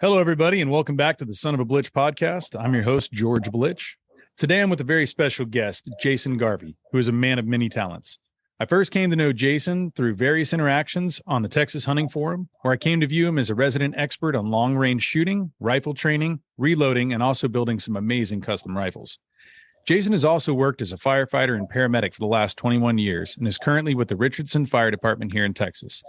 Hello, everybody, and welcome back to the Son of a Blitch podcast. I'm your host, George Blitch. Today, I'm with a very special guest, Jason Garvey, who is a man of many talents. I first came to know Jason through various interactions on the Texas Hunting Forum, where I came to view him as a resident expert on long-range shooting, rifle training, reloading, and also building some amazing custom rifles. Jason has also worked as a firefighter and paramedic for the last 21 years and is currently with the Richardson Fire Department here in Texas.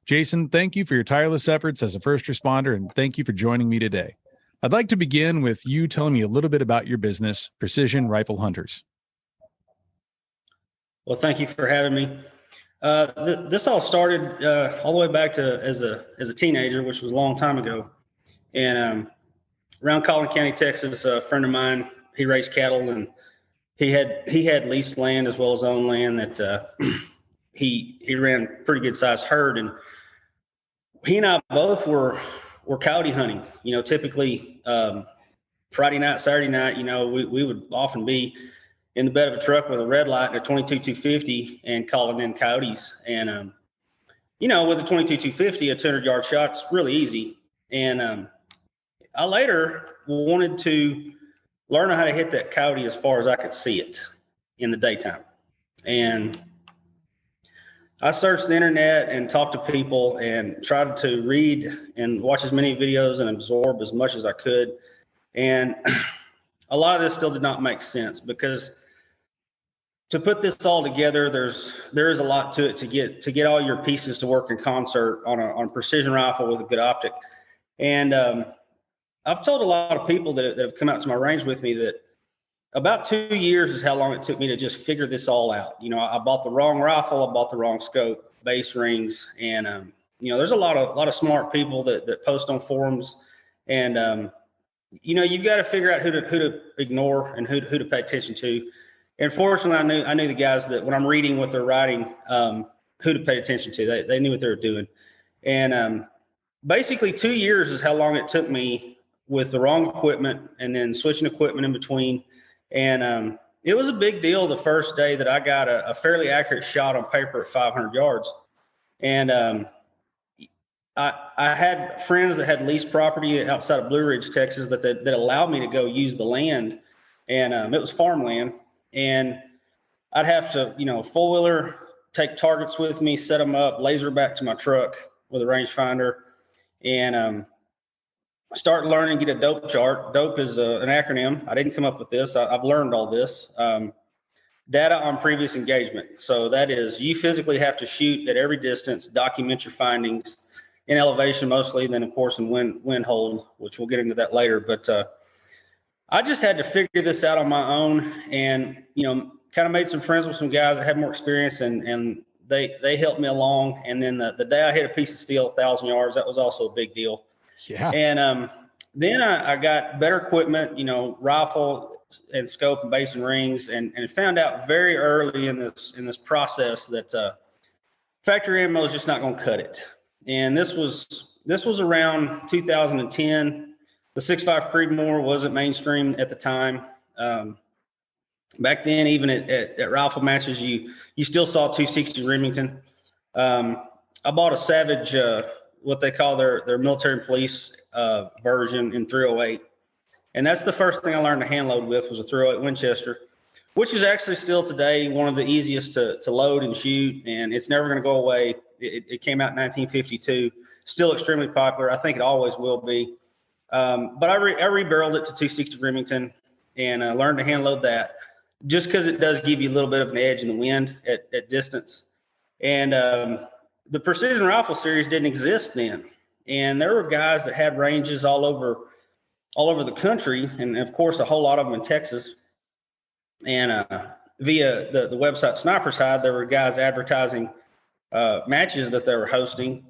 Jason, thank you for your tireless efforts as a first responder, and thank you for joining me today. I'd like to begin with you telling me a little bit about your business, Precision Rifle Hunters. Well, thank you for having me. This all started all the way back to as a teenager, which was a long time ago. And around Collin County, Texas, a friend of mine, he raised cattle, and he had leased land as well as owned land that he ran a pretty good sized herd. And he and I both were coyote hunting. You know, typically Friday night, Saturday night, you know, we would often be in the bed of a truck with a red light and a 22-250 and calling in coyotes. And, you know, with a 22-250, a 200-yard shot's really easy. And I later wanted to learn how to hit that coyote as far as I could see it in the daytime. And I searched the internet and talked to people and tried to read and watch as many videos and absorb as much as I could. And a lot of this still did not make sense, because to put this all together, there is a lot to it to get all your pieces to work in concert on a precision rifle with a good optic. And I've told a lot of people that have come out to my range with me that about 2 years is how long it took me to just figure this all out. You know, I bought the wrong rifle, I bought the wrong scope, base rings, and you know, there's a lot of smart people that post on forums, and you know, you've got to figure out who to ignore and who to pay attention to. And fortunately, I knew the guys that when I'm reading what they're writing, who to pay attention to. They knew what they were doing, and basically 2 years is how long it took me with the wrong equipment and then switching equipment in between. And it was a big deal the first day that I got a fairly accurate shot on paper at 500 yards. And I had friends that had leased property outside of Blue Ridge, Texas, that allowed me to go use the land. And it was farmland. And I'd have to, you know, four-wheeler, take targets with me, set them up, laser back to my truck with a rangefinder, and start learning, get a dope chart. Dope is an acronym. I didn't come up with this. I've learned all this. Data on previous engagement. So that is, you physically have to shoot at every distance, document your findings in elevation mostly, then of course in wind hold, which we'll get into that later. But I just had to figure this out on my own, and, you know, kind of made some friends with some guys that had more experience, and they helped me along. And then the day I hit a piece of steel 1,000 yards, that was also a big deal. Yeah. And then I got better equipment, you know, rifle and scope and base and rings, and found out very early in this process that factory ammo is just not going to cut it. And this was around 2010. The 6.5 Creedmoor wasn't mainstream at the time. Back then, even at rifle matches, you still saw 260 Remington. I bought a Savage, what they call their military and police version in 308. And that's the first thing I learned to hand load with, was a 308 Winchester, which is actually still today one of the easiest to load and shoot, and it's never going to go away. It came out in 1952, still extremely popular. I think it always will be. But I rebarreled it to 260 Remington and learned to hand load that, just because it does give you a little bit of an edge in the wind at distance. And the Precision Rifle series didn't exist then. And there were guys that had ranges all over the country, and of course a whole lot of them in Texas. And via the website Sniper's Hide, there were guys advertising matches that they were hosting.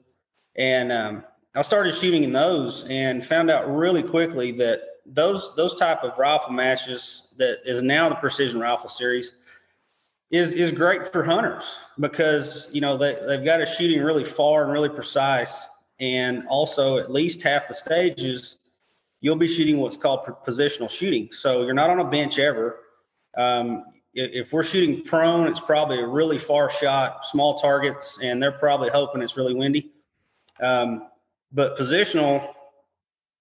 And I started shooting in those and found out really quickly that those type of rifle matches that is now the Precision Rifle series is great for hunters, because, you know, they've got us shooting really far and really precise. And also at least half the stages, you'll be shooting what's called positional shooting. So you're not on a bench ever. If we're shooting prone, it's probably a really far shot, small targets, and they're probably hoping it's really windy. But positional,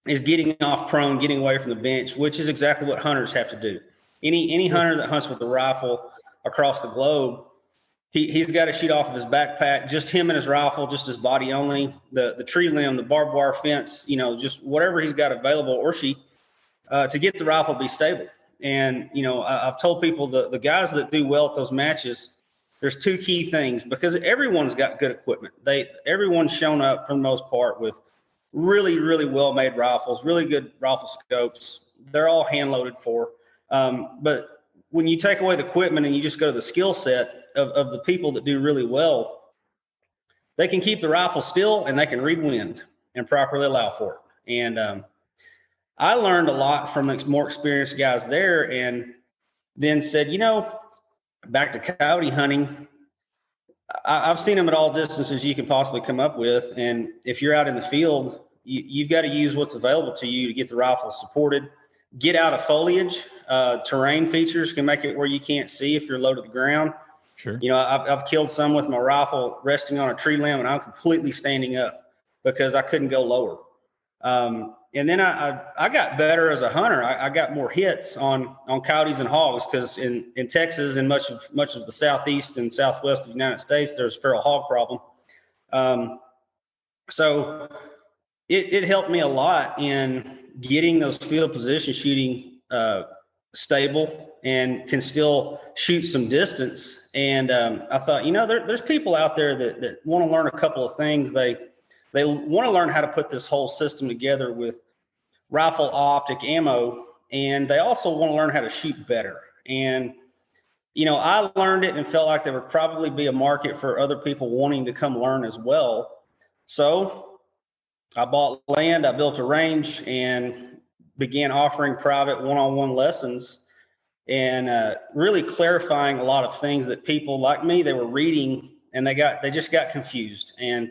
is getting off prone, getting away from the bench, which is exactly what hunters have to do. Any hunter that hunts with a rifle across the globe, he's got to shoot off of his backpack, just him and his rifle, just his body only, the tree limb, the barbed wire fence, just whatever he's got available, or she, to get the rifle be stable. And, I've told people the guys that do well at those matches, there's two key things, because everyone's got good equipment. Everyone's shown up for the most part with really, really well-made rifles, really good rifle scopes. They're all hand-loaded for. But when you take away the equipment and you just go to the skill set of the people that do really well, they can keep the rifle still and they can read wind and properly allow for it. And I learned a lot from more experienced guys there, and then said, back to coyote hunting, I've seen them at all distances you can possibly come up with. And if you're out in the field, you've got to use what's available to you to get the rifle supported. Get out of foliage. Terrain features can make it where you can't see if you're low to the ground. Sure. I've killed some with my rifle resting on a tree limb, and I'm completely standing up because I couldn't go lower. And then I got better as a hunter. I got more hits on coyotes and hogs, because in Texas and much of the southeast and southwest of the United States, there's a feral hog problem. So it helped me a lot in getting those field position shooting stable and can still shoot some distance. And I thought, there's people out there that want to learn a couple of things. They want to learn how to put this whole system together with rifle, optic, ammo, and they also want to learn how to shoot better. And I learned it and felt like there would probably be a market for other people wanting to come learn as well. So I bought land, I built a range, and began offering private one-on-one lessons, and really clarifying a lot of things that people like me, they were reading and they just got confused. And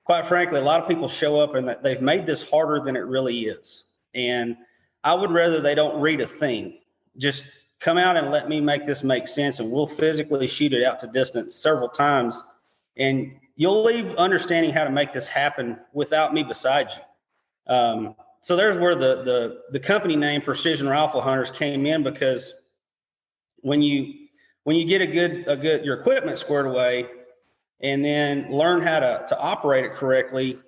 quite frankly, a lot of people show up and they've made this harder than it really is. And I would rather they don't read a thing. Just come out and let me make this make sense, and we'll physically shoot it out to distance several times, and you'll leave understanding how to make this happen without me beside you. So there's where the company name Precision Rifle Hunters came in, because when you get a good your equipment squared away and then learn how to operate it correctly,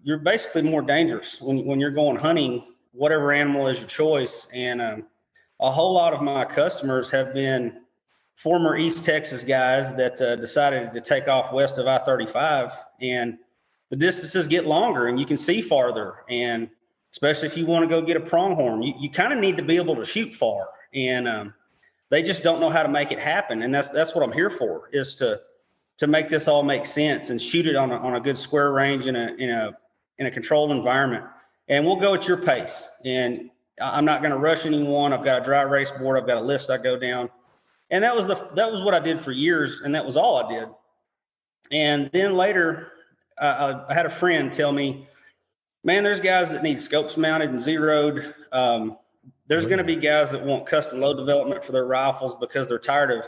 you're basically more dangerous when you're going hunting, whatever animal is your choice. And a whole lot of my customers have been former East Texas guys that decided to take off west of I-35, and the distances get longer and you can see farther. And especially if you want to go get a pronghorn, you kind of need to be able to shoot far. And they just don't know how to make it happen. And that's what I'm here for, is to make this all make sense and shoot it on a good square range in a controlled environment. And we'll go at your pace. And I'm not going to rush anyone. I've got a dry erase board. I've got a list I go down. And that was what I did for years, and that was all I did. And then later, I had a friend tell me, man, there's guys that need scopes mounted and zeroed. There's going to be guys that want custom load development for their rifles because they're tired of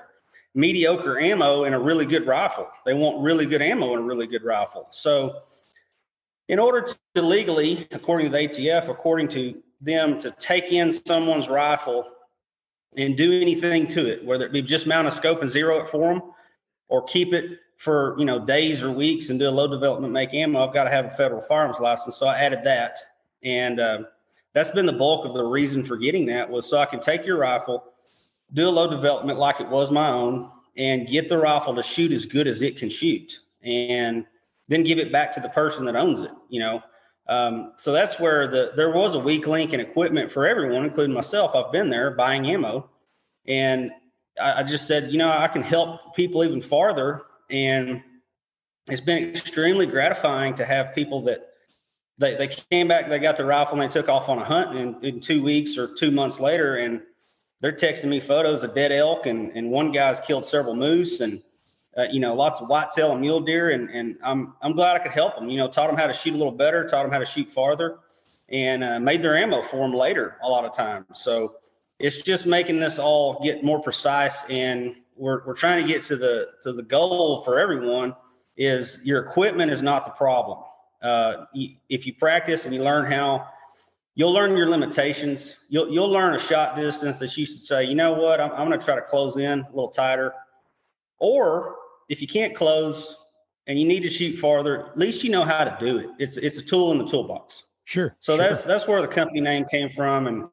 mediocre ammo in a really good rifle. They want really good ammo in a really good rifle. So in order to legally, according to the ATF, according to them, to take in someone's rifle and do anything to it, whether it be just mount a scope and zero it for them, or keep it for days or weeks and do a load development, make ammo, I've got to have a federal firearms license. So I added that, and that's been the bulk of the reason for getting that, was so I can take your rifle, do a load development like it was my own, and get the rifle to shoot as good as it can shoot, and then give it back to the person that owns it. So that's where there was a weak link in equipment for everyone, including myself. I've been there buying ammo, and I just said, I can help people even farther. And it's been extremely gratifying to have people that they came back, they got the rifle, and they took off on a hunt, and in 2 weeks or 2 months later, and they're texting me photos of dead elk, and one guy's killed several moose, and lots of whitetail and mule deer, and I'm glad I could help them. Taught them how to shoot a little better, taught them how to shoot farther, and made their ammo for them later a lot of times. So it's just making this all get more precise, and we're trying to get to the goal for everyone is your equipment is not the problem. If you practice and you learn you'll learn your limitations. You'll learn a shot distance that you should say, you know what, I'm going to try to close in a little tighter. Or if you can't close and you need to shoot farther, at least you know how to do it. It's a tool in the toolbox. Sure. So that's where the company name came from, and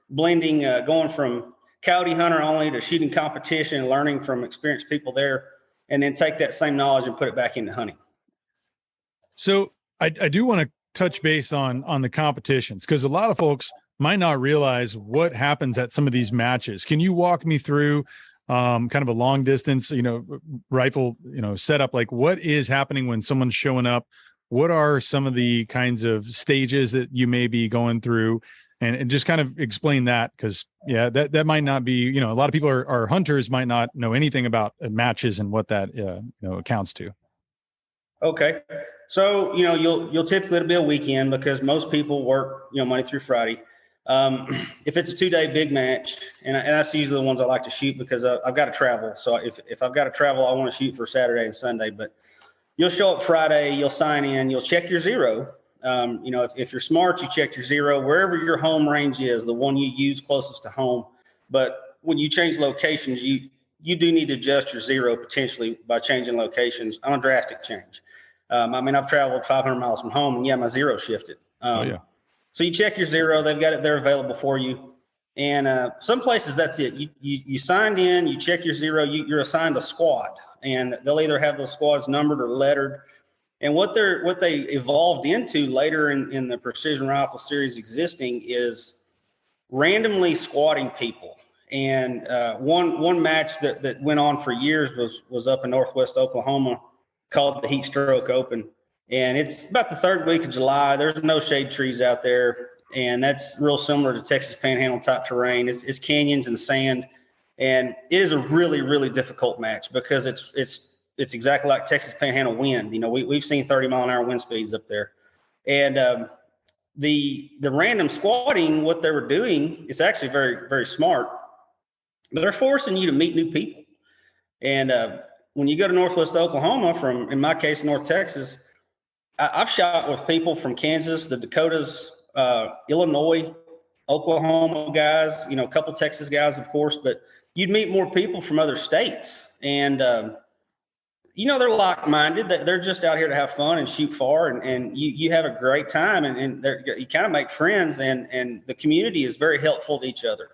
blending, going from coyote hunter only to shooting competition and learning from experienced people there, and then take that same knowledge and put it back into hunting. So I do want to touch base on the competitions, because a lot of folks might not realize what happens at some of these matches. Can you walk me through kind of a long distance, rifle, setup? Like, what is happening when someone's showing up? What are some of the kinds of stages that you may be going through? And just kind of explain that, because that might not be, a lot of people are hunters, might not know anything about matches and what that accounts to. Okay. So, you'll typically, it'll be a weekend because most people work, Monday through Friday. If it's a 2-day big match, and that's usually the ones I like to shoot because I've got to travel. So if I've got to travel, I want to shoot for Saturday and Sunday. But you'll show up Friday, you'll sign in, you'll check your zero. If you're smart, you check your zero wherever your home range is, the one you use closest to home. But when you change locations, you do need to adjust your zero potentially by changing locations on a drastic change. I've traveled 500 miles from home, and my zero shifted. So you check your zero, they've got it there available for you. And some places, that's it. You signed in, you check your zero, you're assigned a squad, and they'll either have those squads numbered or lettered. And what they evolved into later in the Precision Rifle Series existing is randomly squatting people. And one match that went on for years was up in Northwest Oklahoma, called the Heat Stroke Open. And it's about the third week of July. There's no shade trees out there, and that's real similar to Texas Panhandle type terrain. It's canyons and sand, and it is a really, really difficult match because it's exactly like Texas Panhandle wind. We've seen 30-mile-an-hour wind speeds up there, and the random squatting, what they were doing, is actually very, very smart. They're forcing you to meet new people, and when you go to Northwest Oklahoma from, in my case, North Texas, I've shot with people from Kansas, the Dakotas, Illinois, Oklahoma guys, a couple Texas guys, of course, but you'd meet more people from other states. And, they're like-minded. They're just out here to have fun and shoot far, and you have a great time, and you kind of make friends, and the community is very helpful to each other.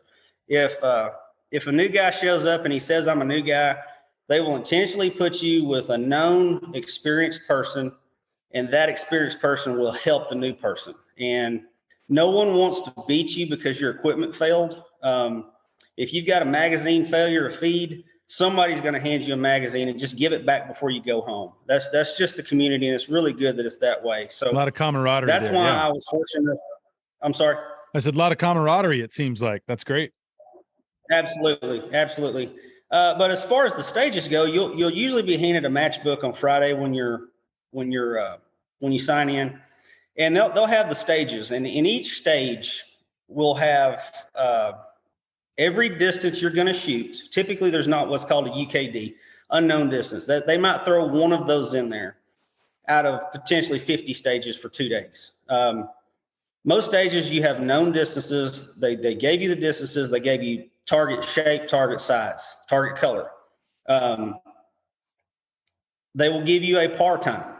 If a new guy shows up and he says, I'm a new guy, they will intentionally put you with a known, experienced person, and that experienced person will help the new person. And no one wants to beat you because your equipment failed. If you've got a magazine failure, a feed, somebody's going to hand you a magazine and just give it back before you go home. That's just the community, and it's really good that it's that way. So a lot of camaraderie. That's why I was fortunate. I'm sorry. I said a lot of camaraderie. It seems like that's great. Absolutely. But as far as the stages go, you'll usually be handed a match book on Friday when you sign in, and they'll have the stages, and in each stage will have every distance you're going to shoot. Typically, there's not what's called a UKD, unknown distance. That they might throw one of those in there out of potentially 50 stages for 2 days. Most stages you have known distances. They gave you the distances. They gave you target shape, target size, target color. They will give you a par time.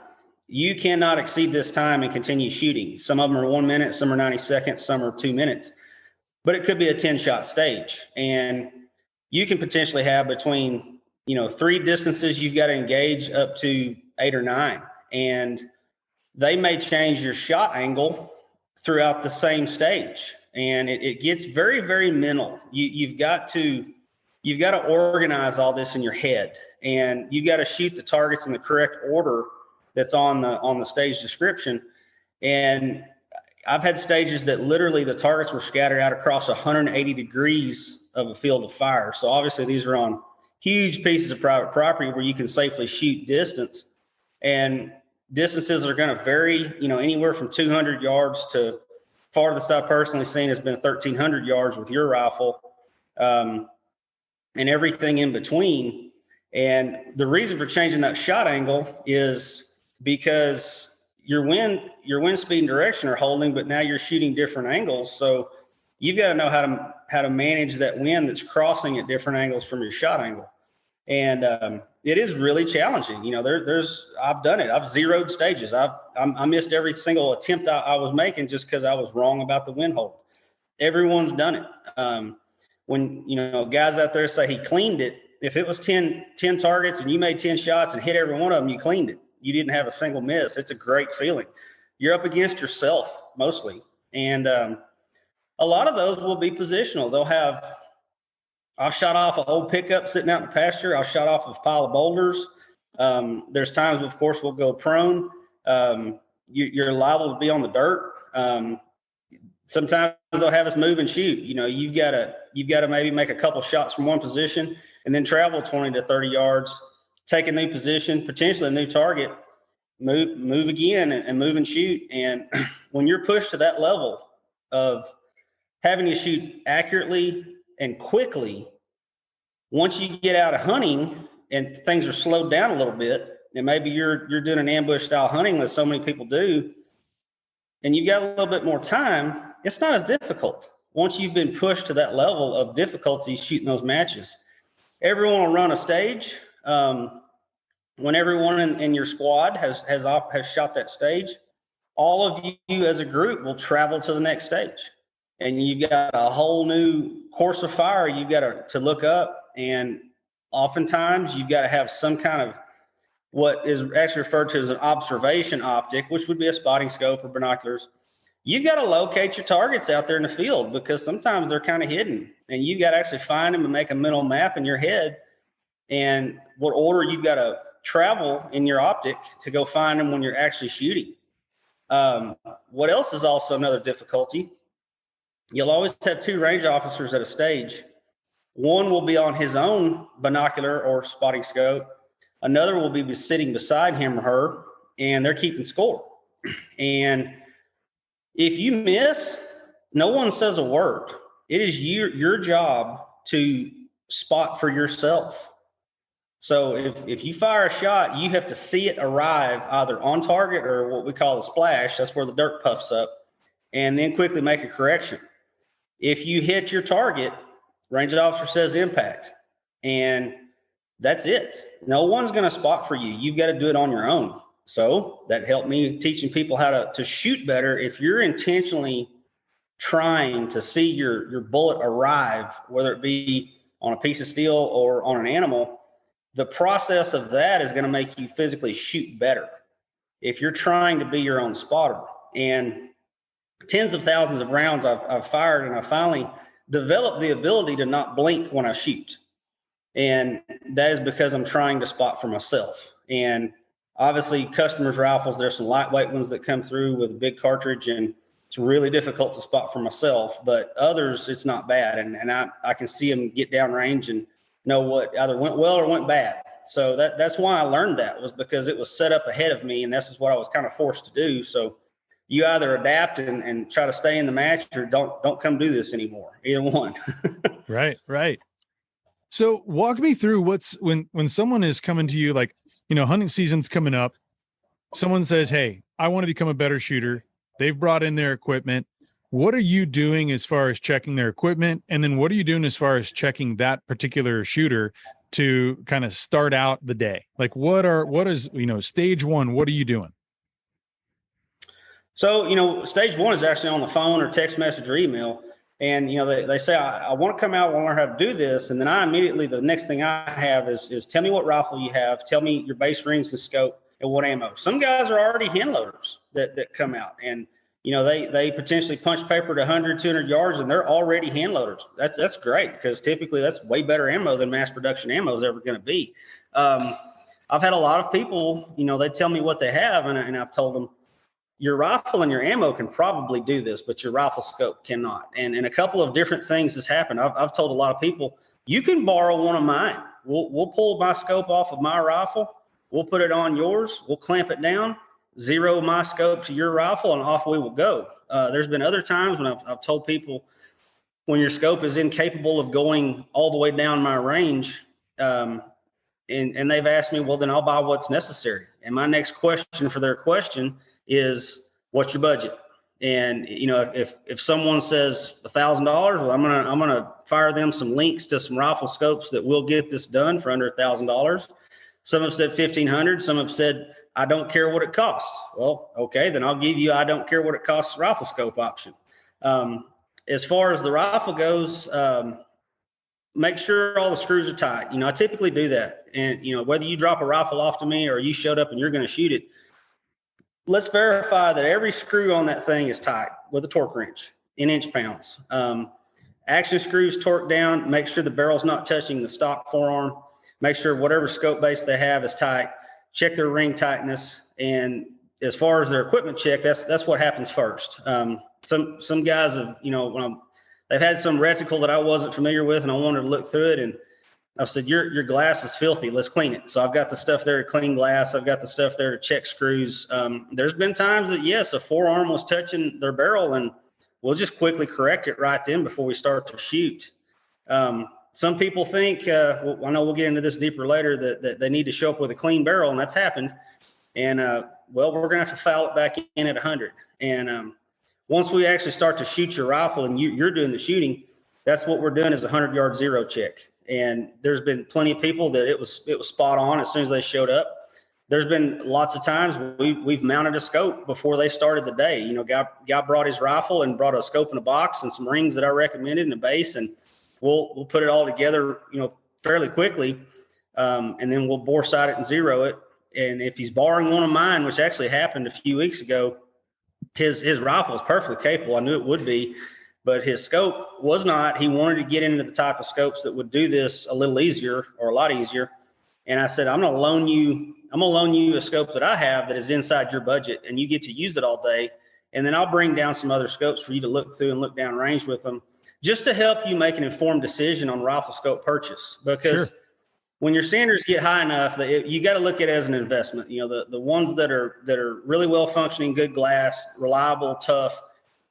You cannot exceed this time and continue shooting. Some of them are 1 minute, some are 90 seconds, some are 2 minutes, but it could be a 10-shot stage. And you can potentially have between, 3 distances you've got to engage up to 8 or 9. And they may change your shot angle throughout the same stage. And it gets very, very mental. You've got to organize all this in your head, and you've got to shoot the targets in the correct order that's on the stage description. And I've had stages that literally the targets were scattered out across 180 degrees of a field of fire. So obviously these are on huge pieces of private property where you can safely shoot distance, and distances are going to vary, anywhere from 200 yards to farthest I've personally seen has been 1,300 yards with your rifle, and everything in between. And the reason for changing that shot angle is because your wind speed and direction are holding, but now you're shooting different angles. So you've got to know how to manage that wind that's crossing at different angles from your shot angle. And it is really challenging. You know, I've done it. I've zeroed stages. I missed every single attempt I was making just because I was wrong about the wind hold. Everyone's done it. When, you know, guys out there say he cleaned it, if it was 10 targets and you made 10 shots and hit every one of them, you cleaned it. You didn't have a single miss. It's a great feeling. You're up against yourself mostly. And a lot of those will be positional. I'll shot off an old pickup sitting out in the pasture. I'll shot off a pile of boulders. There's times, of course, we'll go prone. You're liable to be on the dirt. Sometimes they'll have us move and shoot. You know, you've got to maybe make a couple shots from one position and then travel 20 to 30 yards, take a new position, potentially a new target, move again and move and shoot. And when you're pushed to that level of having to shoot accurately and quickly, once you get out of hunting and things are slowed down a little bit, and maybe you're doing an ambush style hunting that so many people do, and you've got a little bit more time, it's not as difficult once you've been pushed to that level of difficulty shooting those matches. Everyone will run a stage. When everyone in your squad has shot that stage, all of you as a group will travel to the next stage. And you've got a whole new course of fire you've got to look up. And oftentimes you've got to have some kind of what is actually referred to as an observation optic, which would be a spotting scope or binoculars. You've got to locate your targets out there in the field because sometimes they're kind of hidden. And you've got to actually find them and make a mental map in your head and what order you've got to travel in your optic to go find them when you're actually shooting. What else is also another difficulty? You'll always have two range officers at a stage. One will be on his own binocular or spotting scope. Another will be sitting beside him or her, and they're keeping score. And if you miss, no one says a word. It is your job to spot for yourself. So if you fire a shot, you have to see it arrive either on target or what we call a splash. That's where the dirt puffs up, and then quickly make a correction. If you hit your target, range officer says impact, and that's it. No one's going to spot for you. You've got to do it on your own. So that helped me teaching people how to shoot better. If you're intentionally trying to see your bullet arrive, whether it be on a piece of steel or on an animal, the process of that is going to make you physically shoot better if you're trying to be your own spotter. And tens of thousands of rounds I've fired, and I finally developed the ability to not blink when I shoot. And that is because I'm trying to spot for myself. And obviously customers' rifles, there's some lightweight ones that come through with a big cartridge, and it's really difficult to spot for myself, but others, it's not bad. And I can see them get down range and know what either went well or went bad. So that's why I learned that, was because it was set up ahead of me, and this is what I was kind of forced to do. So you either adapt and try to stay in the match, or don't come do this anymore. Either one. Right. So walk me through when someone is coming to you, like, you know, hunting season's coming up. Someone says, hey, I want to become a better shooter. They've brought in their equipment. What are you doing as far as checking their equipment? And then what are you doing as far as checking that particular shooter to kind of start out the day? Like what is, you know, stage one, what are you doing? So, you know, stage one is actually on the phone or text message or email. And, you know, they say, I want to come out, I want to learn how to do this. And then I immediately, the next thing I have is tell me what rifle you have, tell me your base rings and scope and what ammo. Some guys are already hand loaders that come out, and, you know, they potentially punch paper to 100, 200 yards, and they're already hand loaders. That's great, because typically that's way better ammo than mass production ammo is ever going to be. I've had a lot of people, you know, they tell me what they have, and I've told them, your rifle and your ammo can probably do this, but your rifle scope cannot. And a couple of different things has happened. I've told a lot of people, you can borrow one of mine. We'll pull my scope off of my rifle. We'll put it on yours. We'll clamp it down, zero my scope to your rifle, and off we will go. There's been other times when I've told people, when your scope is incapable of going all the way down my range, and they've asked me, well, then I'll buy what's necessary. And my next question for their question is what's your budget? And, you know, if someone says $1,000, well, I'm gonna fire them some links to some rifle scopes that will get this done for under $1,000. Some have said 1,500. Some have said, I don't care what it costs. Well, okay, then I'll give you I don't care what it costs rifle scope option. As far as the rifle goes, make sure all the screws are tight. You know, I typically do that. And, you know, whether you drop a rifle off to me or you showed up and you're going to shoot it, let's verify that every screw on that thing is tight with a torque wrench in inch pounds. Action screws torque down, make sure the barrel's not touching the stock forearm, make sure whatever scope base they have is tight, check their ring tightness. And as far as their equipment check, that's what happens first. Some guys have, you know, they've had some reticle that I wasn't familiar with and I wanted to look through it, and I've said, your glass is filthy. Let's clean it. So I've got the stuff there to clean glass. I've got the stuff there to check screws. There's been times that, yes, a forearm was touching their barrel, and we'll just quickly correct it right then before we start to shoot. Some people think, I know we'll get into this deeper later, that they need to show up with a clean barrel, and that's happened. And, well, we're going to have to foul it back in at 100. And once we actually start to shoot your rifle and you're doing the shooting, that's what we're doing is a 100-yard zero check. And there's been plenty of people that it was spot on as soon as they showed up. There's been lots of times we've mounted a scope before they started the day. You know, guy brought his rifle and brought a scope in a box and some rings that I recommended and a base, and we'll put it all together, you know, fairly quickly, and then we'll bore sight it and zero it. And if he's borrowing one of mine, which actually happened a few weeks ago, his rifle is perfectly capable. I knew it would be, but his scope was not. He wanted to get into the type of scopes that would do this a little easier or a lot easier. And I said, I'm going to loan you a scope that I have that is inside your budget, and you get to use it all day. And then I'll bring down some other scopes for you to look through and look down range with them, just to help you make an informed decision on rifle scope purchase. Because sure, when your standards get high enough, you got to look at it as an investment. You know, the ones that are really well functioning, good glass, reliable, tough,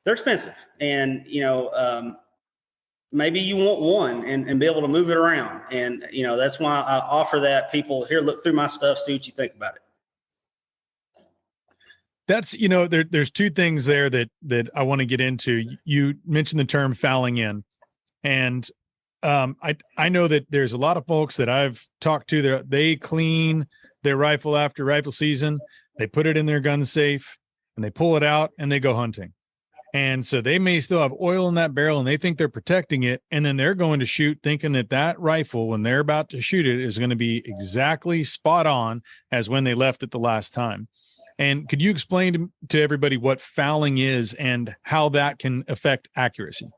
they're expensive. And, you know, maybe you want one and be able to move it around. And, you know, that's why I offer that. People, here, look through my stuff, see what you think about it. That's, you know, there's two things there that I want to get into. You mentioned the term fouling in, and I know that there's a lot of folks that I've talked to, they clean their rifle after rifle season, they put it in their gun safe, and they pull it out and they go hunting. And so they may still have oil in that barrel and they think they're protecting it. And then they're going to shoot thinking that rifle, when they're about to shoot it, is going to be exactly spot on as when they left it the last time. And could you explain to everybody what fouling is and how that can affect accuracy?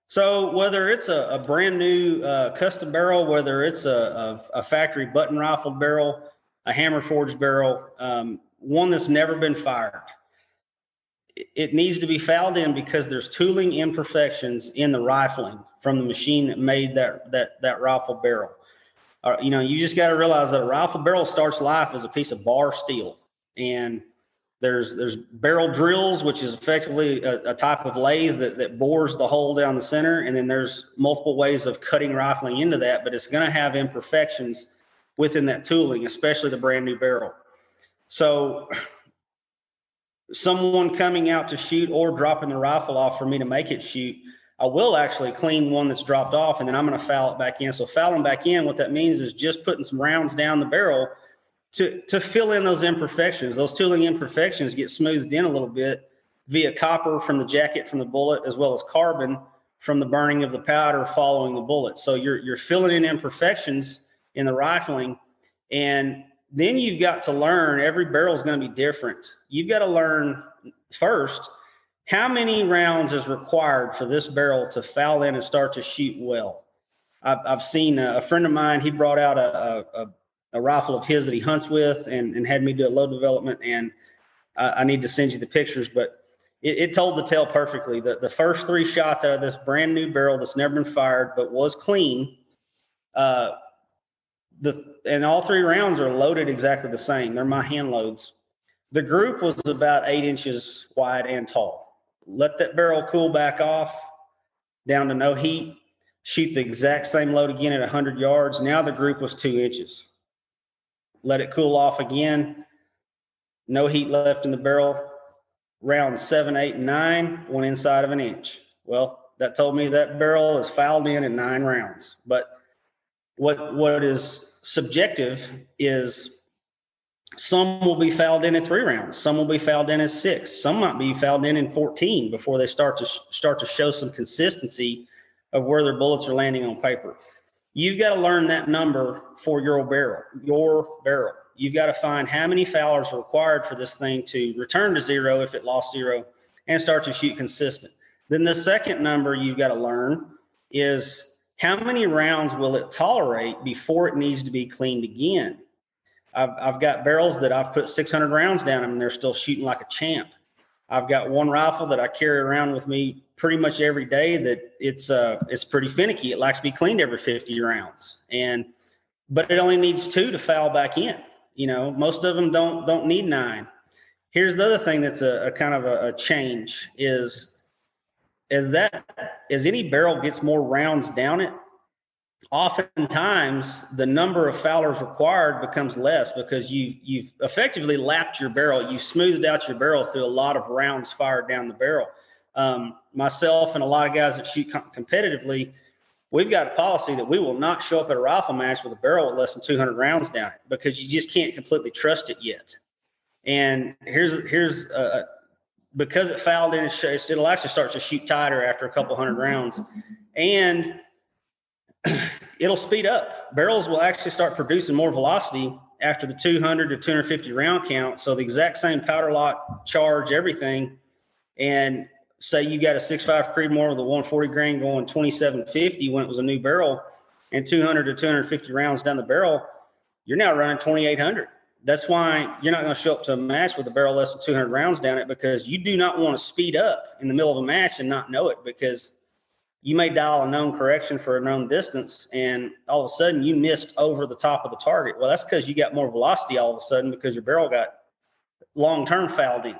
So whether it's a brand new custom barrel, whether it's a factory button rifle barrel, a hammer forged barrel, one that's never been fired, it needs to be fouled in because there's tooling imperfections in the rifling from the machine that made that rifle barrel. You know, you just got to realize that a rifle barrel starts life as a piece of bar steel, and there's barrel drills, which is effectively a type of lathe that bores the hole down the center, and then there's multiple ways of cutting rifling into that, but it's going to have imperfections within that tooling, especially the brand new barrel. So someone coming out to shoot or dropping the rifle off for me to make it shoot, I will actually clean one that's dropped off, and then I'm going to foul it back in. So fouling back in, what that means is just putting some rounds down the barrel to fill in those imperfections. Those tooling imperfections get smoothed in a little bit via copper from the jacket from the bullet, as well as carbon from the burning of the powder following the bullet. So you're filling in imperfections in the rifling, and then you've got to learn, every barrel is going to be different. You've got to learn first, how many rounds is required for this barrel to foul in and start to shoot well. I've seen a friend of mine, he brought out a rifle of his that he hunts with and had me do a load development, and I need to send you the pictures, but it told the tale perfectly. The first 3 shots out of this brand new barrel that's never been fired but was clean, and all 3 rounds are loaded exactly the same. They're my hand loads. The group was about 8 inches wide and tall. Let that barrel cool back off down to no heat, shoot the exact same load again at 100 yards. Now the group was 2 inches. Let it cool off again. no heat left in the barrel. Rounds 7, 8, and 9 went inside of an inch. Well, that told me that barrel is fouled in 9 rounds. But what is subjective is some will be fouled in at 3 rounds. Some will be fouled in at 6. Some might be fouled in 14 before they start to show some consistency of where their bullets are landing on paper. You've got to learn that number for your barrel. You've got to find how many foulers are required for this thing to return to 0 if it lost 0 and start to shoot consistent. Then the second number you've got to learn is how many rounds will it tolerate before it needs to be cleaned again. I've got barrels that I've put 600 rounds down them and they're still shooting like a champ. I've got one rifle that I carry around with me pretty much every day that it's pretty finicky. It likes to be cleaned every 50 rounds, but it only needs 2 to foul back in. Most of them don't need 9. Here's the other thing that's a kind of a change is as any barrel gets more rounds down it, oftentimes the number of foulers required becomes less because you've effectively lapped your barrel. You've smoothed out your barrel through a lot of rounds fired down the barrel. Myself and a lot of guys that shoot competitively, we've got a policy that we will not show up at a rifle match with a barrel with less than 200 rounds down it because you just can't completely trust it yet. And here's because it fouled in, it'll actually start to shoot tighter after a couple hundred rounds, and it'll speed up. Barrels will actually start producing more velocity after the 200 to 250 round count. So the exact same powder lot, charge, everything. And say you got a 6.5 Creedmoor with a 140 grain going 2750 when it was a new barrel, and 200 to 250 rounds down the barrel, you're now running 2800. That's why you're not going to show up to a match with a barrel less than 200 rounds down it, because you do not want to speed up in the middle of a match and not know it, because you may dial a known correction for a known distance and all of a sudden you missed over the top of the target. Well, that's because you got more velocity all of a sudden because your barrel got long-term fouled in.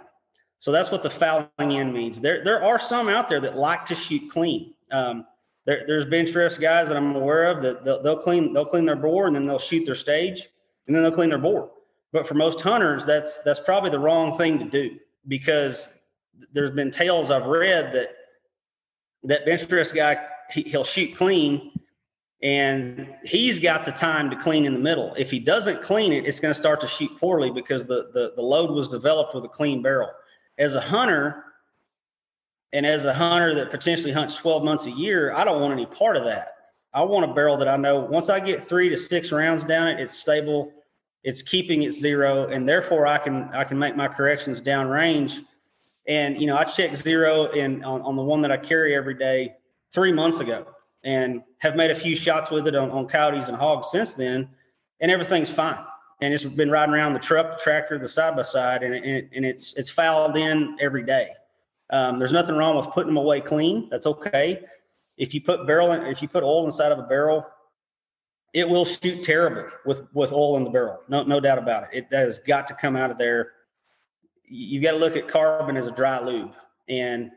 So that's what the fouling in means. There are some out there that like to shoot clean. There's bench rest guys that I'm aware of that they'll clean their bore and then they'll shoot their stage and then they'll clean their bore. But for most hunters, that's probably the wrong thing to do, because there's been tales I've read that bench rest guy, he'll shoot clean and he's got the time to clean in the middle. If he doesn't clean it, it's going to start to shoot poorly because the load was developed with a clean barrel. As a hunter, and as a hunter that potentially hunts 12 months a year, I don't want any part of that. I want a barrel that I know once I get 3 to 6 rounds down it, it's stable, it's keeping it 0, and therefore I can make my corrections downrange. And I checked 0 on the one that I carry every day 3 months ago, and have made a few shots with it on coyotes and hogs since then, and everything's fine. And it's been riding around the truck, the tractor, the side by side, and it's fouled in every day. There's nothing wrong with putting them away clean. That's okay. If you put oil inside of a barrel, it will shoot terrible with oil in the barrel. No doubt about it. That has got to come out of there. You've got to look at carbon as a dry lube and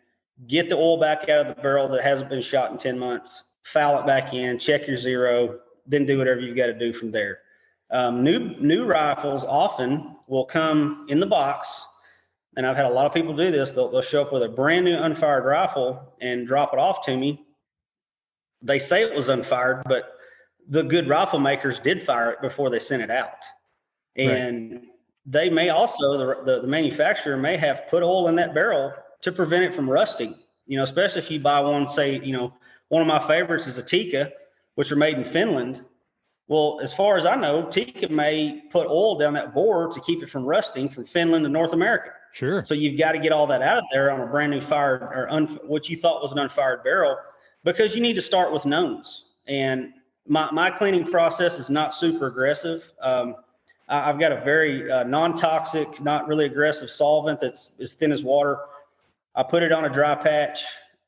get the oil back out of the barrel that hasn't been shot in 10 months, foul it back in, check your 0, then do whatever you've got to do from there. New rifles often will come in the box, and I've had a lot of people do this. They'll show up with a brand new unfired rifle and drop it off to me. They say it was unfired, but the good rifle makers did fire it before they sent it out. And right. They may also, the manufacturer may have put oil in that barrel to prevent it from rusting, especially if you buy one, say, one of my favorites is a Tikka, which are made in Finland. Well, as far as I know, Tikka may put oil down that bore to keep it from rusting from Finland to North America. Sure. So you've got to get all that out of there on a brand new fired or what you thought was an unfired barrel, because you need to start with knowns. And my cleaning process is not super aggressive. I've got a very non-toxic, not really aggressive solvent that's as thin as water. I put it on a dry patch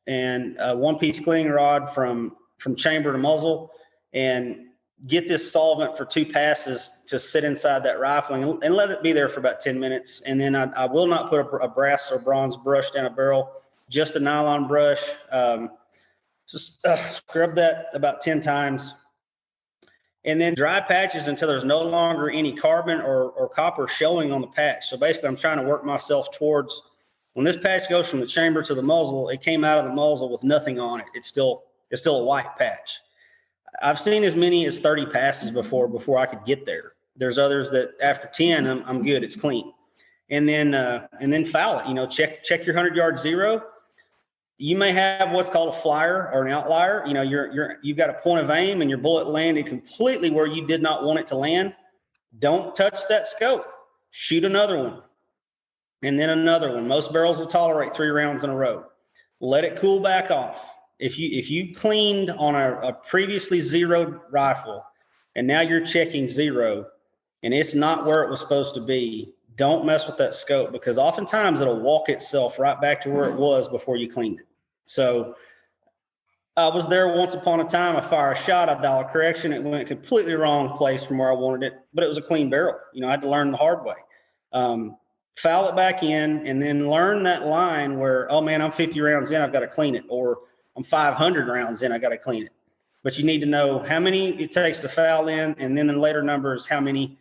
and a 1-piece cleaning rod from chamber to muzzle, and get this solvent for 2 passes to sit inside that rifle and let it be there for about 10 minutes. And then I will not put a brass or bronze brush down a barrel, just a nylon brush. Just scrub that about 10 times. and then dry patches until there's no longer any carbon or copper showing on the patch. So basically, I'm trying to work myself towards, when this patch goes from the chamber to the muzzle, it came out of the muzzle with nothing on it. It's still a white patch. I've seen as many as 30 passes before I could get there. There's others that after 10, I'm good. It's clean. And then foul it. Check your 100-yard zero. You may have what's called a flyer or an outlier. You've got a point of aim and your bullet landed completely where you did not want it to land. Don't touch that scope. Shoot another one, and then another one. Most barrels will tolerate 3 rounds in a row. Let it cool back off. If you cleaned on a previously zeroed rifle and now you're checking zero and it's not where it was supposed to be, don't mess with that scope, because oftentimes it'll walk itself right back to where it was before you cleaned it. So I was there once upon a time. I fire a shot, I dial a correction. It went completely wrong place from where I wanted it, but it was a clean barrel. I had to learn the hard way. Foul it back in, and then learn that line where, oh man, I'm 50 rounds in, I've got to clean it, or I'm 500 rounds in, I got to clean it. But you need to know how many it takes to foul in, and then in later numbers, how many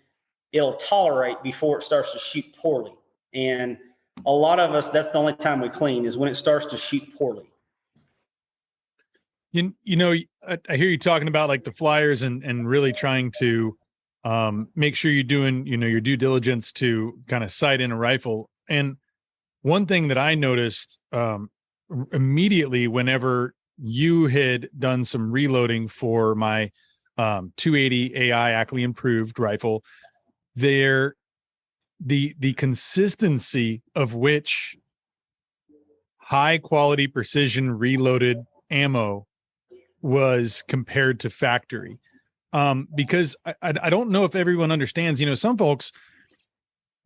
it'll tolerate before it starts to shoot poorly. And a lot of us, that's the only time we clean, is when it starts to shoot poorly. I hear you talking about like the flyers and really trying to make sure you're doing, your due diligence to kind of sight in a rifle. And one thing that I noticed immediately whenever you had done some reloading for my 280 AI Ackley improved rifle, the consistency of which high quality precision reloaded ammo was compared to factory. Because I don't know if everyone understands, some folks,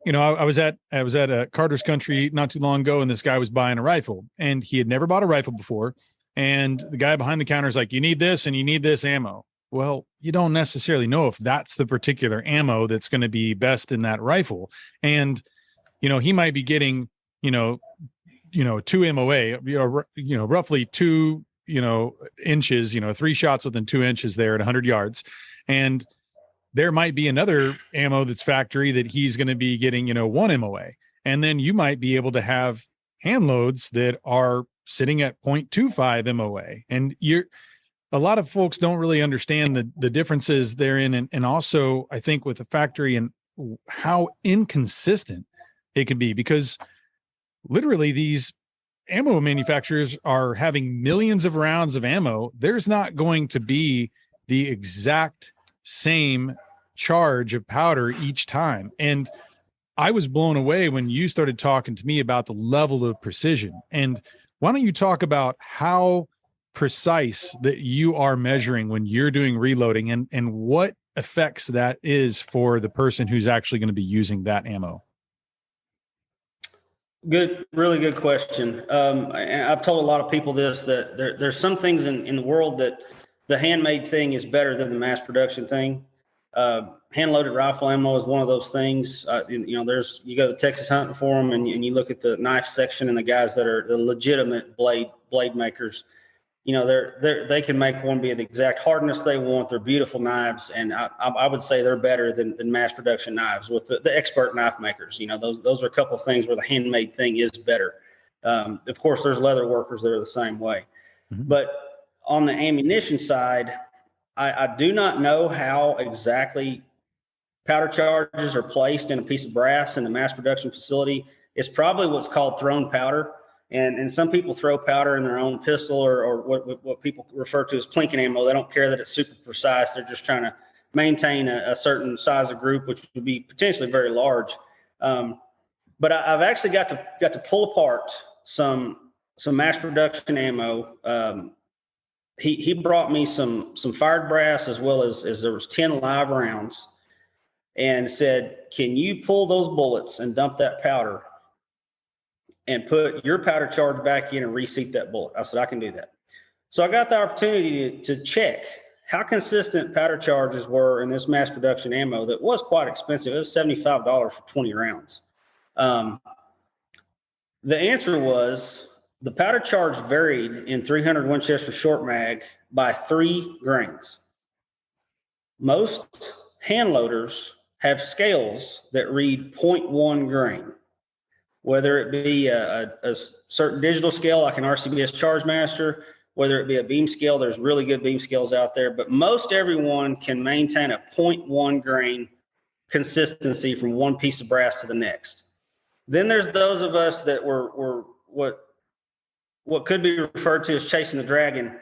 I was at a Carter's Country not too long ago, and this guy was buying a rifle, and he had never bought a rifle before. And the guy behind the counter is like, you need this and you need this ammo. Well, you don't necessarily know if that's the particular ammo that's going to be best in that rifle. And, he might be getting, 2 MOA, roughly 2, inches, 3 shots within 2 inches there at 100 yards. And there might be another ammo that's factory that he's going to be getting, 1 MOA. And then you might be able to have hand loads that are sitting at 0.25 MOA. And a lot of folks don't really understand the differences therein. And also I think with the factory and how inconsistent it can be, because literally these ammo manufacturers are having millions of rounds of ammo. There's not going to be the exact same charge of powder each time. And I was blown away when you started talking to me about the level of precision. And why don't you talk about how precise that you are measuring when you're doing reloading, and what effects that is for the person who's actually going to be using that ammo? Good, really good question. I've told a lot of people this, that there's some things in the world that the handmade thing is better than the mass production thing. Hand-loaded rifle ammo is one of those things. You go to the Texas Hunting Forum and you look at the knife section, and the guys that are the legitimate blade makers, they can make one be the exact hardness they want. They're beautiful knives, and I would say they're better than mass production knives with the expert knife makers. Those are a couple of things where the handmade thing is better. Of course, there's leather workers that are the same way. Mm-hmm. But on the ammunition side, I do not know how exactly powder charges are placed in a piece of brass in the mass production facility. It's probably what's called thrown powder. And some people throw powder in their own pistol or what people refer to as plinking ammo. They don't care that it's super precise. They're just trying to maintain a certain size of group, which would be potentially very large. But I've actually got to pull apart some mass production ammo. He brought me some fired brass, as well as there was 10 live rounds, and said, can you pull those bullets and dump that powder and put your powder charge back in and reseat that bullet? I said, I can do that. So I got the opportunity to check how consistent powder charges were in this mass production ammo that was quite expensive. It was $75 for 20 rounds. The answer was the powder charge varied in 300 Winchester short mag by 3 grains. most hand loaders have scales that read 0.1 grain, whether it be a certain digital scale like an RCBS Chargemaster, whether it be a beam scale. There's really good beam scales out there, but most everyone can maintain a 0.1 grain consistency from one piece of brass to the next. Then there's those of us that were what could be referred to as chasing the dragon.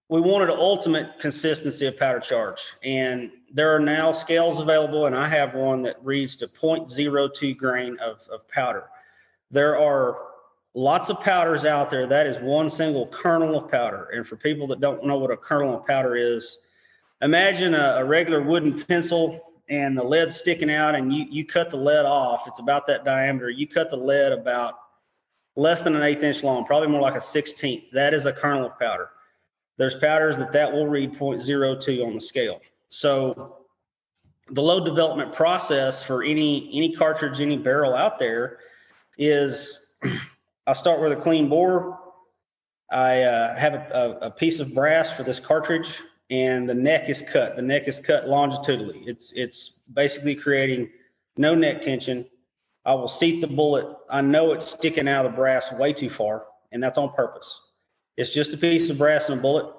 We wanted an ultimate consistency of powder charge, and there are now scales available, and I have one that reads to 0.02 grain of powder. There are lots of powders out there. That is one single kernel of powder. And for people that don't know what a kernel of powder is, imagine a regular wooden pencil and the lead sticking out, and you cut the lead off. It's about that diameter. You cut the lead about less than an 1/8 inch long, probably more like a 1/16. That is a kernel of powder. There's powders that will read 0.02 on the scale. So the load development process for any cartridge, any barrel out there is I start with a clean bore. I have a piece of brass for this cartridge, and the neck is cut. The neck is cut longitudinally. It's basically creating no neck tension. I will seat the bullet. I know it's sticking out of the brass way too far, and that's on purpose. It's just a piece of brass and a bullet.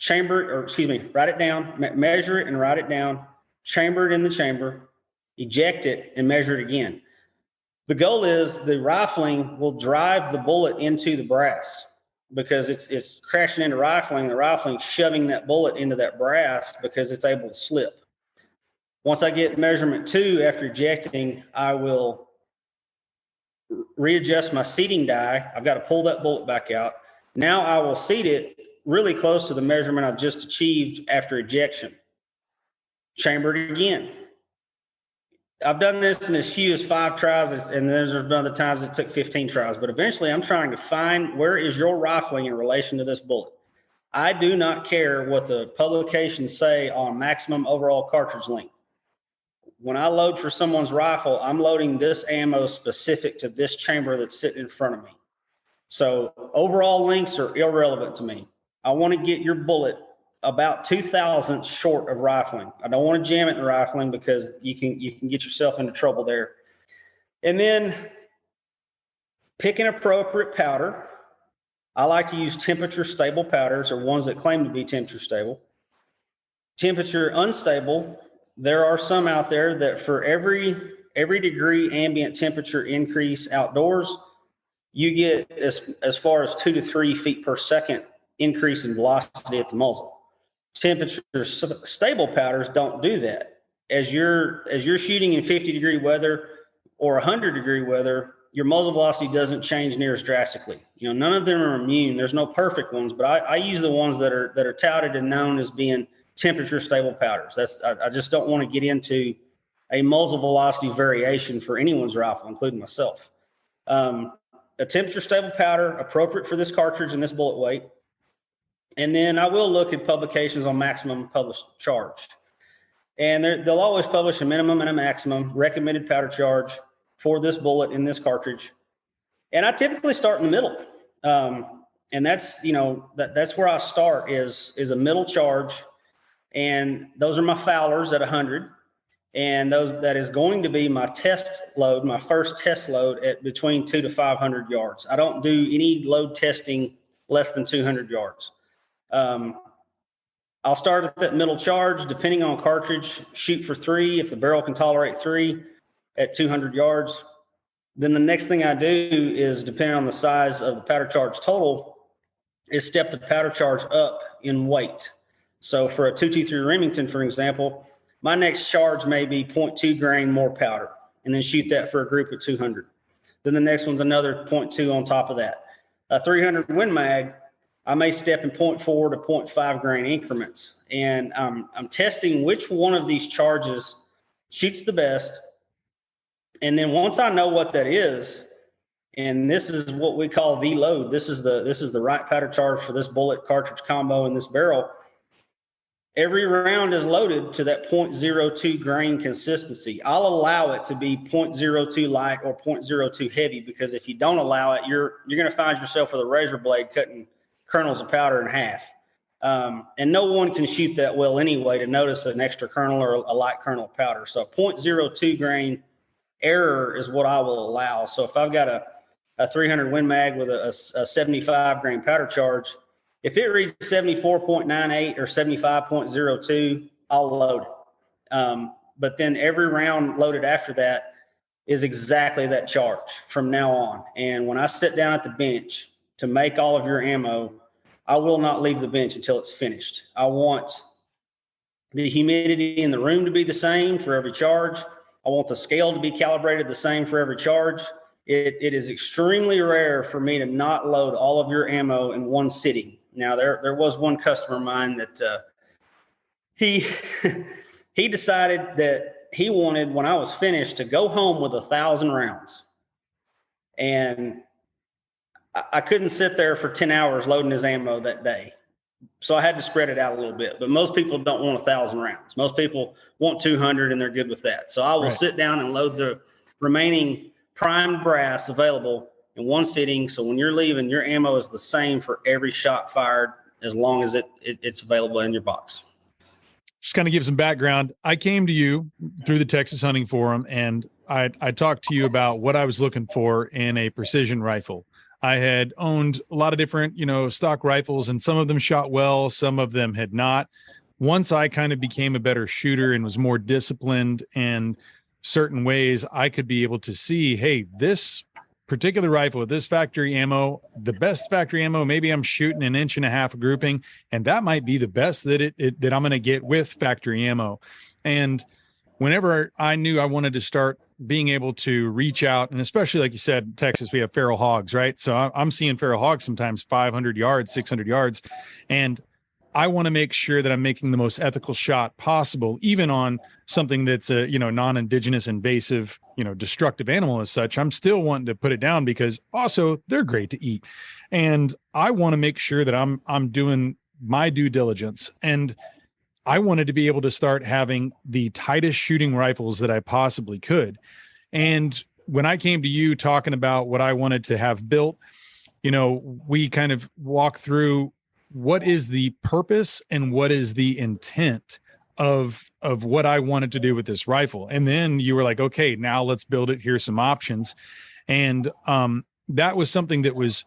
Write it down, measure it and write it down, chamber it in the chamber, eject it, and measure it again. The goal is the rifling will drive the bullet into the brass because it's crashing into rifling. The rifling shoving that bullet into that brass because it's able to slip. Once I get measurement 2 after ejecting, I will readjust my seating die. I've got to pull that bullet back out. Now I will seat it really close to the measurement I've just achieved after ejection. Chamber it again. I've done this in as few as 5 tries, and there's been other times it took 15 tries, but eventually I'm trying to find where is your rifling in relation to this bullet. I do not care what the publications say on maximum overall cartridge length. When I load for someone's rifle, I'm loading this ammo specific to this chamber that's sitting in front of me. So overall lengths are irrelevant to me. I want to get your bullet about 2,000 short of rifling. I don't want to jam it in rifling because you can get yourself into trouble there. And then pick an appropriate powder. I like to use temperature stable powders, or ones that claim to be temperature stable. Temperature unstable, there are some out there that for every degree ambient temperature increase outdoors, you get as far as 2 to 3 feet per second increase in velocity at the muzzle. Temperature stable powders don't do that. As you're shooting in 50-degree weather or 100-degree weather, your muzzle velocity doesn't change near as drastically. None of them are immune. There's no perfect ones, but I use the ones that are touted and known as being temperature stable powders. I just don't want to get into a muzzle velocity variation for anyone's rifle, including myself. A temperature stable powder appropriate for this cartridge and this bullet weight. And then I will look at publications on maximum published charge. And they'll always publish a minimum and a maximum recommended powder charge for this bullet in this cartridge. And I typically start in the middle. And that's where I start is a middle charge. And those are my Fowlers at 100. And that is going to be my test load, my first test load at between 200 to 500 yards. I don't do any load testing less than 200 yards. I'll start at that middle charge, depending on cartridge, shoot for 3 if the barrel can tolerate 3 at 200 yards. Then the next thing I do is, depending on the size of the powder charge total, is step the powder charge up in weight. So for a 223 Remington, for example, my next charge may be 0.2 grain more powder, and then shoot that for a group at 200. Then the next one's another 0.2 on top of that. A 300 Win Mag, I may step in 0.4 to 0.5 grain increments. And I'm testing which one of these charges shoots the best. And then once I know what that is, and this is what we call the load, this is the right powder charge for this bullet cartridge combo in this barrel. Every round is loaded to that 0.02 grain consistency. I'll allow it to be 0.02 light or 0.02 heavy, because if you don't allow it, you're going to find yourself with a razor blade cutting kernels of powder in half. And no one can shoot that well anyway to notice an extra kernel or a light kernel of powder. So 0.02 grain error is what I will allow. So if I've got a 300 Win Mag with a 75 grain powder charge, if it reads 74.98 or 75.02, I'll load it. But then every round loaded after that is exactly that charge from now on. And when I sit down at the bench to make all of your ammo, I will not leave the bench until it's finished. I want the humidity in the room to be the same for every charge. I want the scale to be calibrated the same for every charge. It is extremely rare for me to not load all of your ammo in one sitting. Now, there was one customer of mine that he he decided that he wanted, when I was finished, to go home with 1,000 rounds. And I couldn't sit there for 10 hours loading his ammo that day. So I had to spread it out a little bit. But most people don't want 1,000 rounds. Most people want 200 and they're good with that. So I will sit down and load the remaining primed brass available in one sitting. So when you're leaving, your ammo is the same for every shot fired as long as it's available in your box. Just kind of give some background. I came to you through the Texas Hunting Forum, and I talked to you about what I was looking for in a precision rifle. I had owned a lot of different, stock rifles, and some of them shot well, some of them had not. Once I kind of became a better shooter and was more disciplined in certain ways, I could be able to see, hey, this particular rifle with this factory ammo, the best factory ammo, maybe I'm shooting 1.5 inch grouping, and that might be the best that that I'm going to get with factory ammo. And whenever I knew I wanted to start being able to reach out, and especially like you said, Texas, we have feral hogs, right? So I'm seeing feral hogs sometimes 500 yards, 600 yards. And I want to make sure that I'm making the most ethical shot possible, even on something that's a, non-indigenous invasive, destructive animal as such. I'm still wanting to put it down because also they're great to eat. And I want to make sure that I'm doing my due diligence. And I wanted to be able to start having the tightest shooting rifles that I possibly could. And when I came to you talking about what I wanted to have built, we kind of walk through what is the purpose and what is the intent of what I wanted to do with this rifle. And then you were like, okay, now let's build it. Here's some options. And that was something that was,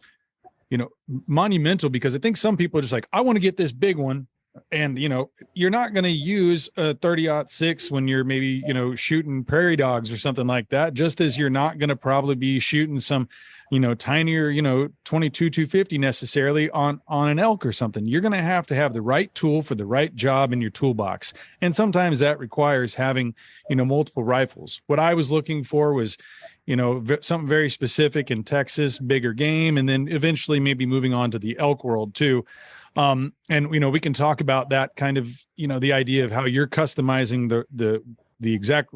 monumental, because I think some people are just like, I want to get this big one. And, you're not going to use a 30-06 when you're maybe, shooting prairie dogs or something like that, just as you're not going to probably be shooting some, tinier, 22 250 necessarily on an elk or something. You're going to have the right tool for the right job in your toolbox. And sometimes that requires having, multiple rifles. What I was looking for was, something very specific in Texas, bigger game, and then eventually maybe moving on to the elk world too. And, we can talk about that kind of, the idea of how you're customizing the exact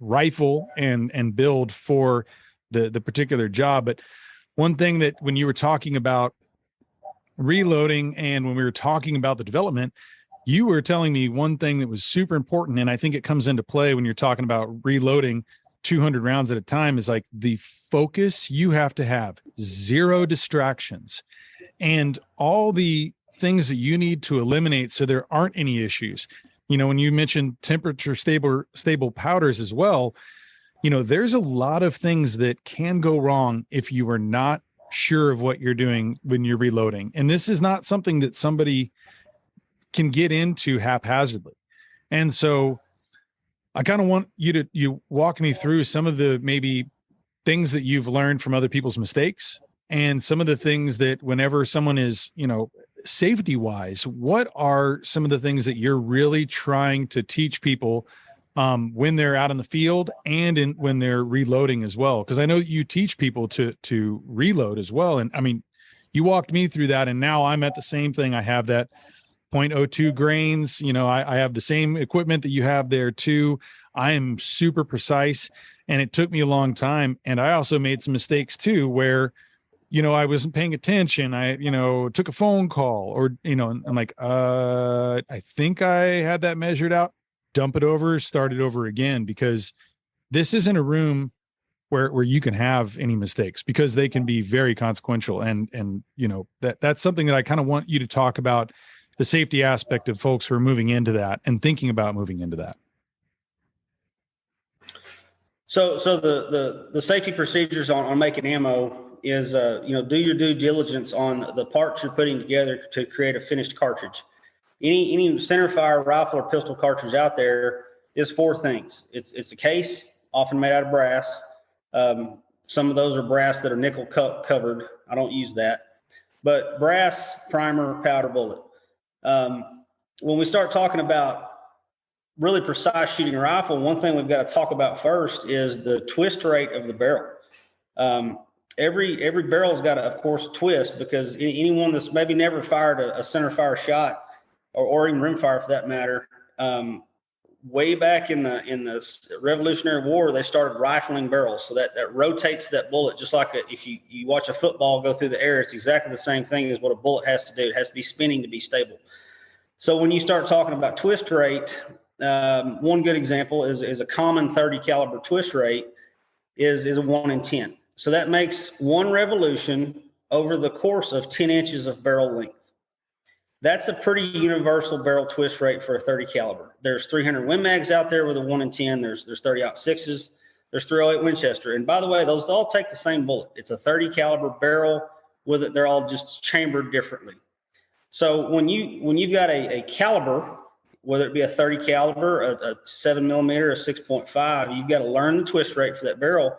rifle and build for the particular job. But one thing that when you were talking about reloading and when we were talking about the development, you were telling me one thing that was super important. And I think it comes into play when you're talking about reloading 200 rounds at a time, is like the focus you have to have, 0 distractions, and all the things that you need to eliminate so there aren't any issues. When you mentioned temperature stable powders as well, there's a lot of things that can go wrong if you are not sure of what you're doing when you're reloading. And this is not something that somebody can get into haphazardly. And so I kind of want you walk me through some of the maybe things that you've learned from other people's mistakes, and some of the things that whenever someone is, safety wise, what are some of the things that you're really trying to teach people when they're out in the field and when they're reloading as well? Because I know you teach people to reload as well. And I mean, you walked me through that, and now I'm at the same thing. I have that 0.02 grains. I have the same equipment that you have there too. I am super precise, and it took me a long time. And I also made some mistakes too, where I wasn't paying attention. I, took a phone call, or, I'm like, I think I had that measured out, dump it over, start it over again, because this isn't a room where you can have any mistakes, because they can be very consequential. And that's something that I kind of want you to talk about the safety aspect of folks who are moving into that and thinking about moving into that? So the safety procedures on making ammo is, do your due diligence on the parts you're putting together to create a finished cartridge. Any centerfire rifle or pistol cartridge out there is 4 things. It's a case, often made out of brass. Some of those are brass that are nickel covered. I don't use that. But brass, primer, powder, bullet. When we start talking about really precise shooting a rifle, one thing we've got to talk about first is the twist rate of the barrel. Every barrel's got to, of course, twist, because anyone that's maybe never fired a center fire shot, or even rimfire for that matter, way back in the Revolutionary War, they started rifling barrels, so that rotates that bullet, just like if you watch a football go through the air. It's exactly the same thing as what a bullet has to do. It has to be spinning to be stable. So when you start talking about twist rate, one good example is a common 30 caliber twist rate is a 1 in 10. So that makes 1 revolution over the course of 10 inches of barrel length. That's a pretty universal barrel twist rate for a 30 caliber. There's 300 Win Mags out there with a 1 in 10. There's 30-06s. There's 308 Winchester. And by the way, those all take the same bullet. It's a 30 caliber barrel with it. They're all just chambered differently. So when you've got a caliber, whether it be a 30 caliber, a 7mm, a 6.5, you've got to learn the twist rate for that barrel,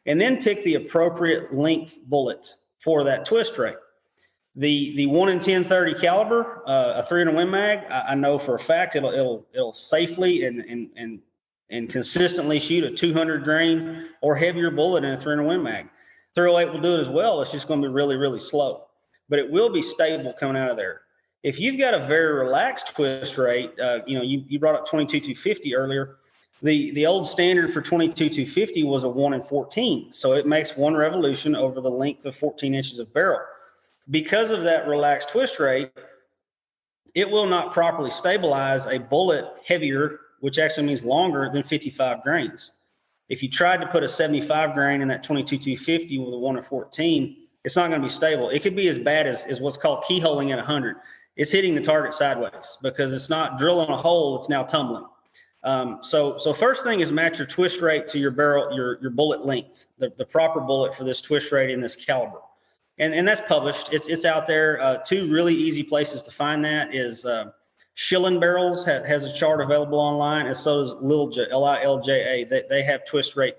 and then pick the appropriate length bullet for that twist rate. The 1 in 10 30 caliber, a 300 Win Mag, I know for a fact it'll safely and consistently shoot a 200 grain or heavier bullet in a 300 Win Mag. 308 will do it as well. It's just going to be really, really slow, but it will be stable coming out of there. If you've got a very relaxed twist rate, you brought up 22-250 earlier. The old standard for 22-250 was a 1 in 14. So it makes 1 revolution over the length of 14 inches of barrel. Because of that relaxed twist rate, it will not properly stabilize a bullet heavier, which actually means longer, than 55 grains. If you tried to put a 75 grain in that 22-250 with a 1 in 14, it's not going to be stable. It could be as bad as what's called keyholing at 100. It's hitting the target sideways because it's not drilling a hole, it's now tumbling. So first thing is match your twist rate to your barrel, your bullet length, the proper bullet for this twist rate in this caliber. And that's published. It's out there. 2 really easy places to find that is Schillen Barrels has a chart available online, and so does Lilja, Lilja. They have twist rate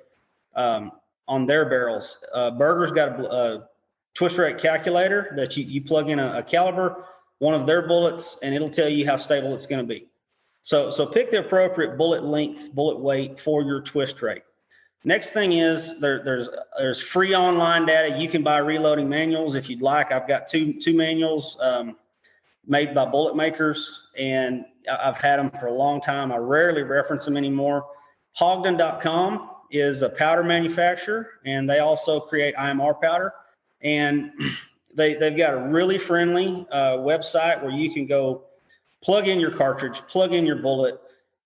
on their barrels. Berger's got a twist rate calculator that you plug in a caliber, one of their bullets, and it'll tell you how stable it's going to be. So pick the appropriate bullet length, bullet weight for your twist rate. Next thing is there's free online data. You can buy reloading manuals if you'd like. I've got two manuals made by bullet makers, and I've had them for a long time. I rarely reference them anymore. Hogden.com is a powder manufacturer, and they also create IMR powder. And they've got a really friendly website where you can go plug in your cartridge, plug in your bullet,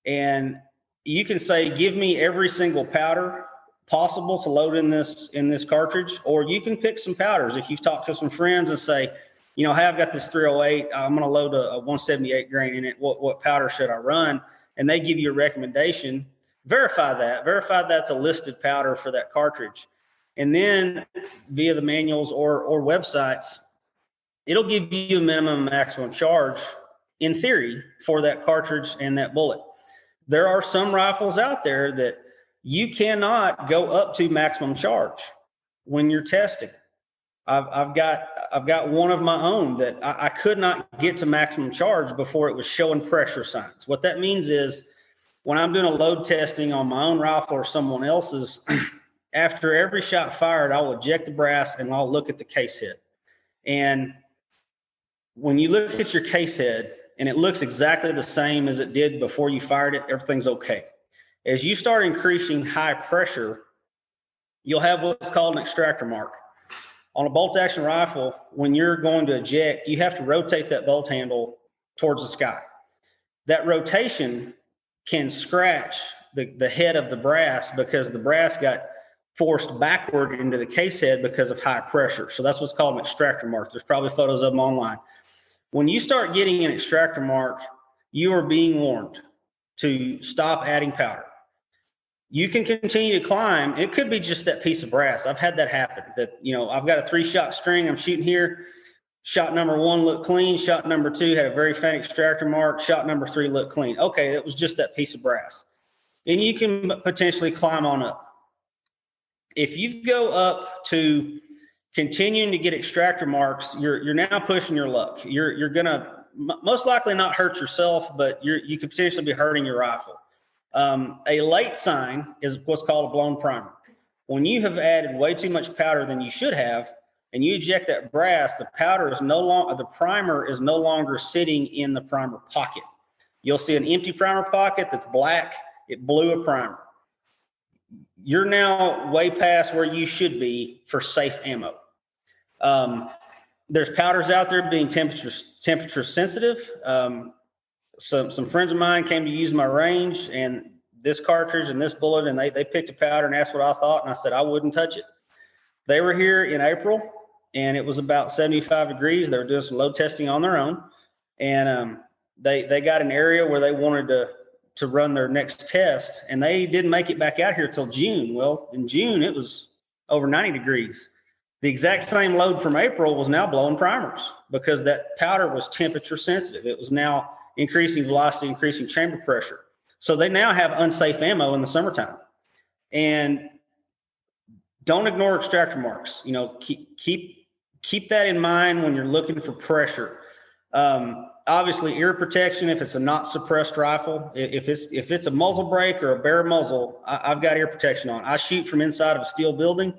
and you can say, give me every single powder possible to load in this cartridge, or you can pick some powders. If you've talked to some friends and say, hey, I've got this 308, I'm going to load a 178 grain in it. What powder should I run? And they give you a recommendation. Verify that's a listed powder for that cartridge. And then via the manuals or websites, it'll give you a minimum and maximum charge in theory for that cartridge and that bullet. There are some rifles out there that you cannot go up to maximum charge when you're testing. I've got one of my own that I could not get to maximum charge before it was showing pressure signs. What that means is when I'm doing a load testing on my own rifle or someone else's, after every shot fired, I'll eject the brass and I'll look at the case head. And when you look at your case head and it looks exactly the same as it did before you fired it, everything's okay. As you start increasing high pressure, you'll have what's called an extractor mark. On a bolt action rifle, when you're going to eject, you have to rotate that bolt handle towards the sky. That rotation can scratch the head of the brass because the brass got forced backward into the case head because of high pressure. So that's what's called an extractor mark. There's probably photos of them online. When you start getting an extractor mark, you are being warned to stop adding powder. You can continue to climb. It could be just that piece of brass. I've had that happen, that, I've got a 3-shot string. I'm shooting here. Shot number 1 looked clean. Shot number 2 had a very faint extractor mark. Shot number 3 looked clean. Okay, that was just that piece of brass. And you can potentially climb on up. If you go up to continuing to get extractor marks, you're now pushing your luck. You're going to most likely not hurt yourself, but you could potentially be hurting your rifle. A late sign is what's called a blown primer. When you have added way too much powder than you should have, and you eject that brass, the primer is no longer sitting in the primer pocket. You'll see an empty primer pocket that's black. It blew a primer. You're now way past where you should be for safe ammo. There's powders out there being temperature sensitive. Some friends of mine came to use my range and this cartridge and this bullet, and they picked a powder and asked what I thought, and I said I wouldn't touch it. They were here in April, and it was about 75 degrees. They were doing some load testing on their own, and they got an area where they wanted to run their next test, and they didn't make it back out here till June. Well, in June it was over 90 degrees. The exact same load from April was now blowing primers because that powder was temperature sensitive. It was now increasing velocity, increasing chamber pressure. So they now have unsafe ammo in the summertime. And don't ignore extractor marks. Keep that in mind when you're looking for pressure. Obviously, ear protection if it's a not suppressed rifle. If it's a muzzle brake or a bare muzzle, I've got ear protection on. I shoot from inside of a steel building.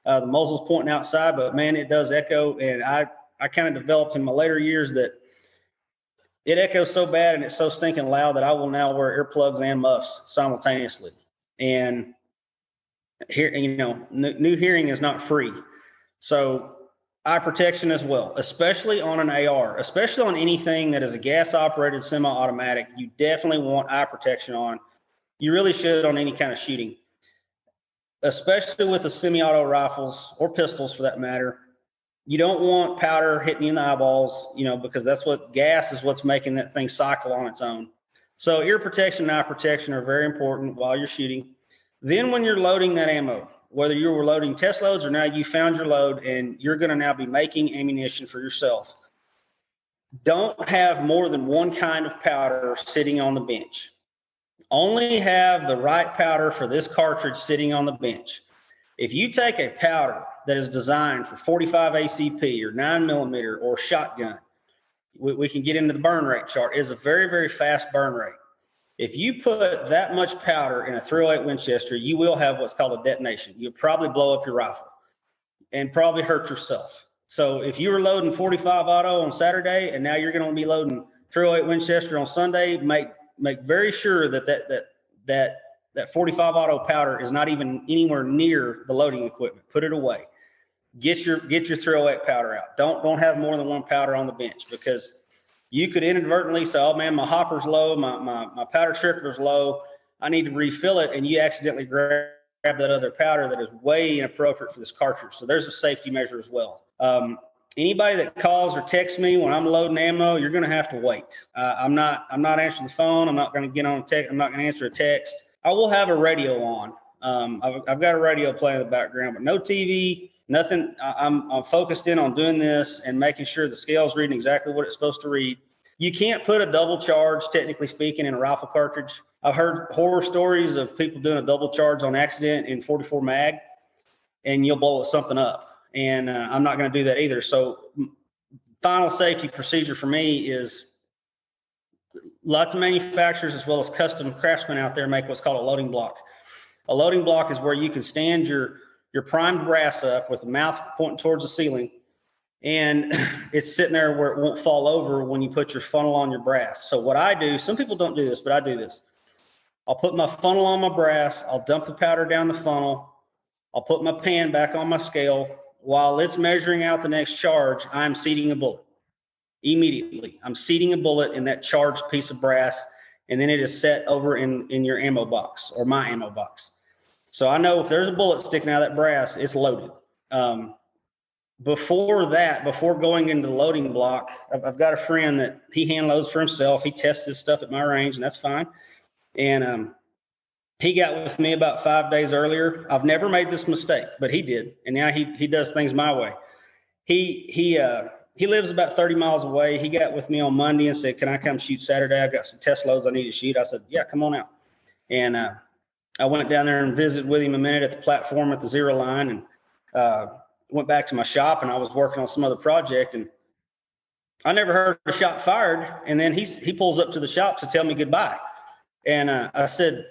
The muzzle's pointing outside, but man, it does echo. And I kind of developed in my later years that it echoes so bad and it's so stinking loud that I will now wear earplugs and muffs simultaneously. And here, new hearing is not free. So eye protection as well, especially on an AR, especially on anything that is a gas operated semi-automatic. You definitely want eye protection on. You really should on any kind of shooting, especially with the semi-auto rifles or pistols for that matter. You don't want powder hitting you in the eyeballs, because gas is what's making that thing cycle on its own. So ear protection and eye protection are very important while you're shooting. Then when you're loading that ammo, whether you were loading test loads or now you found your load and you're going to now be making ammunition for yourself, don't have more than one kind of powder sitting on the bench. Only have the right powder for this cartridge sitting on the bench. If you take a powder that is designed for 45 ACP or 9mm or shotgun, we can get into the burn rate chart. It is a very, very fast burn rate. If you put that much powder in a .308 Winchester, you will have what's called a detonation. You'll probably blow up your rifle and probably hurt yourself. So if you were loading 45 auto on Saturday and now you're going to be loading .308 Winchester on Sunday, make very sure that 45 auto powder is not even anywhere near the loading equipment. Put it away. Get your .308 powder out. Don't have more than one powder on the bench, because you could inadvertently say, oh man, my hopper's low, my powder circular's low, I need to refill it, and you accidentally grab that other powder that is way inappropriate for this cartridge. So there's a safety measure as well. Anybody that calls or texts me when I'm loading ammo, you're going to have to wait. I'm not answering the phone. I'm not going to get on a text. I'm not going to answer a text. I will have a radio on. I've got a radio playing in the background, but no TV, nothing. I'm focused in on doing this and making sure the scale's reading exactly what it's supposed to read. You can't put a double charge, technically speaking, in a rifle cartridge. I've heard horror stories of people doing a double charge on accident in 44 mag, and you'll blow something up. And I'm not going to do that either. So final safety procedure for me is lots of manufacturers as well as custom craftsmen out there make what's called a loading block. A loading block is where you can stand your primed brass up with the mouth pointing towards the ceiling, and it's sitting there where it won't fall over when you put your funnel on your brass. So what I do, some people don't do this, but I do this. I'll put my funnel on my brass. I'll dump the powder down the funnel. I'll put my pan back on my scale. While it's measuring out the next charge, I'm seating a bullet. Immediately, I'm seating a bullet in that charged piece of brass, and then it is set over in your ammo box or my ammo box. So I know if there's a bullet sticking out of that brass, it's loaded. before that, before going into the loading block, I've got a friend that he hand loads for himself. He tests this stuff at my range, and that's fine. And he got with me about 5 days earlier. I've never made this mistake, but he did, and now he does things my way. He lives about 30 miles away. He got with me on Monday and said, "Can I come shoot Saturday? I've got some test loads I need to shoot." I said, "Yeah, come on out." And I went down there and visited with him a minute at the platform at the zero line, and went back to my shop, and I was working on some other project, and I never heard a shot fired. And then he pulls up to the shop to tell me goodbye. And I said,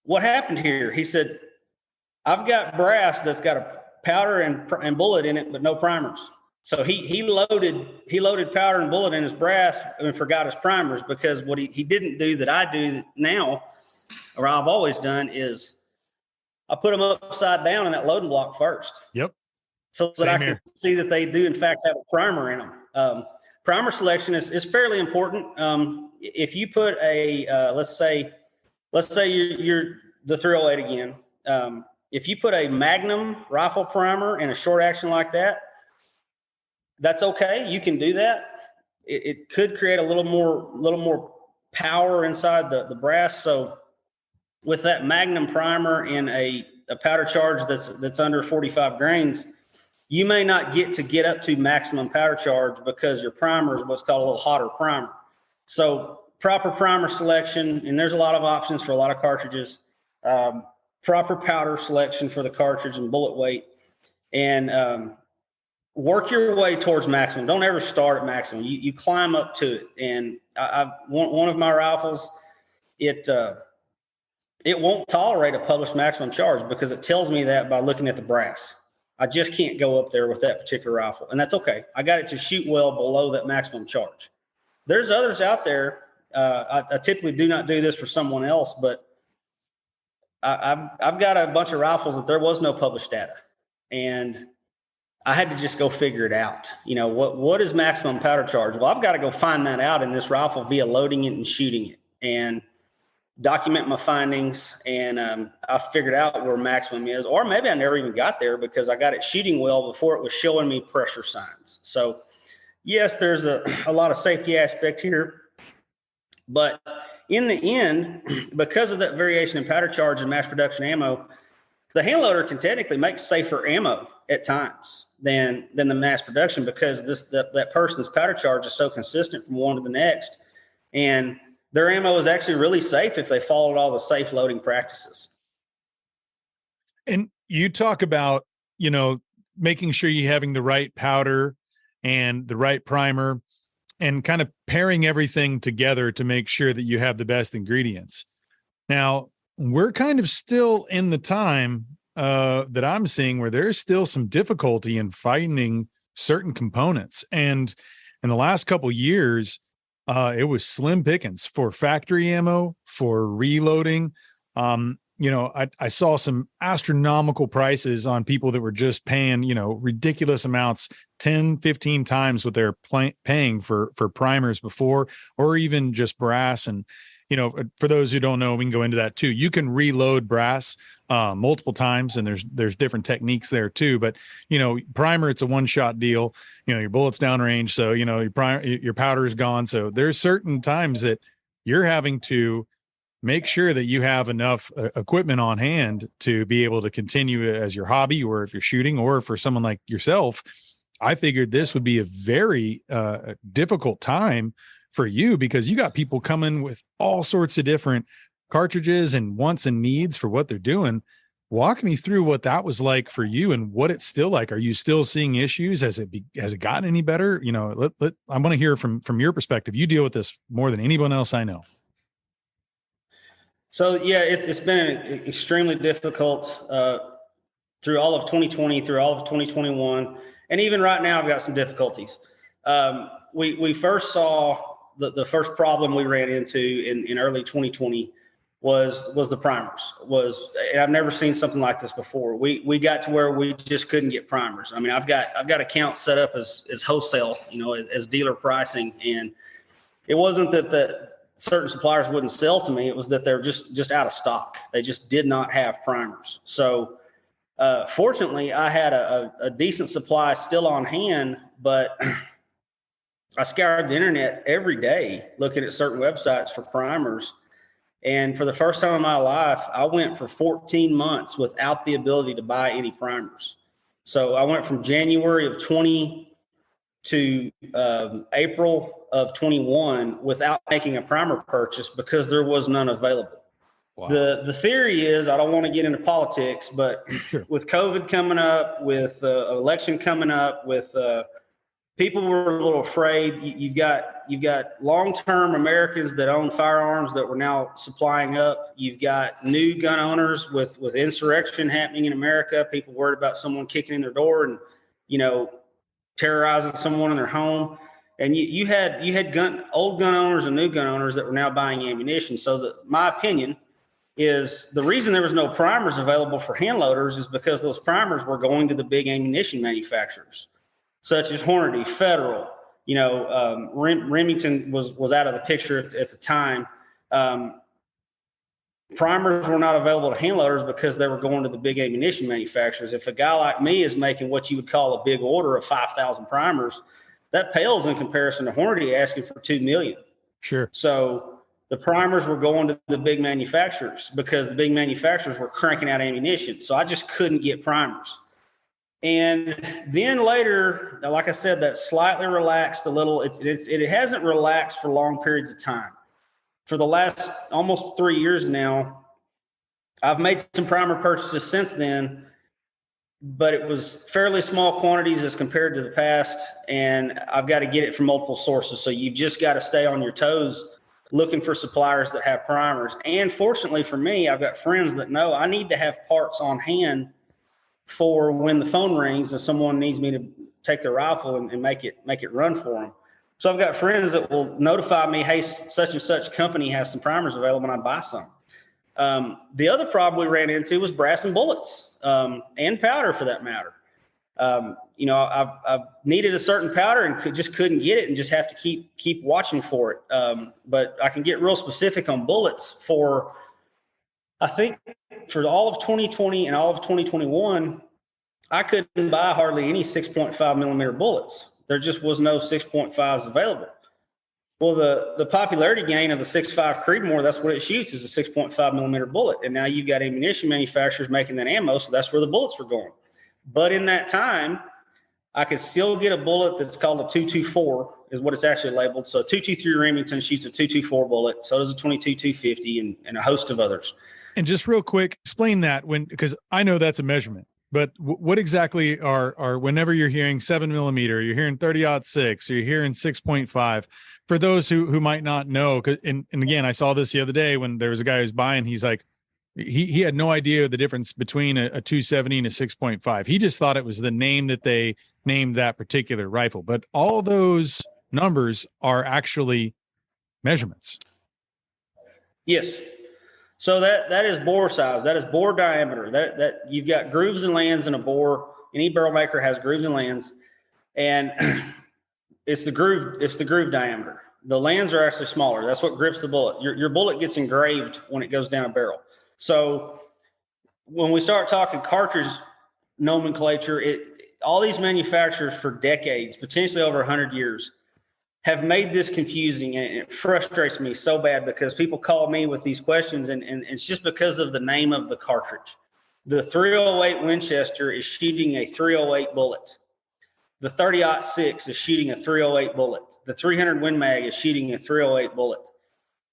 "What happened here?" He said, "I've got brass that's got a powder and bullet in it, but no primers." So he loaded powder and bullet in his brass and forgot his primers, because what he didn't do that I do now, or I've always done, is I put them upside down in that loading block first. Yep. So that I can see that they do in fact have a primer in them. Primer selection is fairly important. If you put a let's say you're the 308 again. If you put a Magnum rifle primer in a short action like that, that's okay. You can do that. It could create a little more power inside the brass. So with that Magnum primer in a powder charge that's under 45 grains, you may not get up to maximum powder charge because your primer is what's called a little hotter primer. So proper primer selection, and there's a lot of options for a lot of cartridges. Proper powder selection for the cartridge and bullet weight, and work your way towards maximum. Don't ever start at maximum. You climb up to it. And one of my rifles, it won't tolerate a published maximum charge because it tells me that by looking at the brass. I just can't go up there with that particular rifle, and that's okay. I got it to shoot well below that maximum charge. There's others out there. I typically do not do this for someone else, but I've got a bunch of rifles that there was no published data, and I had to just go figure it out. You know, what is maximum powder charge? Well, I've got to go find that out in this rifle via loading it and shooting it, and document my findings. And I figured out where maximum is, or maybe I never even got there because I got it shooting well before it was showing me pressure signs. So yes, there's a lot of safety aspect here, but in the end, because of that variation in powder charge and mass production ammo, the hand loader can technically make safer ammo at times than the mass production, because that person's powder charge is so consistent from one to the next, and their ammo is actually really safe if they followed all the safe loading practices. And you talk about, you know, making sure you're having the right powder and the right primer and kind of pairing everything together to make sure that you have the best ingredients. Now, we're kind of still in the time that I'm seeing where there's still some difficulty in finding certain components. And in the last couple of years, it was slim pickings for factory ammo, for reloading. You know, I saw some astronomical prices on people that were just paying, you know, ridiculous amounts, 10, 15 times what they're paying for primers before, or even just brass. And, you know, for those who don't know, we can go into that too. You can reload brass multiple times, and there's different techniques there too. But, you know, primer, it's a one-shot deal. You know, your bullet's downrange, so, you know, your powder is gone. So there's certain times that you're having to make sure that you have enough equipment on hand to be able to continue as your hobby, or if you're shooting, or for someone like yourself. I figured this would be a very difficult time for you, because you got people coming with all sorts of different cartridges and wants and needs for what they're doing. Walk me through what that was like for you and what it's still like. Are you still seeing issues? Has it gotten any better? You know, I want to hear from your perspective. You deal with this more than anyone else I know. So yeah, it's been extremely difficult through all of 2020, through all of 2021, and even right now I've got some difficulties. We first saw the first problem we ran into in early 2020 was the primers. And I've never seen something like this before. We got to where we just couldn't get primers. I mean, I've got accounts set up as wholesale, you know, as dealer pricing, and it wasn't that certain suppliers wouldn't sell to me. It was that they're just out of stock. They just did not have primers. So Fortunately, I had a decent supply still on hand, but I scoured the internet every day looking at certain websites for primers. And for the first time in my life, I went for 14 months without the ability to buy any primers. So I went from January of 20 to April of 21 without making a primer purchase because there was none available. Wow. The theory is, I don't want to get into politics, but Sure. with COVID coming up, with election coming up, with people were a little afraid. You've got long-term Americans that own firearms that were now supplying up. You've got new gun owners with insurrection happening in America. People worried about someone kicking in their door and, terrorizing someone in their home. And you had old gun owners and new gun owners that were now buying ammunition. So my opinion is the reason there was no primers available for hand loaders is because those primers were going to the big ammunition manufacturers, such as Hornady, Federal. Remington was out of the picture at the time. Primers were not available to hand loaders because they were going to the big ammunition manufacturers. If a guy like me is making what you would call a big order of 5,000 primers, that pales in comparison to Hornady asking for 2 million. Sure. So the primers were going to the big manufacturers because the big manufacturers were cranking out ammunition. So I just couldn't get primers. And then later, like I said, that slightly relaxed a little. It hasn't relaxed for long periods of time. For the last almost 3 years now, I've made some primer purchases since then, but it was fairly small quantities as compared to the past, and I've got to get it from multiple sources. So you've just got to stay on your toes looking for suppliers that have primers. And fortunately for me, I've got friends that know I need to have parts on hand for when the phone rings and someone needs me to take their rifle and make it run for them. So I've got friends that will notify me, hey, such and such company has some primers available, and I buy some. The other problem we ran into was brass and bullets, and powder for that matter. I've needed a certain powder and just couldn't get it and just have to keep watching for it. But I can get real specific on bullets I think for all of 2020 and all of 2021, I couldn't buy hardly any 6.5 millimeter bullets. There just was no 6.5s available. Well, the popularity gain of the 6.5 Creedmoor, that's what it shoots, is a 6.5 millimeter bullet. And now you've got ammunition manufacturers making that ammo, so that's where the bullets were going. But in that time, I could still get a bullet that's called a 224, is what it's actually labeled. So a 223 Remington shoots a 224 bullet. So does a 22-250 and a host of others. And just real quick, explain that because I know that's a measurement. But what exactly are whenever you're hearing 7 millimeter, you're hearing 30-06, or you're hearing 6.5, for those who might not know, and again, I saw this the other day when there was a guy who's buying, he's like, he had no idea the difference between a 270 and a 6.5. He just thought it was the name that they named that particular rifle. But all those numbers are actually measurements. Yes. So that is bore size. That is bore diameter. That you've got grooves and lands in a bore. Any barrel maker has grooves and lands, and it's the groove diameter. The lands are actually smaller. That's what grips the bullet. Your bullet gets engraved when it goes down a barrel. So when we start talking cartridge nomenclature, all these manufacturers for decades, potentially over 100 years, have made this confusing, and it frustrates me so bad because people call me with these questions, and it's just because of the name of the cartridge. The 308 Winchester is shooting a 308 bullet. The 30-06 is shooting a 308 bullet. The 300 Win Mag is shooting a 308 bullet.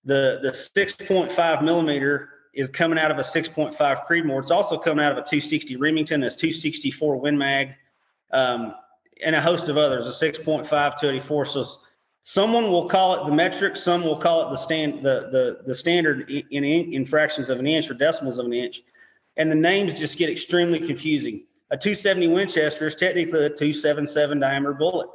The 6.5 millimeter is coming out of a 6.5 Creedmoor. It's also coming out of a 260 Remington, that's 264 Win Mag, and a host of others, a 6.5 284. So someone will call it the metric, some will call it the standard in fractions of an inch or decimals of an inch, and the names just get extremely confusing. A 270 Winchester is technically a 277 diameter bullet.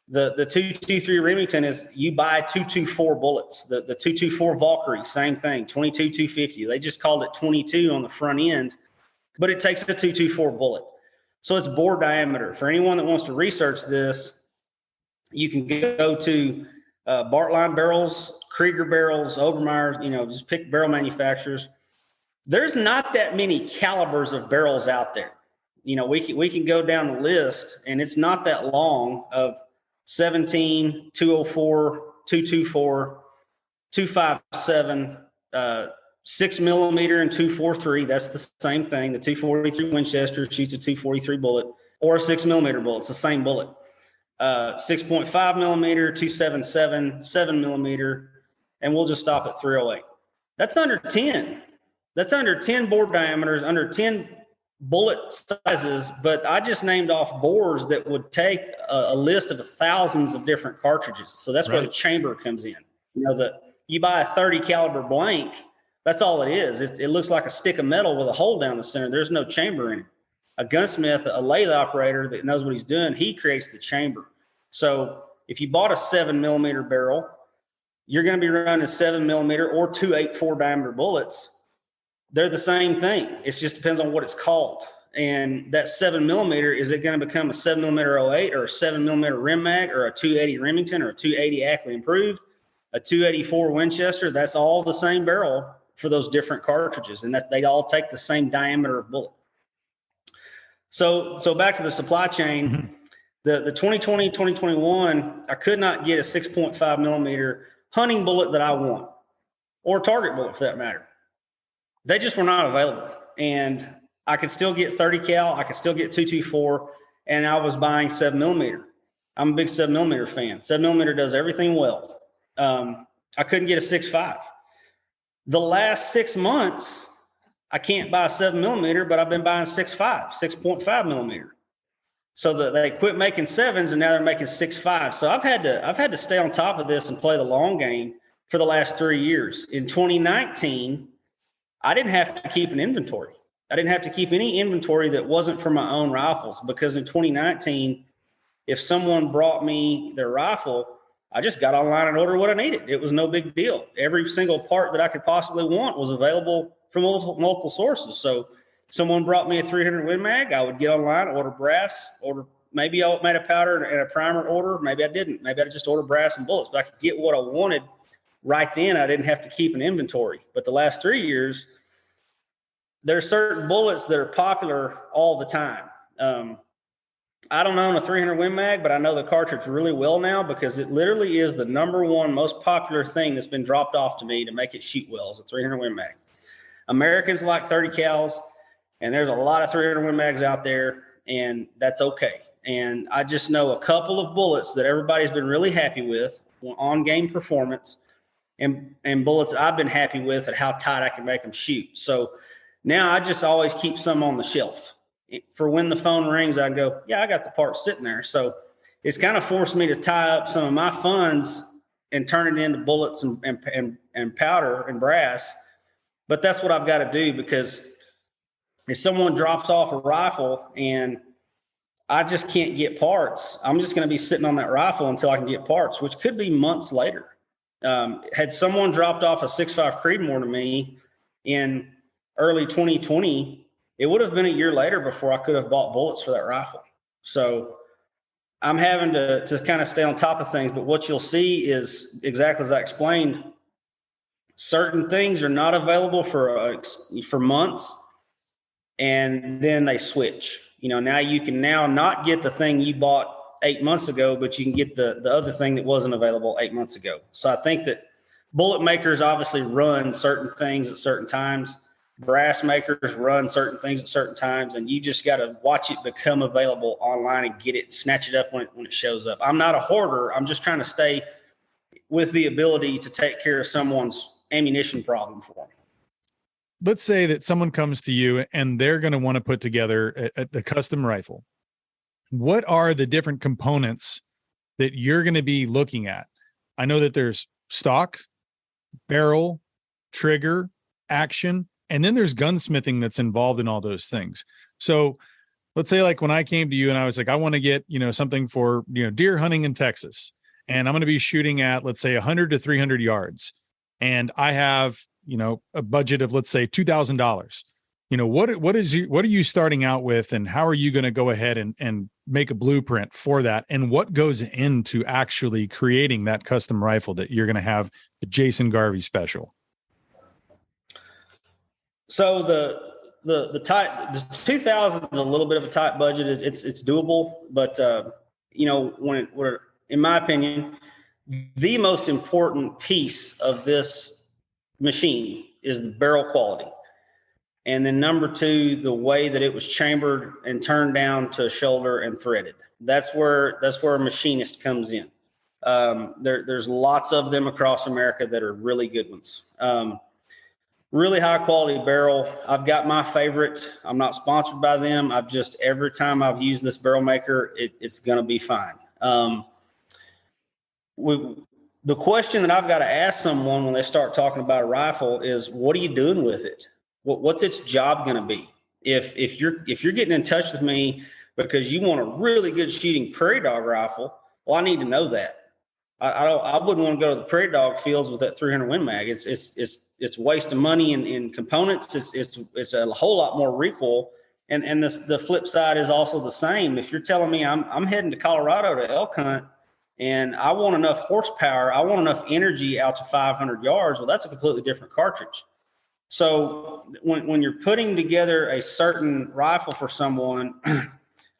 The 223 Remington is, you buy 224 bullets. The 224 Valkyrie, same thing, 22-250. They just called it 22 on the front end, but it takes a 224 bullet. So it's bore diameter. For anyone that wants to research this, you can go to Bartlein barrels, Krieger barrels, Obermeyer, just pick barrel manufacturers. There's not that many calibers of barrels out there. we can go down the list, and it's not that long, of 17, 204, 224, 257, 6 millimeter and 243. That's the same thing. The 243 Winchester shoots a 243 bullet or a 6 millimeter bullet. It's the same bullet. 6.5 millimeter, 277, 7 millimeter, and we'll just stop at 308. That's under 10. That's under 10 bore diameters, under 10 bullet sizes, but I just named off bores that would take a list of thousands of different cartridges. So that's where the chamber comes in. You buy a 30 caliber blank, that's all it is. It looks like a stick of metal with a hole down the center. There's no chamber in it. A gunsmith, a lathe operator that knows what he's doing, he creates the chamber. So if you bought a 7 millimeter barrel, you're going to be running 7 millimeter or 284 diameter bullets. They're the same thing. It just depends on what it's called. And that 7 millimeter, is it going to become a 7 millimeter 08 or a 7 millimeter rim mag or a 280 Remington or a 280 Ackley improved, a 284 Winchester? That's all the same barrel for those different cartridges, and that they all take the same diameter of bullet. So back to the supply chain. Mm-hmm. The 2020, 2021, I could not get a 6.5 millimeter hunting bullet that I want, or target bullet for that matter. They just were not available. And I could still get 30 cal, I could still get 224, and I was buying 7 millimeter. I'm a big 7 millimeter fan. 7 millimeter does everything well. I couldn't get a 6.5. The last 6 months, I can't buy a 7 millimeter, but I've been buying 6.5, 6.5 millimeter. So they quit making 7s, and now they're making 6.5. So I've had to stay on top of this and play the long game for the last 3 years. In 2019, I didn't have to keep an inventory. I didn't have to keep any inventory that wasn't for my own rifles, because in 2019, if someone brought me their rifle, I just got online and ordered what I needed. It was no big deal. Every single part that I could possibly want was available from multiple sources. So someone brought me a 300 Win Mag, I would get online, order brass, maybe I made a powder and a primer order. Maybe I didn't. Maybe I just ordered brass and bullets, but I could get what I wanted right then. I didn't have to keep an inventory. But the last 3 years, there are certain bullets that are popular all the time. I don't own a 300 Win Mag, but I know the cartridge really well now, because it literally is the #1 most popular thing that's been dropped off to me to make it shoot well, is a 300 Win Mag. Americans like 30 cals, and there's a lot of 300 Win Mags out there, and that's okay. And I just know a couple of bullets that everybody's been really happy with on game performance, and bullets I've been happy with at how tight I can make them shoot. So now I just always keep some on the shelf for when the phone rings. I go, yeah, I got the parts sitting there. So it's kind of forced me to tie up some of my funds and turn it into bullets and powder and brass. But that's what I've got to do, because if someone drops off a rifle and I just can't get parts, I'm just going to be sitting on that rifle until I can get parts, which could be months later. Had someone dropped off a 6.5 Creedmoor to me in early 2020, it would have been a year later before I could have bought bullets for that rifle. So I'm having to kind of stay on top of things. But what you'll see is exactly as I explained. Certain things are not available for months, and then they switch. Now you can not get the thing you bought 8 months ago, but you can get the other thing that wasn't available 8 months ago. So I think that bullet makers obviously run certain things at certain times. Brass makers run certain things at certain times, and you just got to watch it become available online and get it, snatch it up when it shows up. I'm not a hoarder. I'm just trying to stay with the ability to take care of someone's ammunition problem for them. Let's say that someone comes to you and they're going to want to put together a custom rifle. What are the different components that you're going to be looking at? I know that there's stock, barrel, trigger, action, and then there's gunsmithing that's involved in all those things. So let's say, like, when I came to you and I was like, I want to get, something for, deer hunting in Texas, and I'm going to be shooting at, let's say, 100 to 300 yards. And I have, a budget of, let's say, $2,000. What are you starting out with, and how are you going to go ahead and make a blueprint for that? And what goes into actually creating that custom rifle that you're going to have the Jason Garvey special? So the 2000 is a little bit of a tight budget. It's doable, but in my opinion, the most important piece of this machine is the barrel quality. And then number two, the way that it was chambered and turned down to shoulder and threaded. That's where a machinist comes in. There's lots of them across America that are really good ones. Really high quality barrel. I've got my favorite. I'm not sponsored by them. Every time I've used this barrel maker, it's going to be fine. The question that I've got to ask someone when they start talking about a rifle is, what are you doing with it? What's its job going to be? If you're getting in touch with me because you want a really good shooting prairie dog rifle, well, I need to know that. I wouldn't want to go to the prairie dog fields with that 300 Win Mag. It's waste of money in components. It's a whole lot more recoil. And the flip side is also the same. If you're telling me I'm heading to Colorado to elk hunt and I want enough horsepower, I want enough energy out to 500 yards, well, that's a completely different cartridge. So when you're putting together a certain rifle for someone,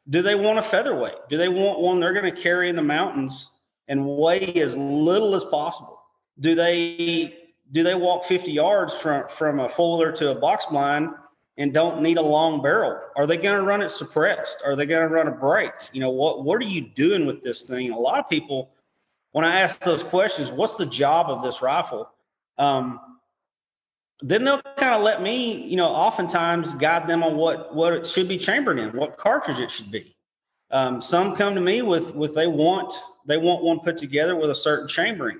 do they want a featherweight? Do they want one they're going to carry in the mountains and weigh as little as possible? Do they walk 50 yards from a fuller to a box blind and don't need a long barrel? Are they going to run it suppressed? Are they going to run a brake? What are you doing with this thing? And a lot of people, when I ask those questions, what's the job of this rifle? Then they'll kind of let me, oftentimes guide them on what it should be chambered in, what cartridge it should be. Some come to me with they want one put together with a certain chambering.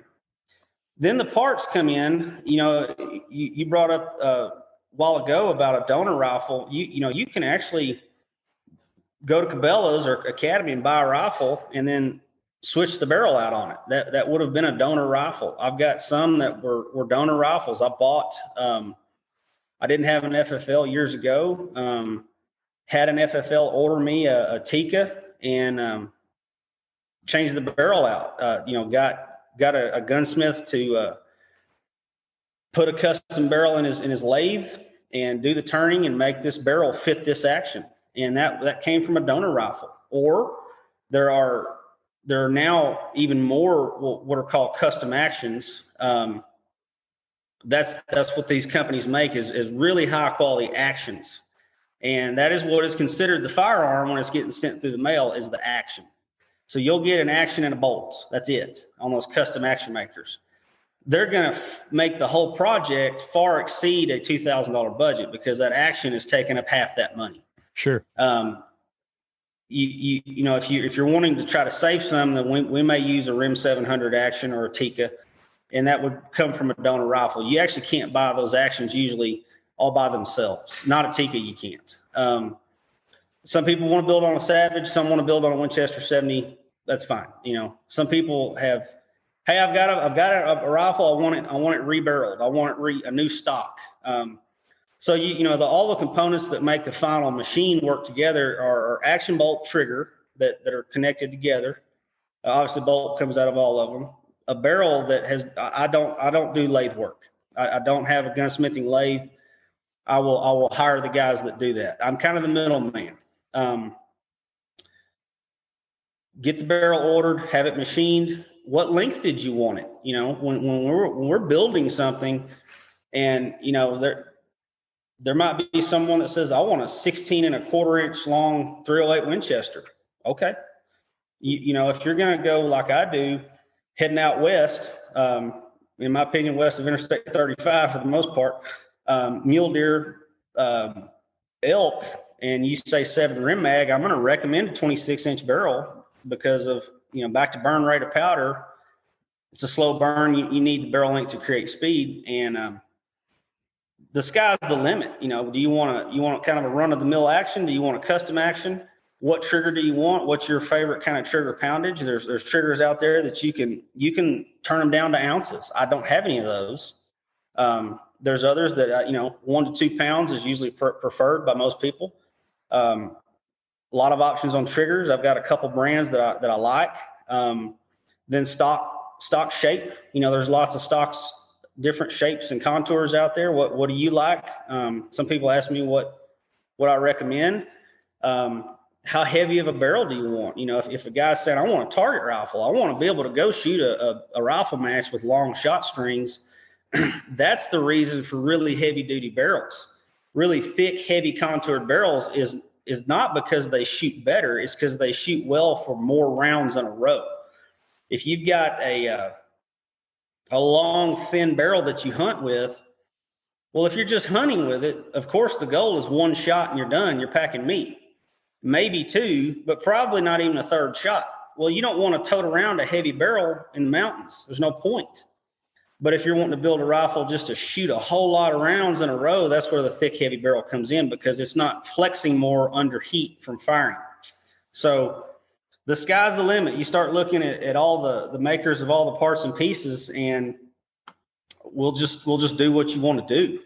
Then the parts come in. You brought up a while ago about a donor rifle. You can actually go to Cabela's or Academy and buy a rifle and then switch the barrel out on it. That would have been a donor rifle. I've got some that were donor rifles. I bought. I didn't have an FFL years ago. Had an FFL order me a Tika and changed the barrel out. Got a gunsmith to put a custom barrel in his lathe and do the turning and make this barrel fit this action. And that came from a donor rifle. Or there are now even more what are called custom actions. That's what these companies make is really high quality actions. And that is what is considered the firearm when it's getting sent through the mail is the action. So you'll get an action and a bolt. That's it on those custom action makers. They're going to make the whole project far exceed a $2,000 budget because that action is taking up half that money. Sure. If you're wanting to try to save some, then we may use a RIM 700 action or a Tika, and that would come from a donor rifle. You actually can't buy those actions usually all by themselves. Not a Tika, you can't. Some people want to build on a Savage. Some want to build on a Winchester 70. That's fine. Some people have, hey, I've got a rifle. I want it rebarreled. I want it a new stock. So all the components that make the final machine work together are action bolt, trigger that are connected together. Obviously, bolt comes out of all of them. A barrel that has I don't do lathe work. I don't have a gunsmithing lathe. I will hire the guys that do that. I'm kind of the middleman. Get the barrel ordered, have it machined. What length did you want it? When we're building something, and there might be someone that says, I want a 16 1/4 inch long 308 Winchester. Okay. If you're going to go like I do, heading out west, in my opinion, west of Interstate 35 for the most part, mule deer, elk, and you say 7 Rim Mag, I'm going to recommend a 26-inch barrel because of, back to burn rate of powder. It's a slow burn. You need the barrel length to create speed. And the sky's the limit. Do you want kind of a run of the mill action? Do you want a custom action? What trigger do you want? What's your favorite kind of trigger poundage? There's triggers out there that you can turn them down to ounces. I don't have any of those. There's others that 1 to 2 pounds is usually preferred by most people. A lot of options on triggers. I've got a couple brands that I like. Then stock shape. There's lots of different shapes and contours out there. What do you like? Some people ask me what what I recommend. How heavy of a barrel do you want? If a guy's saying, I want a target rifle, I want to be able to go shoot a rifle match with long shot strings, that's the reason for really heavy duty barrels. Really thick, heavy contoured barrels is not because they shoot better, it's because they shoot well for more rounds in a row. If you've got a long, thin barrel that you hunt with, well, if you're just hunting with it, of course, the goal is one shot and you're done. You're packing meat. Maybe two, but probably not even a third shot. Well, you don't want to tote around a heavy barrel in the mountains. There's no point. But if you're wanting to build a rifle just to shoot a whole lot of rounds in a row, that's where the thick, heavy barrel comes in, because it's not flexing more under heat from firing. So the sky's the limit. You start looking at all the makers of all the parts and pieces, and we'll just do what you want to do,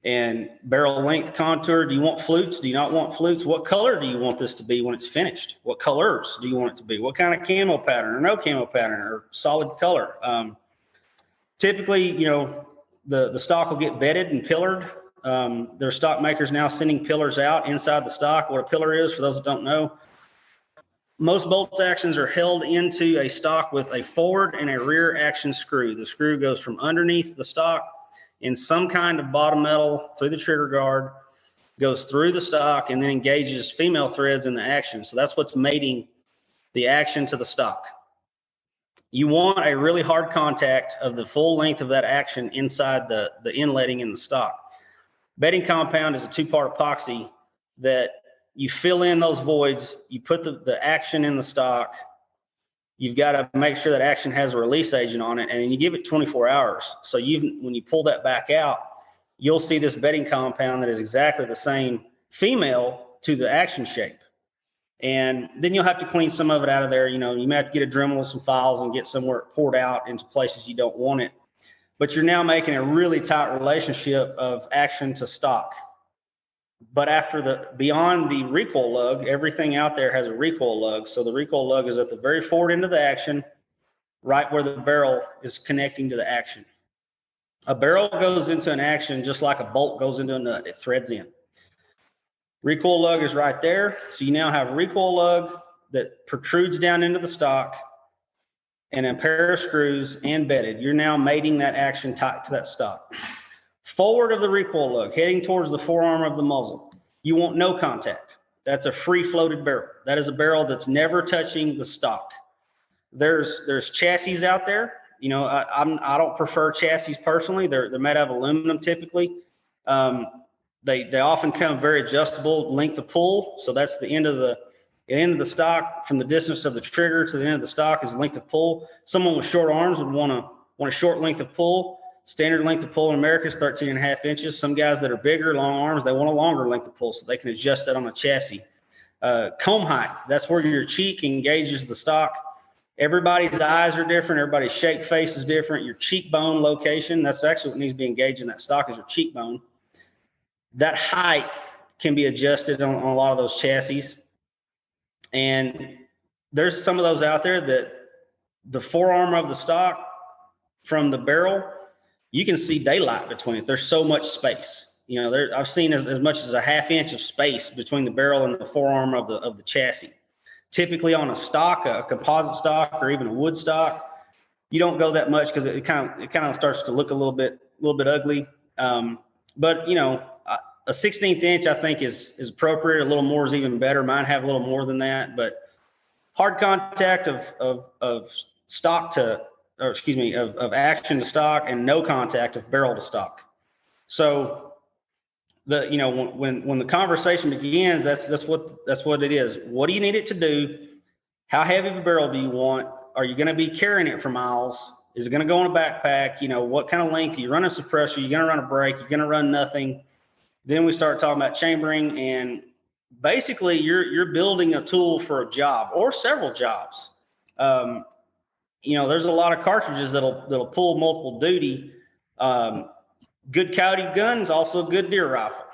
and barrel length, contour. Do you want flutes? Do you not want flutes? What color do you want this to be when it's finished? What colors do you want it to be? What kind of camo pattern or no camo pattern or solid color? Typically, the stock will get bedded and pillared. There are stock makers now sending pillars out inside the stock. What a pillar is, for those that don't know, most bolt actions are held into a stock with a forward and a rear action screw. The screw goes from underneath the stock in some kind of bottom metal through the trigger guard, goes through the stock, and then engages female threads in the action. So that's what's mating the action to the stock. You want a really hard contact of the full length of that action inside the inletting in the stock. Bedding compound is a two-part epoxy that you fill in those voids, you put the action in the stock. You've got to make sure that action has a release agent on it, and you give it 24 hours. So when you pull that back out, you'll see this bedding compound that is exactly the same female to the action shape. And then you'll have to clean some of it out of there. You may have to get a Dremel with some files and get somewhere poured out into places you don't want it. But you're now making a really tight relationship of action to stock. But beyond the recoil lug, everything out there has a recoil lug. So the recoil lug is at the very forward end of the action, right where the barrel is connecting to the action. A barrel goes into an action just like a bolt goes into a nut. It threads in. Recoil lug is right there. So you now have a recoil lug that protrudes down into the stock and a pair of screws and bedded. You're now mating that action tight to that stock. Forward of the recoil lug, heading towards the forearm of the muzzle, you want no contact. That's a free floated barrel. That is a barrel that's never touching the stock. There's chassis out there. I don't prefer chassis personally. They're made out of aluminum typically. They often come very adjustable length of pull. So that's the end of the stock. From the distance of the trigger to the end of the stock is the length of pull. Someone with short arms would want a short length of pull. Standard length of pull in America is 13.5 inches. Some guys that are bigger, long arms, they want a longer length of pull so they can adjust that on the chassis. Comb height, that's where your cheek engages the stock. Everybody's eyes are different. Everybody's shape face is different. Your cheekbone location, that's actually what needs to be engaged in that stock, is your cheekbone. That height can be adjusted on a lot of those chassis. And there's some of those out there that the forearm of the stock from the barrel, you can see daylight between it. There's so much space. I've seen as much as a ½ inch of space between the barrel and the forearm of the chassis. Typically on a stock, a composite stock, or even a wood stock, you don't go that much because it kind of starts to look a little bit ugly. But a 16th inch I think is appropriate. A little more is even better. Mine have a little more than that, but hard contact of stock to, or excuse me, of action to stock, and no contact of barrel to stock. So when the conversation begins, that's what it is. What do you need it to do? How heavy of a barrel do you want? Are you going to be carrying it for miles? Is it going to go in a backpack? What kind of length? Are you running a suppressor? You're going to run a brake? You're going to run nothing? Then we start talking about chambering, and basically you're building a tool for a job or several jobs. There's a lot of cartridges that'll pull multiple duty. Good coyote guns, also a good deer rifle.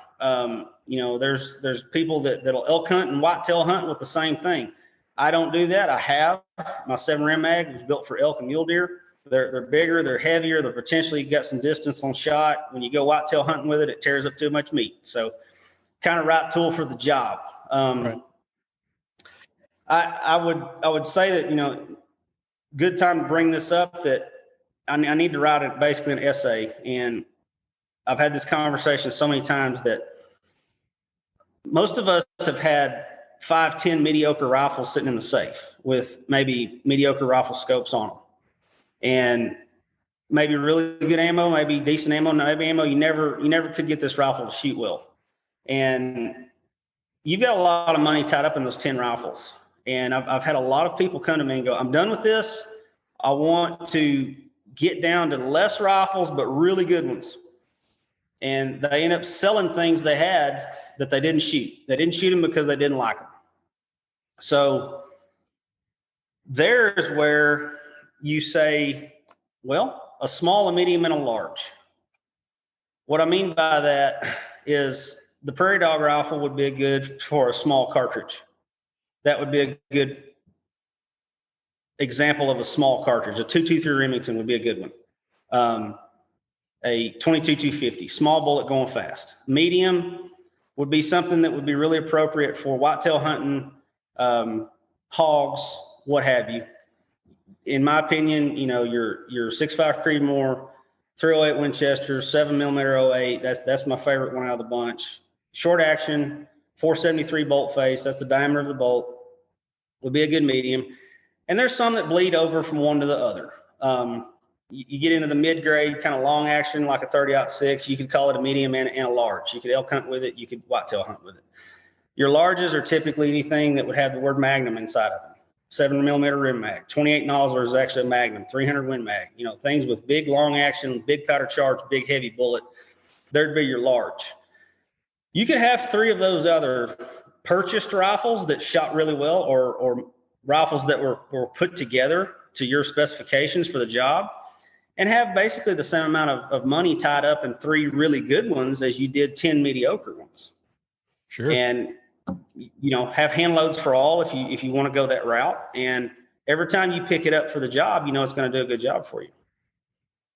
There's people that'll elk hunt and whitetail hunt with the same thing. I don't do that. I have my 7 mag was built for elk and mule deer. They're bigger, they're heavier, they're potentially got some distance on shot. When you go whitetail hunting with it, it tears up too much meat. So kind of right tool for the job. Right. I would say that, you know, good time to bring this up, that I need to write it basically an essay. And I've had this conversation so many times that most of us have had 5, 10 mediocre rifles sitting in the safe with maybe mediocre rifle scopes on them, and maybe really good ammo, maybe decent ammo, maybe ammo you never could get this rifle to shoot well. And you've got a lot of money tied up in those 10 rifles. And I've had a lot of people come to me and go, I'm done with this. I want to get down to less rifles, but really good ones. And they end up selling things they had that they didn't shoot. They didn't shoot them because they didn't like them. So there's where you say, well, a small, a medium, and a large. What I mean by that is the prairie dog rifle would be good for a small cartridge. That would be a good example of a small cartridge. A 223 Remington would be a good one. A 22-250, small bullet going fast. Medium would be something that would be really appropriate for whitetail hunting, hogs, what have you. In my opinion, you know, your 6.5 Creedmoor, 308 Winchester, 7mm 08. That's my favorite one out of the bunch. Short action, 473 bolt face. That's the diameter of the bolt. Would be a good medium. And there's some that bleed over from one to the other. You get into the mid-grade kind of long action, like a 30-06. You could call it a medium and a large. You could elk hunt with it. You could whitetail hunt with it. Your larges are typically anything that would have the word Magnum inside of them. 7mm rim mag, 28 nozzler is actually a Magnum, 300 Win Mag. You know, things with big long action, big powder charge, big heavy bullet. There'd be your large. You could have 3 of those other purchased rifles that shot really well, or rifles that were put together to your specifications for the job, and have basically the same amount of money tied up in 3 really good ones as you did 10 mediocre ones. Sure. And, you know, have hand loads for all if you want to go that route. And every time you pick it up for the job, you know it's going to do a good job for you.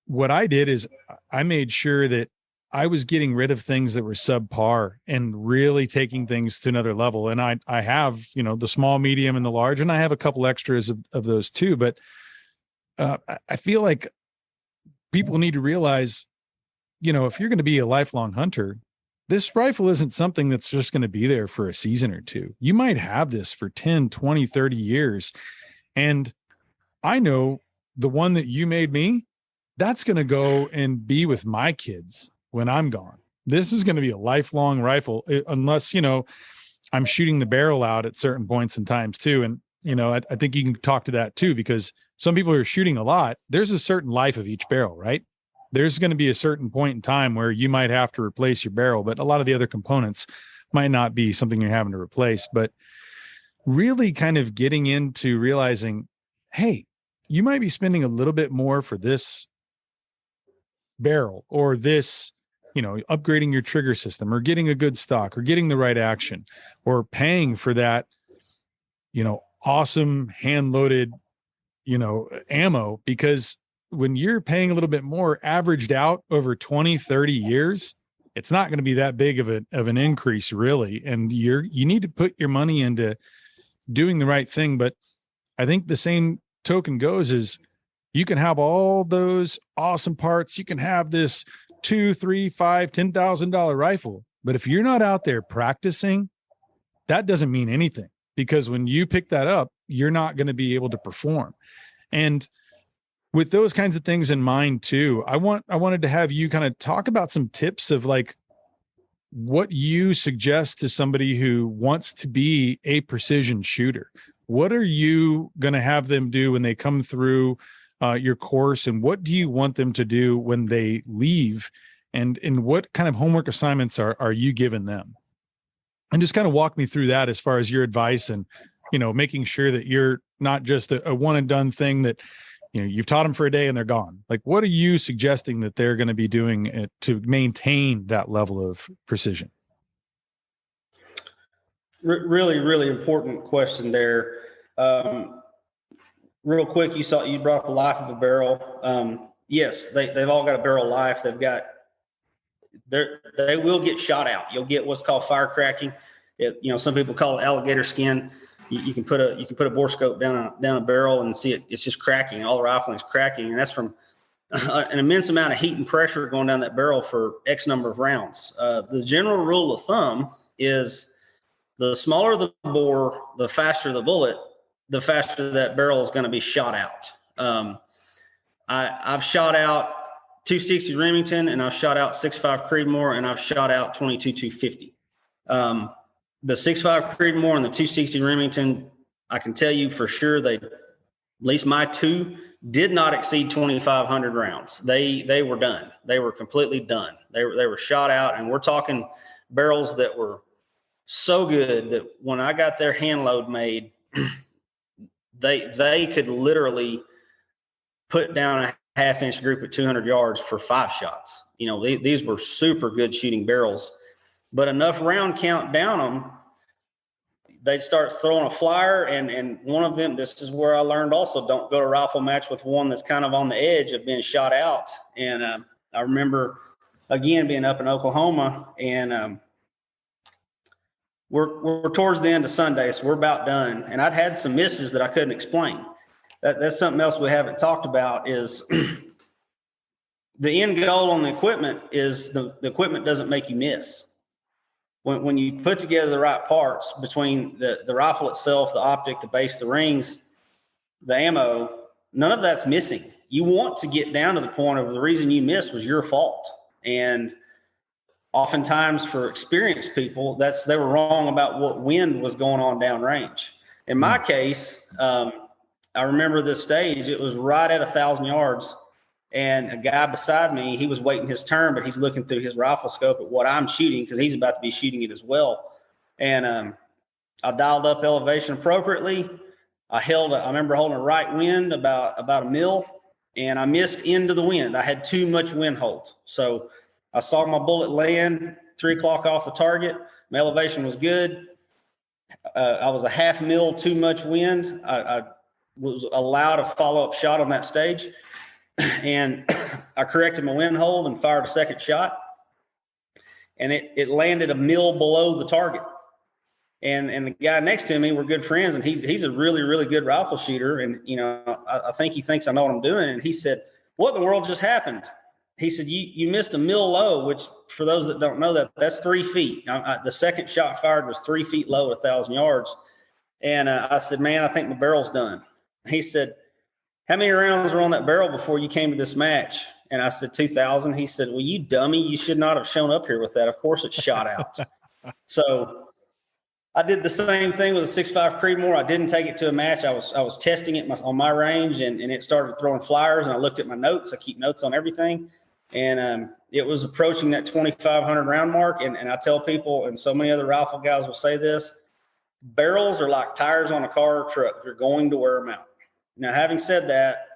What I did is I made sure that I was getting rid of things that were subpar and really taking things to another level. And I have, you know, the small, medium, and the large, and I have a couple extras of those too. But I feel like people need to realize, you know, if you're going to be a lifelong hunter, this rifle isn't something that's just going to be there for a season or two. You might have this for 10, 20, 30 years. And I know the one that you made me, that's going to go and be with my kids when I'm gone. This is going to be a lifelong rifle, unless, you know, I'm shooting the barrel out at certain points and times too. And, you know, I think you can talk to that too, because some people are shooting a lot. There's a certain life of each barrel, right? There's going to be a certain point in time where you might have to replace your barrel, but a lot of the other components might not be something you're having to replace. But really kind of getting into realizing, hey, you might be spending a little bit more for this barrel, or this, you know, upgrading your trigger system, or getting a good stock, or getting the right action, or paying for that, you know, awesome hand loaded, you know, ammo. Because when you're paying a little bit more averaged out over 20, 30 years, it's not going to be that big of an increase really. And you need to put your money into doing the right thing. But I think the same token goes is, you can have all those awesome parts. You can have this $2,000, $3,000, $5,000, $10,000 rifle. But if you're not out there practicing, that doesn't mean anything, because when you pick that up, you're not going to be able to perform. And with those kinds of things in mind too, I wanted to have you kind of talk about some tips of like what you suggest to somebody who wants to be a precision shooter. What are you going to have them do when they come through your course, and what do you want them to do when they leave, and what kind of homework assignments are you giving them? And just kind of walk me through that as far as your advice, and, you know, making sure that you're not just a one and done thing that, you know, you've taught them for a day and they're gone. Like, what are you suggesting that they're going to be doing to maintain that level of precision? Really, really important question there. Real quick, you brought up the life of a barrel. Yes, they've all got a barrel life. They've got they will get shot out. You'll get what's called fire cracking. Some people call it alligator skin. You can put a bore scope down a barrel and see it. It's just cracking. All the rifling is cracking, and that's from an immense amount of heat and pressure going down that barrel for X number of rounds. The general rule of thumb is the smaller the bore, the faster the bullet, the faster that barrel is going to be shot out. I've shot out 260 Remington, and I've shot out 6.5 Creedmoor, and I've shot out 22-250. The 6.5 Creedmoor and the 260 Remington, I can tell you for sure at least my two did not exceed 2,500 rounds. They were done. They were completely done. They were shot out, and we're talking barrels that were so good that when I got their hand load made, they could literally put down a half-inch group at 200 yards for 5 shots. These were super good shooting barrels, but enough round count down them, they'd start throwing a flyer, and one of them, this is where I learned also, don't go to rifle match with one that's kind of on the edge of being shot out. And I remember, again, being up in Oklahoma, and we're towards the end of Sunday, so we're about done. And I'd had some misses that I couldn't explain. That's something else we haven't talked about is the end goal on the equipment is the equipment doesn't make you miss. When you put together the right parts between the rifle itself, the optic, the base, the rings, the ammo, none of that's missing. You want to get down to the point of the reason you missed was your fault. And oftentimes for experienced people, they were wrong about what wind was going on downrange. In my case, I remember this stage, it was right at 1,000 yards. And a guy beside me, he was waiting his turn, but he's looking through his rifle scope at what I'm shooting because he's about to be shooting it as well. And I dialed up elevation appropriately. I remember holding a right wind about a mil, and I missed into the wind. I had too much wind hold. So I saw my bullet land 3 o'clock off the target. My elevation was good. I was a half mil too much wind. I was allowed a follow-up shot on that stage. And I corrected my wind hold and fired a second shot, and it landed a mil below the target. And the guy next to me, we're good friends, and he's a really, really good rifle shooter. And I think he thinks I know what I'm doing. And he said, "What in the world just happened?" He said, "You missed a mil low," which for those that don't know that's 3 feet. The second shot fired was 3 feet low at 1,000 yards. And I said, "Man, I think my barrel's done." He said, "How many rounds were on that barrel before you came to this match?" And I said, 2,000. He said, "Well, you dummy, you should not have shown up here with that. Of course it's shot out." So I did the same thing with a 6.5 Creedmoor. I didn't take it to a match. I was testing it on my range, and it started throwing flyers, and I looked at my notes. I keep notes on everything. And it was approaching that 2,500 round mark. And I tell people, and so many other rifle guys will say this, barrels are like tires on a car or truck. You're going to wear them out. Now, having said that,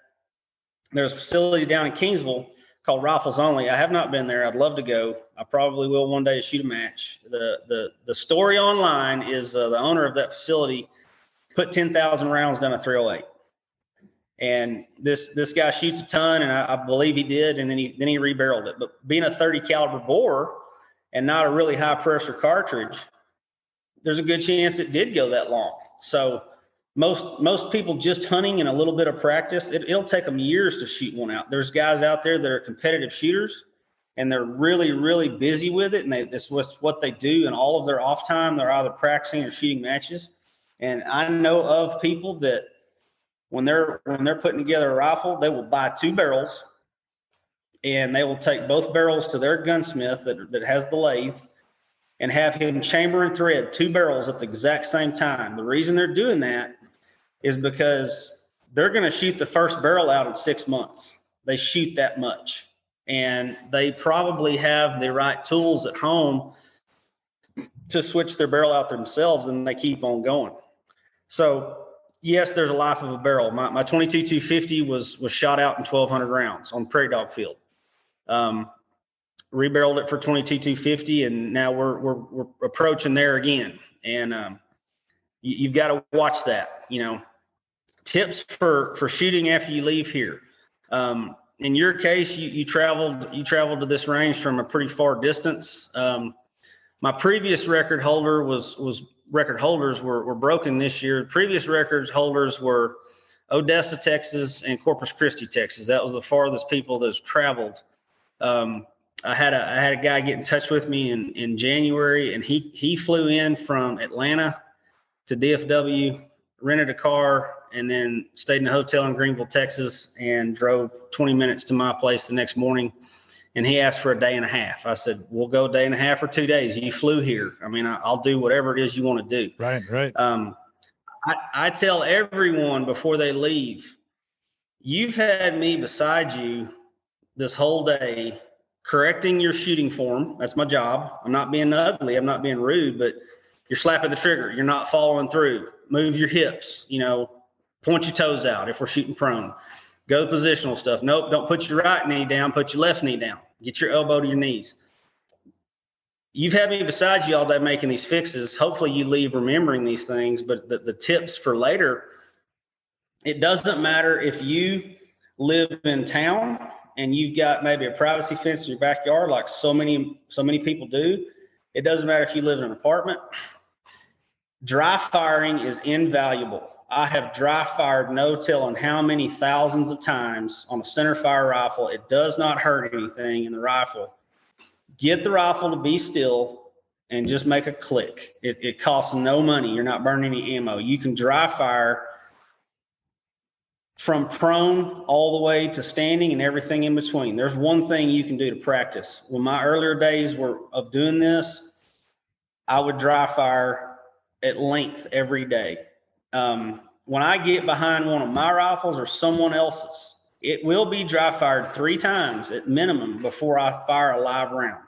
there's a facility down in Kingsville called Rifles Only. I have not been there. I'd love to go. I probably will one day to shoot a match. The story online is the owner of that facility put 10,000 rounds down a 308. And this guy shoots a ton, and I believe he did, and then he rebarreled it. But being a 30 caliber bore and not a really high pressure cartridge, there's a good chance it did go that long. So most people just hunting and a little bit of practice, it'll take them years to shoot one out. There's guys out there that are competitive shooters, and they're really, really busy with it, and this was what they do. And all of their off time, they're either practicing or shooting matches. And I know of people that when they're putting together a rifle, they will buy 2 barrels, and they will take both barrels to their gunsmith that has the lathe, and have him chamber and thread 2 barrels at the exact same time. The reason they're doing that is because they're going to shoot the first barrel out in 6 months. They shoot that much, and they probably have the right tools at home to switch their barrel out themselves, and they keep on going. So yes, there's a life of a barrel. My 22-250 was shot out in 1,200 rounds on prairie dog field. Rebarreled it for 22-250, and now we're approaching there again. And you've got to watch that. Tips for shooting after you leave here. in your case, you traveled to this range from a pretty far distance. My previous record holders were broken this year. Previous record holders were Odessa, Texas, and Corpus Christi, Texas. That was the farthest people that's traveled. I had a guy get in touch with me in January, and he flew in from Atlanta to DFW, rented a car, and then stayed in a hotel in Greenville, Texas, and drove 20 minutes to my place the next morning. And he asked for a day and a half. I said, we'll go a day and a half or 2 days. You flew here. I mean, I'll do whatever it is you want to do. Right. I tell everyone before they leave, you've had me beside you this whole day correcting your shooting form. That's my job. I'm not being ugly. I'm not being rude, but you're slapping the trigger. You're not following through. Move your hips, point your toes out if we're shooting prone. Go positional stuff. Nope, don't put your right knee down. Put your left knee down. Get your elbow to your knees. You've had me beside you all day making these fixes. Hopefully you leave remembering these things, but the tips for later, it doesn't matter if you live in town and you've got maybe a privacy fence in your backyard like so many people do. It doesn't matter if you live in an apartment. Dry firing is invaluable. I have dry fired no telling how many thousands of times on a center fire rifle. It does not hurt anything in the rifle. Get the rifle to be still and just make a click. It costs no money. You're not burning any ammo. You can dry fire from prone all the way to standing and everything in between. There's one thing you can do to practice. When my earlier days were of doing this, I would dry fire at length every day. When I get behind one of my rifles or someone else's, it will be dry fired 3 times at minimum before I fire a live round.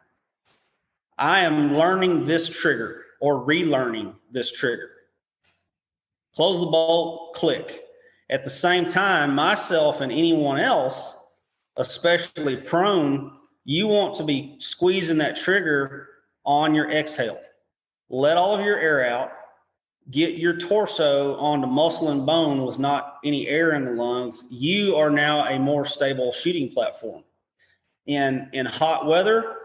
I am learning this trigger or relearning this trigger. Close the bolt, click. At the same time, myself and anyone else, especially prone, you want to be squeezing that trigger on your exhale. Let all of your air out. Get your torso onto muscle and bone with not any air in the lungs. You are now a more stable shooting platform. In hot weather,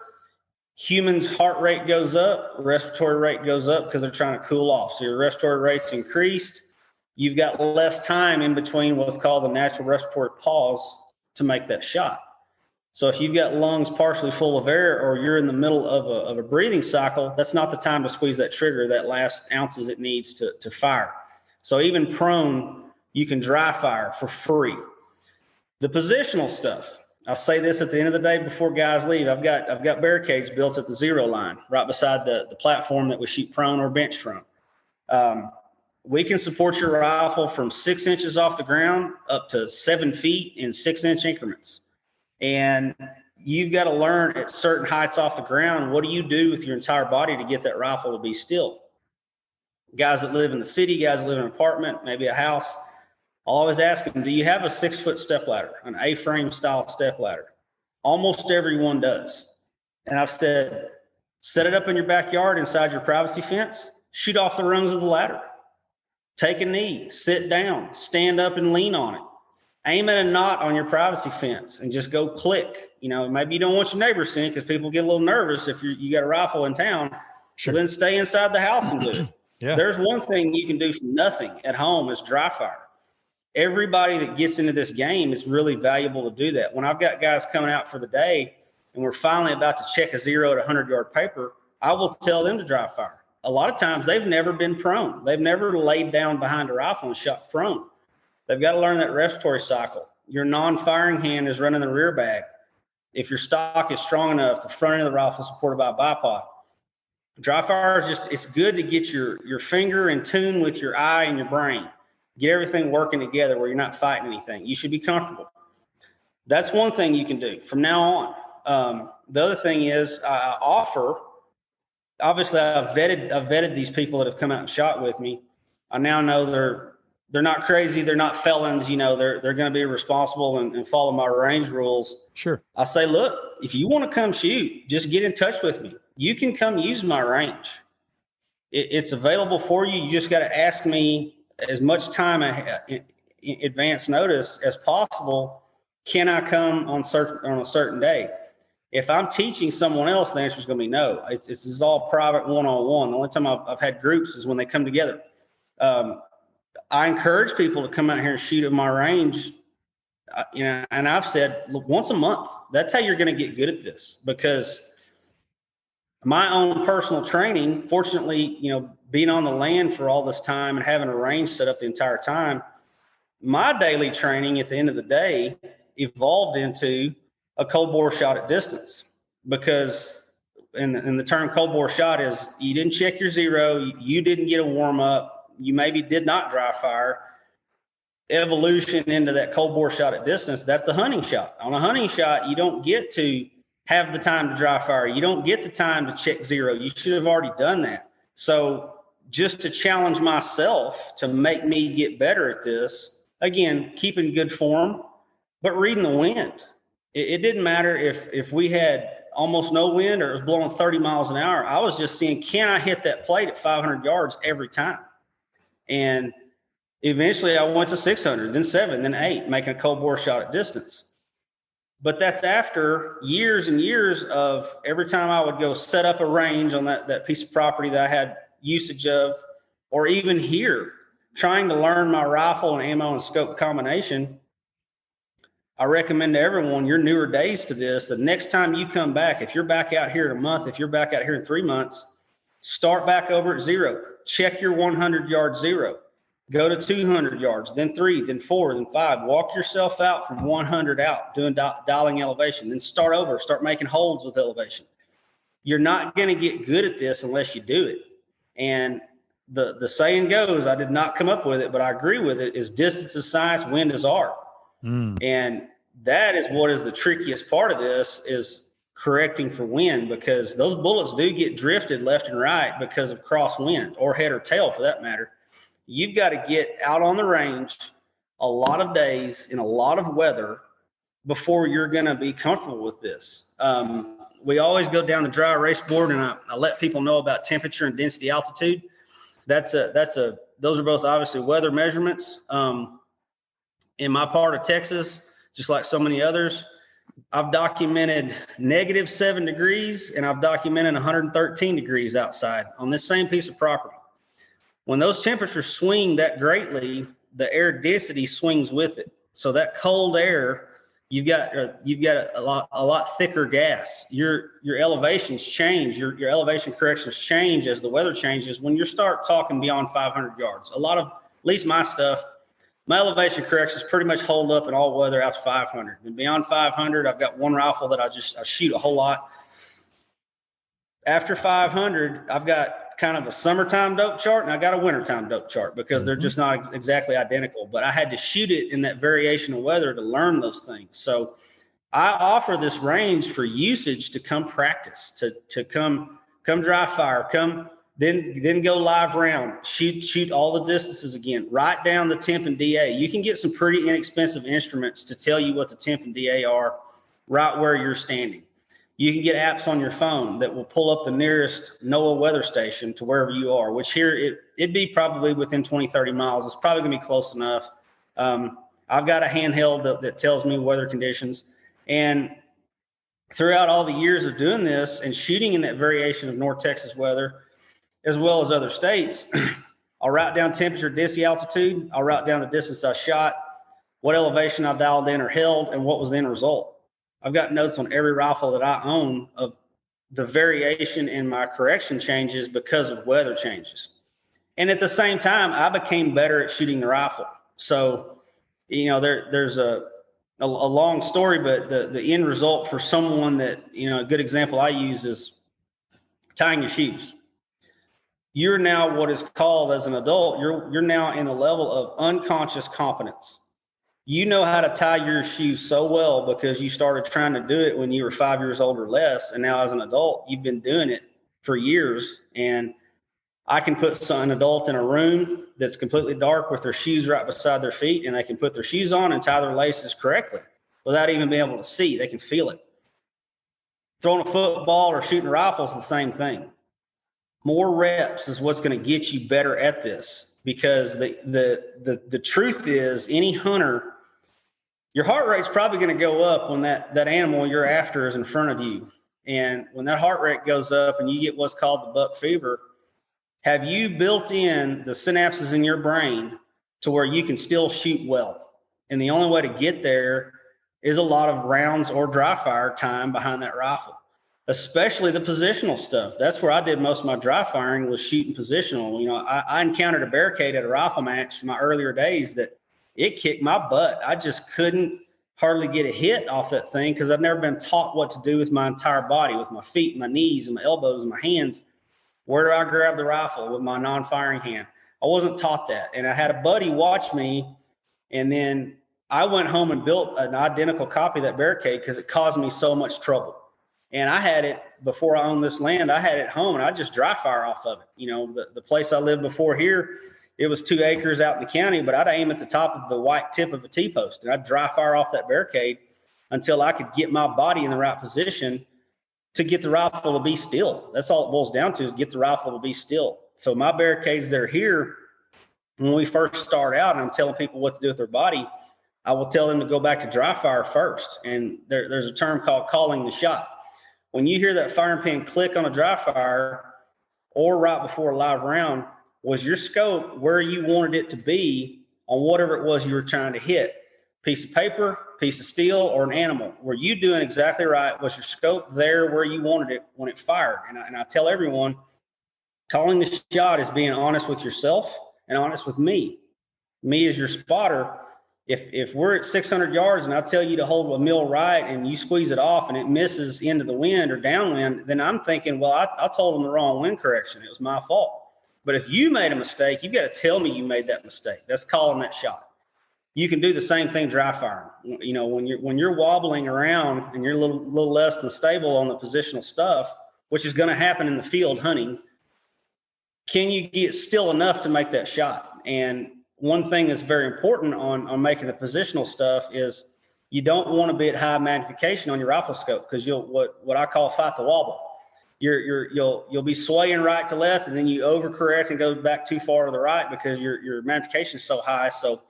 humans' heart rate goes up, respiratory rate goes up because they're trying to cool off. So your respiratory rate's increased. You've got less time in between what's called the natural respiratory pause to make that shot. So if you've got lungs partially full of air or you're in the middle of a breathing cycle, that's not the time to squeeze that trigger, that last ounces it needs to fire. So even prone, you can dry fire for free. The positional stuff, I'll say this at the end of the day before guys leave. I've got barricades built at the 0 line, right beside the platform that we shoot prone or bench from. We can support your rifle from 6 inches off the ground up to 7 feet in 6-inch increments. And you've got to learn at certain heights off the ground, what do you do with your entire body to get that rifle to be still? Guys that live in the city, guys that live in an apartment, maybe a house, I'll always ask them, do you have a 6-foot step ladder, an A-frame style step ladder? Almost everyone does. And I've said, set it up in your backyard inside your privacy fence, shoot off the rungs of the ladder. Take a knee, sit down, stand up and lean on it. Aim at a knot on your privacy fence and just go click. Maybe you don't want your neighbors seeing because people get a little nervous if you got a rifle in town. Sure. Well, then stay inside the house and do it. Yeah. There's one thing you can do for nothing at home is dry fire. Everybody that gets into this game is really valuable to do that. When I've got guys coming out for the day and we're finally about to check a 0 to 100-yard paper, I will tell them to dry fire. A lot of times they've never been prone. They've never laid down behind a rifle and shot prone. They've got to learn that respiratory cycle. Your non-firing hand is running the rear bag. If your stock is strong enough, the front end of the rifle is supported by a bipod. Dry fire is it's good to get your finger in tune with your eye and your brain. Get everything working together where you're not fighting anything. You should be comfortable. That's one thing you can do from now on. The other thing is I offer, obviously I've vetted these people that have come out and shot with me. I now know they're not crazy. They're not felons. They're going to be responsible and follow my range rules. Sure. I say, look, if you want to come shoot, just get in touch with me. You can come use my range. It's available for you. You just got to ask me as much time in advance notice as possible can I come on a certain day? If I'm teaching someone else, the answer is going to be no. It's all private, one-on-one. The only time I've had groups is when they come together. I encourage people to come out here and shoot at my range. And I've said, look, once a month, that's how you're going to get good at this, because my own personal training, fortunately, being on the land for all this time and having a range set up the entire time, my daily training at the end of the day evolved into a cold bore shot at distance, because and the term cold bore shot is you didn't check your zero, you didn't get a warm up, you maybe did not dry fire. Evolution into that cold bore shot at distance, that's the hunting shot. On a hunting shot, you don't get to have the time to dry fire. You don't get the time to check zero. You should have already done that. So just to challenge myself to make me get better at this, again, keeping good form, but reading the wind. It didn't matter if we had almost no wind or it was blowing 30 miles an hour. I was just seeing, can I hit that plate at 500 yards every time? And eventually I went to 600, then 7, then 8, making a cold bore shot at distance. But that's after years and years of every time I would go set up a range on that piece of property that I had usage of, or even here, trying to learn my rifle and ammo and scope combination. I recommend to everyone, your newer days to this, the next time you come back, if you're back out here in a month, if you're back out here in 3 months, start back over at zero. Check your 100-yard zero. Go to 200 yards, then 3, then 4, then 5. Walk yourself out from 100 out, doing dialing elevation. Then start over, start making holds with elevation. You're not going to get good at this unless you do it. And the saying goes, I did not come up with it, but I agree with it, is distance is science, wind is art. And that is what is the trickiest part of this, is correcting for wind, because those bullets do get drifted left and right because of crosswind, or head or tail for that matter. You've got to get out on the range a lot of days in a lot of weather before you're going to be comfortable with this. We always go down the dry erase board, and I let people know about temperature and density altitude. Those are both obviously weather measurements. In my part of Texas, just like so many others, I've documented -7 degrees, and I've documented 113 degrees outside on this same piece of property. When those temperatures swing that greatly, the air density swings with it. So that cold air, you've got a lot thicker gas. Your elevations change, your elevation corrections change as the weather changes. When you start talking beyond 500 yards, at least my stuff, my elevation corrections pretty much hold up in all weather out to 500. And beyond 500, I've got one rifle that I shoot a whole lot. After 500, I've got kind of a summertime dope chart, and I got a wintertime dope chart, because they're just not exactly identical. But I had to shoot it in that variation of weather to learn those things. So I offer this range for usage to come practice, to come dry fire, then go live round, shoot all the distances again, write down the temp and DA. You can get some pretty inexpensive instruments to tell you what the temp and DA are right where you're standing. You can get apps on your phone that will pull up the nearest NOAA weather station to wherever you are, which here it'd be probably within 20, 30 miles. It's probably gonna be close enough. I've got a handheld that tells me weather conditions. And throughout all the years of doing this and shooting in that variation of North Texas weather, as well as other states, I'll write down temperature, density, altitude. I'll write down the distance I shot, what elevation I dialed in or held, and what was the end result. I've got notes on every rifle that I own of the variation in my correction changes because of weather changes. And at the same time, I became better at shooting the rifle. So, there's a long story, but the end result for someone that, a good example I use is tying your shoes. You're now what is called, as an adult, you're now in a level of unconscious competence. You know how to tie your shoes so well because you started trying to do it when you were 5 years old or less. And now as an adult, you've been doing it for years. And I can put an adult in a room that's completely dark with their shoes right beside their feet, and they can put their shoes on and tie their laces correctly without even being able to see. They can feel it. Throwing a football or shooting a rifle is the same thing. More reps is what's going to get you better at this, because the truth is, any hunter your heart rate's probably going to go up when that animal you're after is in front of you. And when that heart rate goes up and you get what's called the buck fever, have you built in the synapses in your brain to where you can still shoot well? And the only way to get there is a lot of rounds or dry fire time behind that rifle, especially the positional stuff. That's where I did most of my dry firing, was shooting positional. You know, I encountered a barricade at a rifle match in my earlier days that it kicked my butt. I just couldn't hardly get a hit off that thing because I've never been taught what to do with my entire body, with my feet, my knees, and my elbows, and my hands. Where do I grab the rifle with my non-firing hand? I wasn't taught that. And I had a buddy watch me, and then I went home and built an identical copy of that barricade because it caused me so much trouble. And I had it before I owned this land. I had it home, and I just dry fire off of it. You know, the place I lived before here, it was 2 acres out in the county, but I'd aim at the top of the white tip of a T-post, and I'd dry fire off that barricade until I could get my body in the right position to get the rifle to be still. That's all it boils down to, is get the rifle to be still. So my barricades that are here, when we first start out and I'm telling people what to do with their body, I will tell them to go back to dry fire first. And there's a term called calling the shot. When you hear that firing pin click on a dry fire or right before a live round, was your scope where you wanted it to be on whatever it was you were trying to hit? Piece of paper, piece of steel, or an animal? Were you doing exactly right? Was your scope there where you wanted it when it fired? And I tell everyone, calling the shot is being honest with yourself and honest with me. Me as your spotter. If we're at 600 yards and I tell you to hold a mill right and you squeeze it off and it misses into the wind or downwind, then I'm thinking, well, I told them the wrong wind correction. It was my fault. But if you made a mistake, you've got to tell me you made that mistake. That's calling that shot. You can do the same thing dry firing. You know, when you're wobbling around and you're a little less than stable on the positional stuff, which is going to happen in the field hunting, can you get still enough to make that shot? And one thing that's very important on making the positional stuff is you don't want to be at high magnification on your rifle scope, because you'll what I call fight the wobble. You'll be swaying right to left, and then you overcorrect and go back too far to the right because your magnification is so high. So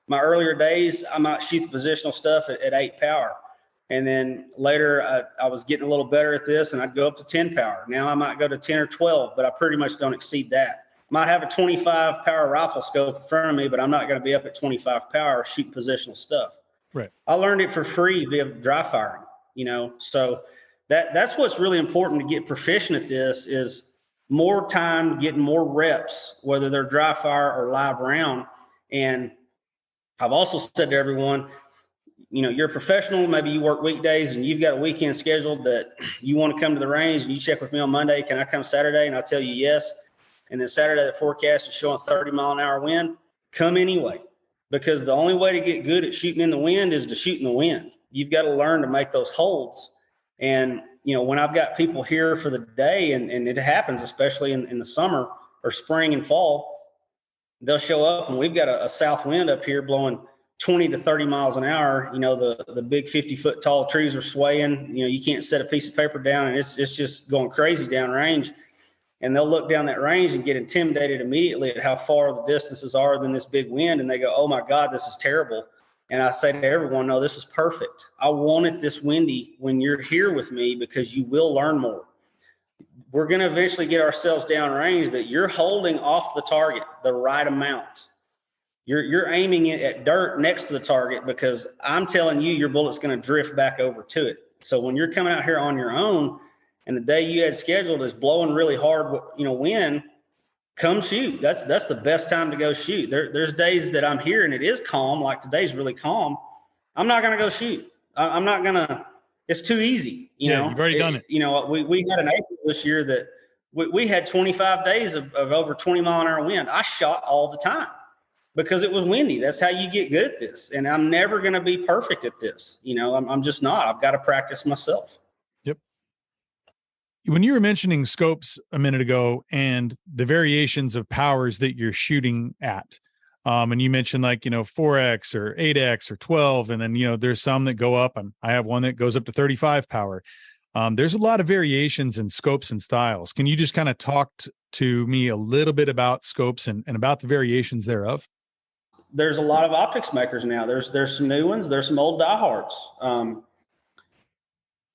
my earlier days, I might shoot the positional stuff at 8 power. And then later I was getting a little better at this and I'd go up to 10 power. Now I might go to 10 or 12, but I pretty much don't exceed that. Might have a 25 power rifle scope in front of me, but I'm not going to be up at 25 power shooting positional stuff. Right. I learned it for free via dry firing, you know. So that's what's really important to get proficient at this, is more time, getting more reps, whether they're dry fire or live round. And I've also said to everyone, you know, you're a professional, maybe you work weekdays and you've got a weekend scheduled that you want to come to the range, and you check with me on Monday, can I come Saturday? And I tell you yes. And then Saturday, the forecast is showing 30-mile-an-hour wind. Come anyway, because the only way to get good at shooting in the wind is to shoot in the wind. You've got to learn to make those holds. And, you know, when I've got people here for the day, and it happens, especially in the summer or spring and fall, they'll show up and we've got a south wind up here blowing 20 to 30 miles an hour. You know, the big 50-foot tall trees are swaying. You know, you can't set a piece of paper down, and it's just going crazy downrange. And they'll look down that range and get intimidated immediately at how far the distances are than this big wind. And they go, oh my God, this is terrible. And I say to everyone, no, this is perfect. I want it this windy when you're here with me, because you will learn more. We're going to eventually get ourselves downrange that you're holding off the target the right amount. You're aiming it at dirt next to the target, because I'm telling you your bullet's going to drift back over to it. So when you're coming out here on your own and the day you had scheduled is blowing really hard, you know, wind, come shoot. That's the best time to go shoot. There's days that I'm here and it is calm, like today's really calm. I'm not going to go shoot. I'm not going to. It's too easy. You know, you've already done it. You know, we had an April this year that we had 25 days of over 20-mile-an-hour wind. I shot all the time because it was windy. That's how you get good at this. And I'm never going to be perfect at this. You know, I'm just not. I've got to practice myself. Yep. When you were mentioning scopes a minute ago and the variations of powers that you're shooting at, and you mentioned, like, you know, 4X or 8X or 12, and then, you know, there's some that go up, and I have one that goes up to 35 power. There's a lot of variations in scopes and styles. Can you just kind of talk to me a little bit about scopes and about the variations thereof? there's a lot of optics makers now. There's some new ones. There's some old diehards.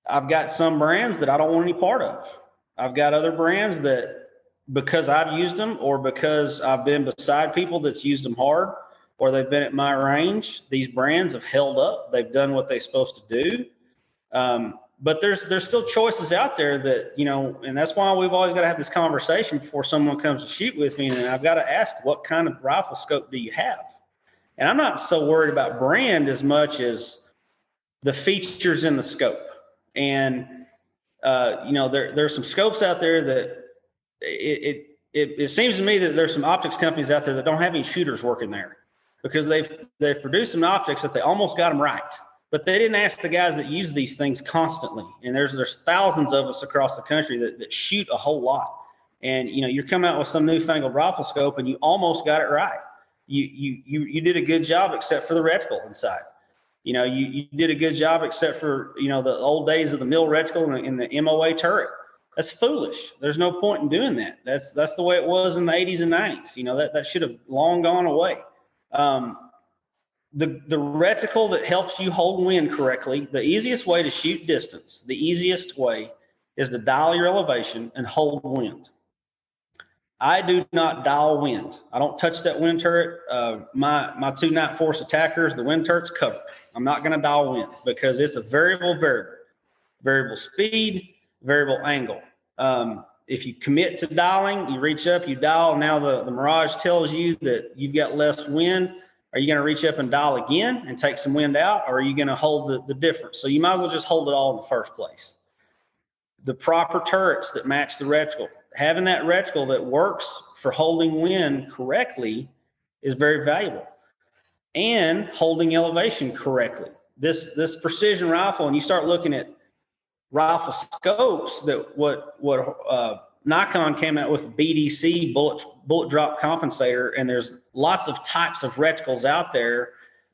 I've got some brands that I don't want any part of. I've got other brands that, because I've used them or because I've been beside people that's used them hard, or they've been at my range, these brands have held up. They've done what they're supposed to do. But there's still choices out there that, and that's why we've always got to have this conversation before someone comes to shoot with me. And I've got to ask, what kind of rifle scope do you have? And I'm not so worried about brand as much as the features in the scope. And, there's some scopes out there that it seems to me that there's some optics companies out there that don't have any shooters working there, because they've produced some optics that they almost got them right, but they didn't ask the guys that use these things constantly. And there's thousands of us across the country that shoot a whole lot. And, you're coming out with some newfangled rifle scope and you almost got it right. You did a good job except for the reticle inside. You did a good job except for, the old days of the mill reticle and the MOA turret. That's foolish. There's no point in doing that. That's the way it was in the 80s and 90s. That should have long gone away. The reticle that helps you hold wind correctly, the easiest way to shoot distance, the easiest way is to dial your elevation and hold wind. I do not dial wind. I don't touch that wind turret. My two Night Force attackers, the wind turret's covered. I'm not going to dial wind because it's a variable speed, variable angle. If you commit to dialing, you reach up, you dial. Now the Mirage tells you that you've got less wind. Are you going to reach up and dial again and take some wind out, or are you going to hold the difference? So you might as well just hold it all in the first place. The proper turrets that match the reticle, having that reticle that works for holding wind correctly is very valuable, and holding elevation correctly. This precision rifle, and you start looking at rifle scopes, that what Nikon came out with a BDC, bullet drop compensator, and there's lots of types of reticles out there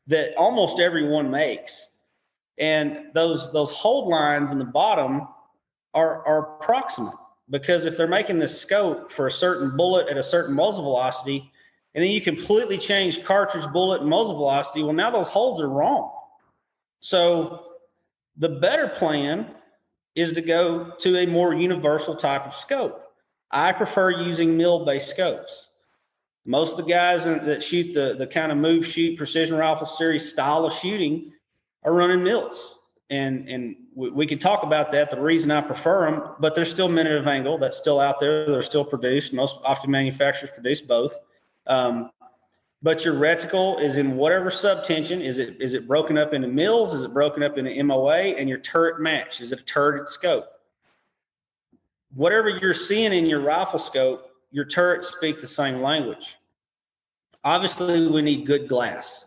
that almost everyone makes. And those hold lines in the bottom are approximate, because if they're making this scope for a certain bullet at a certain muzzle velocity, and then you completely change cartridge, bullet, and muzzle velocity, well, now those holds are wrong. So the better plan is to go to a more universal type of scope. I prefer using mill-based scopes. Most of the guys that shoot the kind of move, shoot, precision rifle series style of shooting are running mills. And we can talk about that, the reason I prefer them, but there's still minute of angle that's still out there. They're still produced. Most often manufacturers produce both. But your reticle is in whatever subtension. Is it broken up into mills? Is it broken up into MOA? And your turret match, is it a turreted scope? Whatever you're seeing in your rifle scope, your turrets speak the same language. Obviously, we need good glass.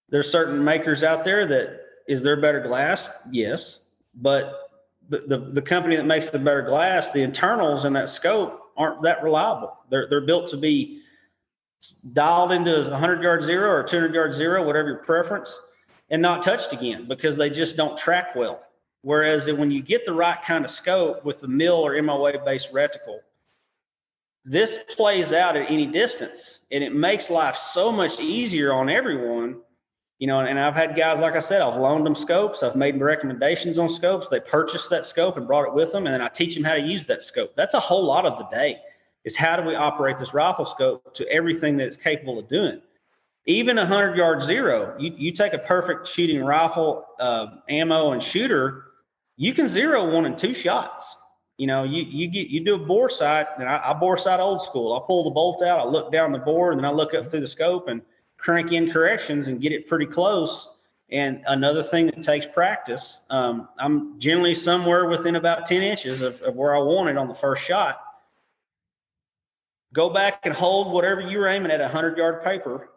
There's certain makers out there that, is there better glass? Yes. But the company that makes the better glass, the internals in that scope aren't that reliable. They're built to be dialed into a 100-yard zero or 200-yard zero, whatever your preference, and not touched again, because they just don't track well. Whereas when you get the right kind of scope with the mill or MOA-based reticle, this plays out at any distance, and it makes life so much easier on everyone. And I've had guys, like I said, I've loaned them scopes. I've made recommendations on scopes. They purchased that scope and brought it with them, and then I teach them how to use that scope. That's a whole lot of the day, is how do we operate this rifle scope to everything that it's capable of doing. Even a 100-yard zero, you take a perfect shooting rifle, ammo and shooter, you can zero 1 and 2 shots. You do a bore sight, and I bore sight old school. I pull the bolt out, I look down the bore, and then I look up through the scope and crank in corrections and get it pretty close. And another thing that takes practice, I'm generally somewhere within about 10 inches of where I want it on the first shot. Go back and hold whatever you're aiming at 100-yard paper.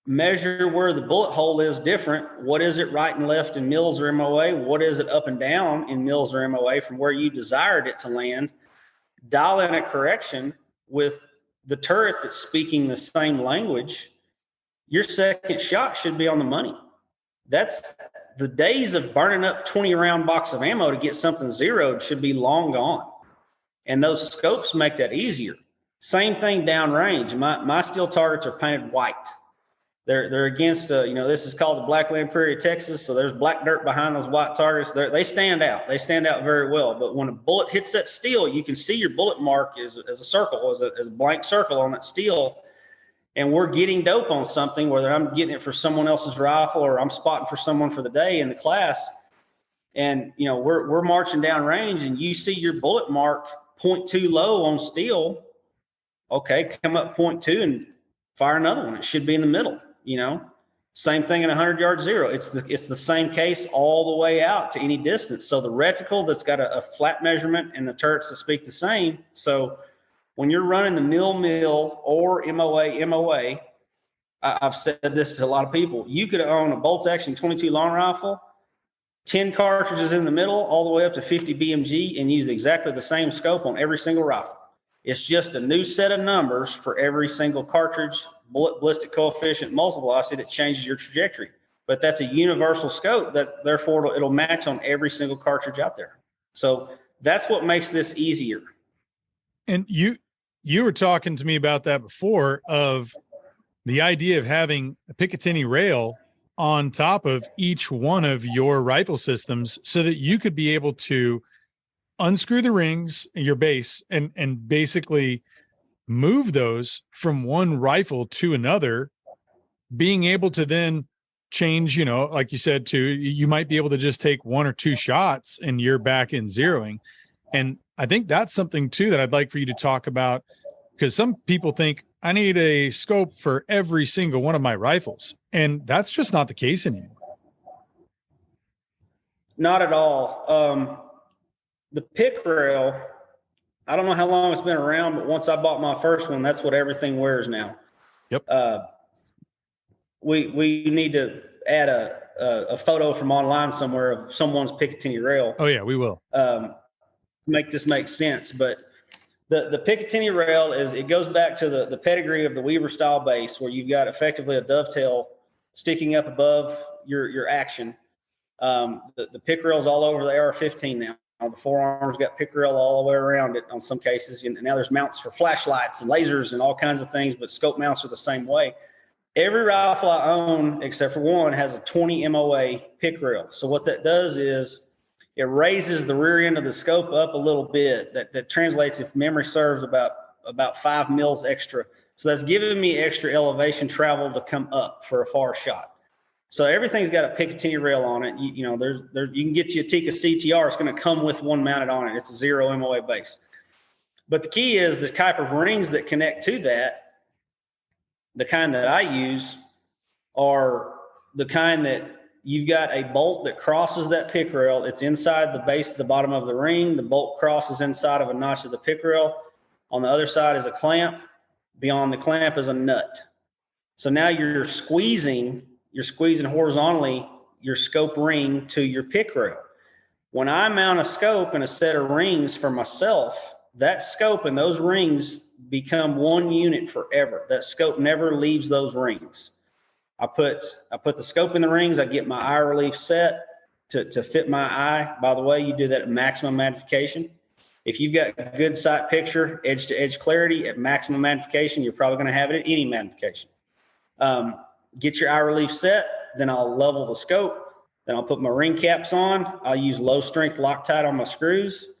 Measure where the bullet hole is different. What is it right and left in mills or MOA? What is it up and down in mills or MOA from where you desired it to land? Dial in a correction with the turret that's speaking the same language. Your second shot should be on the money. That's the days of burning up 20-round box of ammo to get something zeroed should be long gone. And those scopes make that easier. Same thing downrange. My steel targets are painted white. They're against, this is called the Blackland Prairie of Texas. So there's black dirt behind those white targets. They stand out. They stand out very well. But when a bullet hits that steel, you can see your bullet mark as a circle, as a blank circle on that steel. And we're getting dope on something, whether I'm getting it for someone else's rifle or I'm spotting for someone for the day in the class. And, we're marching down range and you see your bullet mark 0.2 low on steel. Okay, come up 0.2 and fire another one. It should be in the middle. Same thing in 100-yard zero. It's the same case all the way out to any distance. So the reticle that's got a flat measurement and the turrets that speak the same. So when you're running the mil or MOA, I've said this to a lot of people. You could own a bolt action 22 long rifle, 10 cartridges in the middle, all the way up to 50 BMG, and use exactly the same scope on every single rifle. It's just a new set of numbers for every single cartridge, bullet ballistic coefficient, muzzle velocity that changes your trajectory. But that's a universal scope that therefore it'll match on every single cartridge out there. So that's what makes this easier. And you were talking to me about that before, of the idea of having a Picatinny rail on top of each one of your rifle systems so that you could be able to unscrew the rings in your base and basically move those from one rifle to another, being able to then change, like you said, you might be able to just take one or two shots and you're back in zeroing. And I think that's something too that I'd like for you to talk about, because some people think I need a scope for every single one of my rifles. And that's just not the case anymore. Not at all. The pick rail, I don't know how long it's been around, but once I bought my first one, that's what everything wears now. Yep. We need to add a photo from online somewhere of someone's Picatinny rail. Oh yeah, we will. Make this make sense. But the Picatinny rail it goes back to the pedigree of the Weaver style base, where you've got effectively a dovetail sticking up above your action. The pick rail's all over the AR-15 now. The forearms got pick rail all the way around it on some cases. And now there's mounts for flashlights and lasers and all kinds of things, but scope mounts are the same way. Every rifle I own, except for one, has a 20 MOA pick rail. So what that does is it raises the rear end of the scope up a little bit. That translates, if memory serves, about 5 mils extra. So that's giving me extra elevation travel to come up for a far shot. So everything's got a Picatinny rail on it. You can get you a Tikka CTR. It's going to come with one mounted on it. It's a 0 MOA base. But the key is the type of rings that connect to that. The kind that I use are the kind that you've got a bolt that crosses that pick rail. It's inside the base, the bottom of the ring. The bolt crosses inside of a notch of the pick rail. On the other side is a clamp. Beyond the clamp is a nut. So now you're squeezing horizontally your scope ring to your pick rail. When I mount a scope and a set of rings for myself, that scope and those rings become one unit forever. That scope never leaves those rings. I put the scope in the rings. I get my eye relief set to fit my eye. By the way, you do that at maximum magnification. If you've got a good sight picture, edge to edge clarity at maximum magnification, you're probably going to have it at any magnification. Get your eye relief set, then I'll level the scope. Then I'll put my ring caps on. I'll use low strength Loctite on my screws.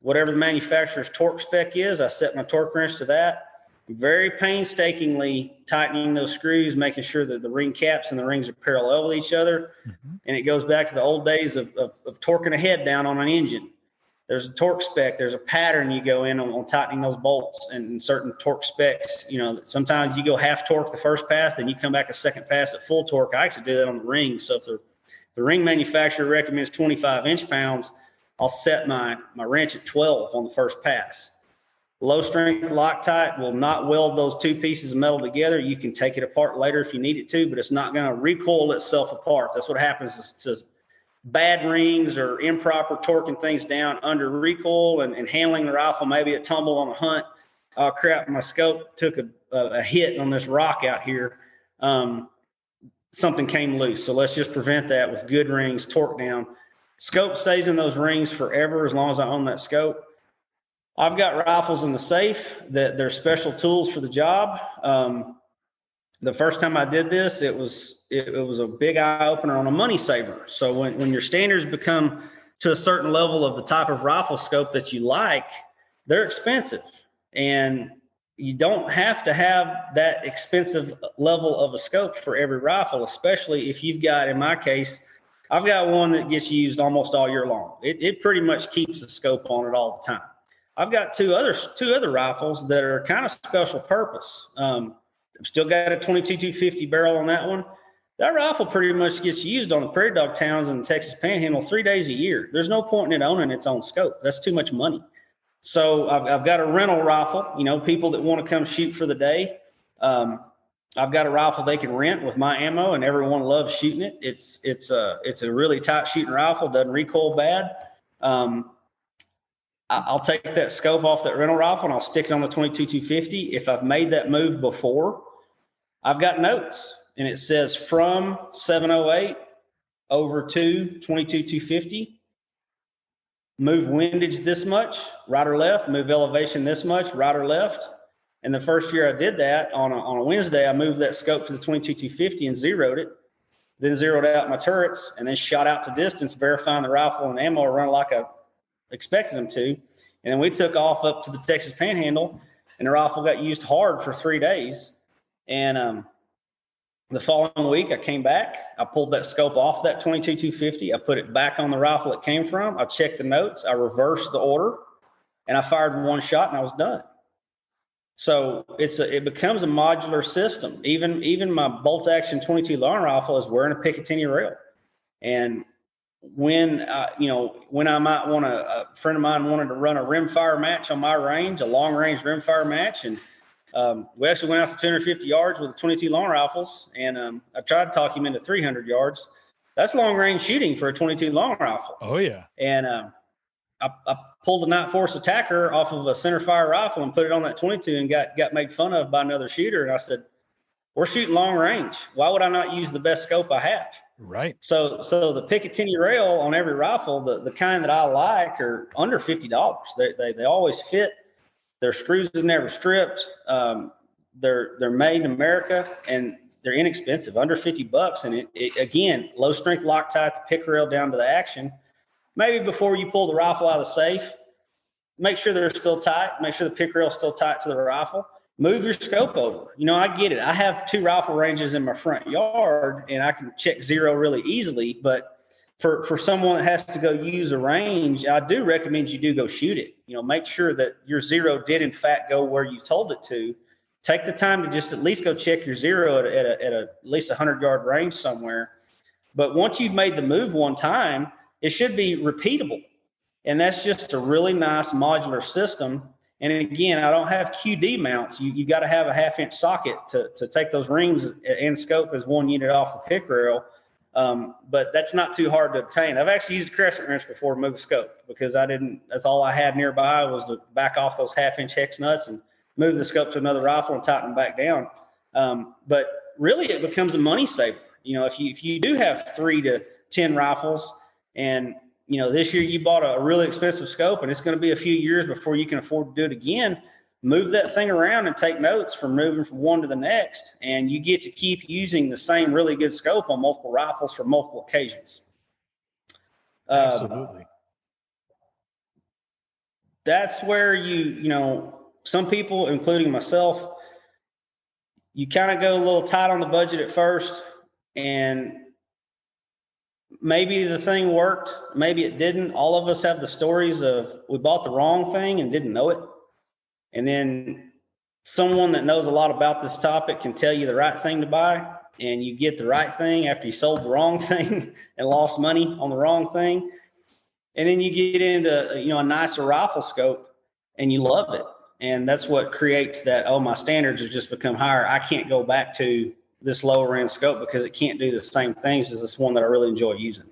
Whatever the manufacturer's torque spec is, I set my torque wrench to that. Very painstakingly tightening those screws, making sure that the ring caps and the rings are parallel with each other. Mm-hmm. And it goes back to the old days of torquing a head down on an engine. There's a torque spec. There's a pattern you go in on tightening those bolts and certain torque specs. Sometimes you go half torque the first pass, then you come back a second pass at full torque. I actually do that on the ring. So if the ring manufacturer recommends 25 inch-pounds, I'll set my wrench at 12 on the first pass. Low strength Loctite will not weld those two pieces of metal together. You can take it apart later if you need it to, but it's not going to recoil itself apart. That's what happens to bad rings or improper torquing things down under recoil and handling the rifle, maybe a tumble on a hunt. Oh crap, my scope took a hit on this rock out here. Something came loose. So let's just prevent that with good rings, torque down. Scope stays in those rings forever as long as I own that scope. I've got rifles in the safe that they're special tools for the job. The first time I did this, it was a big eye opener on a money saver. So when your standards become to a certain level of the type of rifle scope that you like, they're expensive, and you don't have to have that expensive level of a scope for every rifle, especially if you've got, in my case, I've got one that gets used almost all year long. It pretty much keeps the scope on it all the time. I've got two other rifles that are kind of special purpose. I've still got a 22-250 barrel on that one. That rifle pretty much gets used on the prairie dog towns in the Texas Panhandle 3 days a year. There's no point in it owning its own scope. That's too much money. So I've got a rental rifle, people that want to come shoot for the day. I've got a rifle they can rent with my ammo, and everyone loves shooting it. It's a really tight shooting rifle, doesn't recoil bad. I'll take that scope off that rental rifle and I'll stick it on the 22-250. If I've made that move before, I've got notes, and it says from 708 over to 22-250, move windage this much, right or left, move elevation this much, right or left. And the first year I did that on a Wednesday, I moved that scope to the 22-250 and zeroed it, then zeroed out my turrets, and then shot out to distance, verifying the rifle and ammo run like I expected them to. And then we took off up to the Texas Panhandle, and the rifle got used hard for 3 days. And the following week I came back, I pulled that scope off that 22-250. I put it back on the rifle it came from. I checked the notes. I reversed the order, and I fired one shot, and I was done. So it becomes a modular system. Even my bolt action 22 long rifle is wearing a Picatinny rail. And when I might want a friend of mine wanted to run a rimfire match on my range, a long range rimfire match, and we actually went out to 250 yards with the 22 long rifles, and I tried to talk him into 300 yards. That's long range shooting for a 22 long rifle. Oh yeah. And I pulled a Night Force attacker off of a center fire rifle and put it on that 22 and got made fun of by another shooter. And I said, we're shooting long range. Why would I not use the best scope I have? Right. So the Picatinny rail on every rifle, the kind that I like, are under $50. They always fit. Their screws are never stripped. They're made in America, and they're inexpensive, under $50. And it again, low strength Loctite, the pick rail down to the action. Maybe before you pull the rifle out of the safe, make sure they're still tight. Make sure the pick rail is still tight to the rifle. Move your scope over. I get it. I have 2 rifle ranges in my front yard, and I can check zero really easily. But for someone that has to go use a range, I do recommend you do go shoot it. Make sure that your zero did in fact go where you told it to. Take the time to just at least go check your zero at least 100-yard range somewhere. But once you've made the move one time, it should be repeatable. And that's just a really nice modular system. And again, I don't have QD mounts. You got to have a 1/2-inch socket to take those rings and scope as one unit off the pick rail. But that's not too hard to obtain. I've actually used a crescent wrench before to move a scope, because that's all I had nearby was to back off those 1/2-inch hex nuts and move the scope to another rifle and tighten them back down. But really it becomes a money saver. If you do have 3 to 10 rifles, and this year you bought a really expensive scope, and it's going to be a few years before you can afford to do it again, move that thing around and take notes from moving from one to the next, and you get to keep using the same really good scope on multiple rifles for multiple occasions. Absolutely. That's where some people, including myself, you kind of go a little tight on the budget at first, and maybe the thing worked, maybe it didn't. All of us have the stories of we bought the wrong thing and didn't know it. And then someone that knows a lot about this topic can tell you the right thing to buy, and you get the right thing after you sold the wrong thing and lost money on the wrong thing. And then you get into a nicer rifle scope and you love it. And that's what creates that, my standards have just become higher. I can't go back to this lower end scope because it can't do the same things as this one that I really enjoy using.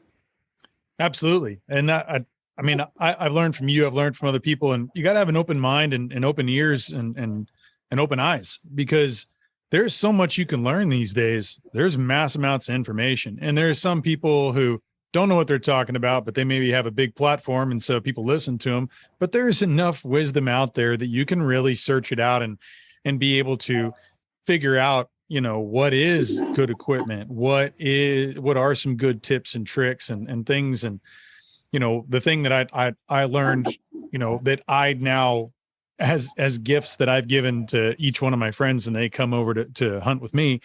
Absolutely. And I've learned from you, I've learned from other people, and you got to have an open mind and open ears and open eyes, because there's so much you can learn these days. There's mass amounts of information, and there's some people who don't know what they're talking about, but they maybe have a big platform, and so people listen to them. But there's enough wisdom out there that you can really search it out and be able to figure out, what is good equipment, what are some good tips and tricks and things. And the thing that I learned, that I now, as gifts that I've given to each one of my friends and they come over to hunt with me,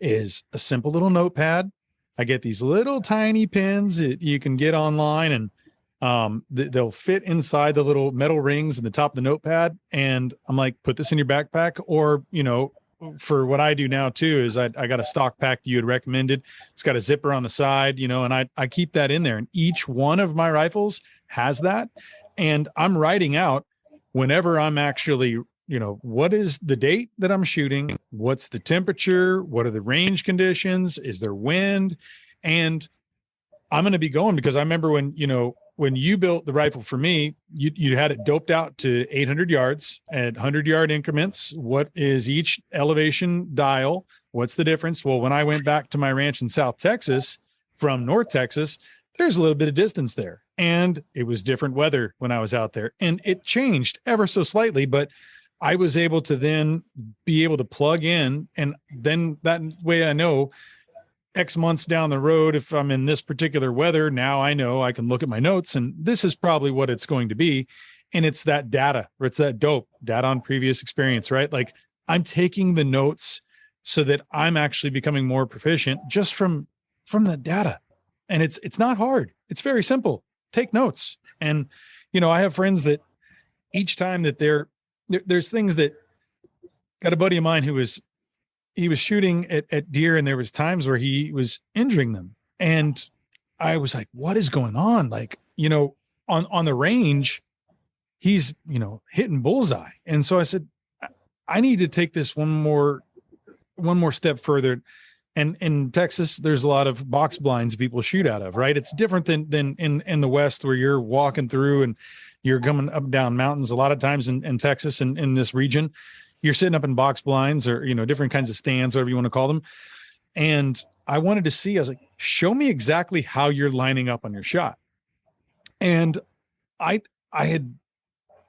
is a simple little notepad. I get these little tiny pins that you can get online, and they'll fit inside the little metal rings in the top of the notepad. And I'm like, put this in your backpack. Or, for what I do now too, is I got a stock pack that you had recommended. It's got a zipper on the side, and I keep that in there. And each one of my rifles has that. And I'm writing out whenever I'm actually, what is the date that I'm shooting? What's the temperature? What are the range conditions? Is there wind? And I'm going to be going, because I remember when you built the rifle for me, you had it doped out to 800 yards at 100-yard increments. What is each elevation dial? What's the difference? Well, when I went back to my ranch in South Texas from North Texas, there's a little bit of distance there. And it was different weather when I was out there. And it changed ever so slightly, but I was able to then be able to plug in. And then that way I know X months down the road, if I'm in this particular weather, now I know I can look at my notes and this is probably what it's going to be. And it's that data, or it's that data on previous experience, right? Like, I'm taking the notes so that I'm actually becoming more proficient just from the data. And it's not hard. It's very simple. Take notes. And, I have friends that each time that there's things that, got a buddy of mine who he was shooting at deer, and there was times where he was injuring them. And I was like, what is going on? Like, on the range, he's, hitting bullseye. And so I said, I need to take this one more step further. And in Texas, there's a lot of box blinds people shoot out of, right? It's different than in the West, where you're walking through and you're coming up and down mountains. A lot of times in Texas and in this region, you're sitting up in box blinds or, different kinds of stands, whatever you want to call them. And I wanted to see, I was like, show me exactly how you're lining up on your shot. And I had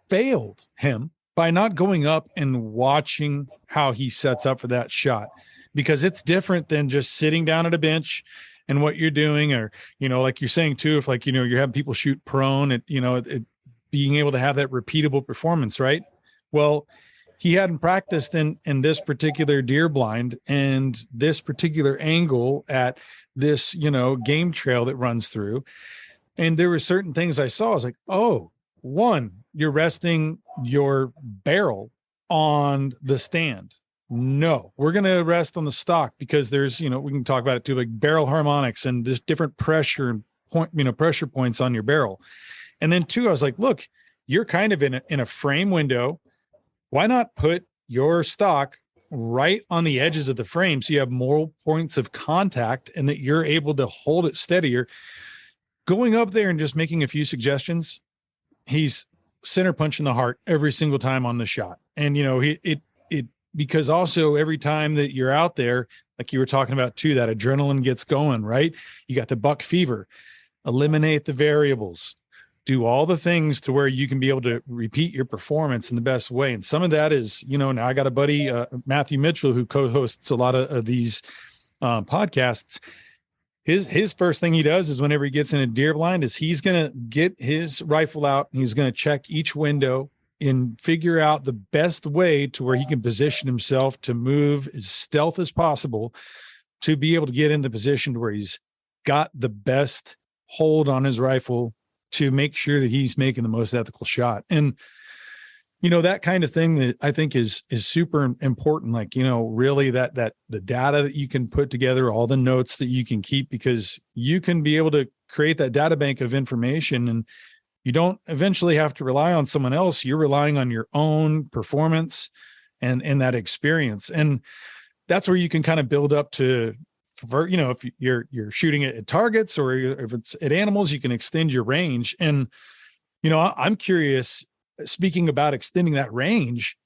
failed him by not going up and watching how he sets up for that shot, because it's different than just sitting down at a bench and what you're doing. Or, like you're saying too, if like, you're having people shoot prone, and, being able to have that repeatable performance, right? Well, he hadn't practiced in this particular deer blind and this particular angle at this, game trail that runs through. And there were certain things I saw. I was like, oh, one, you're resting your barrel on the stand. No, we're going to rest on the stock, because there's, we can talk about it too, like barrel harmonics and there's different pressure pressure points on your barrel. And then two, I was like, look, you're kind of in a frame window. Why not put your stock right on the edges of the frame, so you have more points of contact and that you're able to hold it steadier? Going up there and just making a few suggestions, he's center punching the heart every single time on the shot. And, because also every time that you're out there, like you were talking about too, that adrenaline gets going, right? You got the buck fever. Eliminate the variables. Do all the things to where you can be able to repeat your performance in the best way. And some of that is, now I got a buddy, Matthew Mitchell, who co-hosts a lot of these podcasts. His first thing he does is whenever he gets in a deer blind is he's going to get his rifle out and he's going to check each window and figure out the best way to where he can position himself to move as stealth as possible, to be able to get in the position to where he's got the best hold on his rifle to make sure that he's making the most ethical shot. And, that kind of thing that I think is super important. Like, really that the data that you can put together, all the notes that you can keep, because you can be able to create that data bank of information, and you don't eventually have to rely on someone else. You're relying on your own performance and that experience. And that's where you can kind of build up to, if you're shooting at targets, or if it's at animals, you can extend your range. And, I'm curious, speaking about extending that range,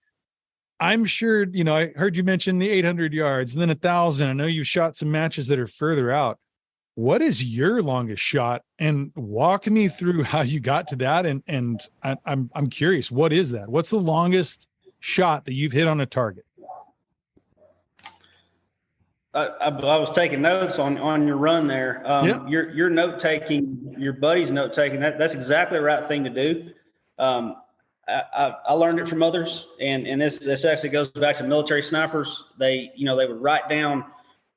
I'm sure, I heard you mention the 800 yards and then 1,000. I know you've shot some matches that are further out. What is your longest shot? And walk me through how you got to that. And I'm curious, what is that? What's the longest shot that you've hit on a target? I was taking notes on your run there. Yeah. Your note taking, your buddy's note taking, that's exactly the right thing to do. I learned it from others, and this actually goes back to military snipers. They would write down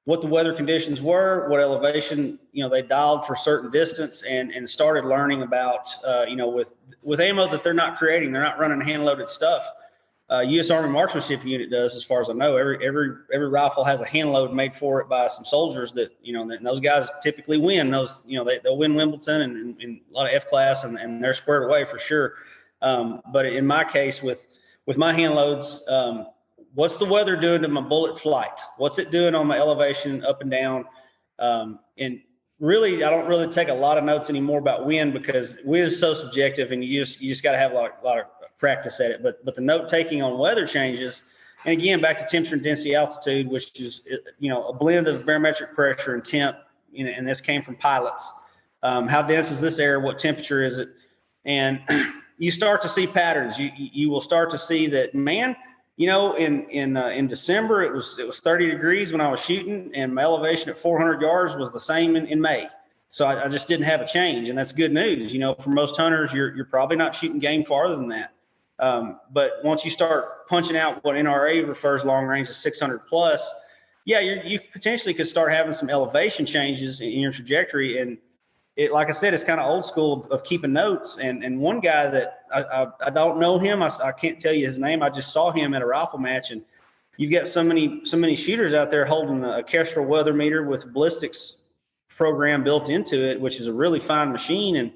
what the weather conditions were, what elevation, they dialed for certain distance, and started learning about, with ammo that they're not creating, they're not running hand loaded stuff. U.S. Army Marksmanship Unit does, as far as I know. Every rifle has a hand load made for it by some soldiers that, and those guys typically win. They'll win Wimbledon and a lot of F class, and they're squared away for sure. But in my case, with my hand loads, what's the weather doing to my bullet flight? What's it doing on my elevation up and down? And really, I don't really take a lot of notes anymore about wind, because wind is so subjective, and you just got to have a lot of practice at it. But the note taking on weather changes, and again, back to temperature and density altitude, which is, a blend of barometric pressure and temp, and this came from pilots. How dense is this air? What temperature is it? And you start to see patterns. You will start to see that, man, in December, it was 30 degrees when I was shooting, and my elevation at 400 yards was the same in May. So I just didn't have a change, and that's good news. For most hunters, you're probably not shooting game farther than that. But once you start punching out what NRA refers long range as 600 plus, yeah, you potentially could start having some elevation changes in your trajectory. And it, like I said, it's kind of old school of keeping notes. And one guy that I don't know him, I can't tell you his name. I just saw him at a rifle match, and you've got so many shooters out there holding a Kestrel weather meter with ballistics program built into it, which is a really fine machine. And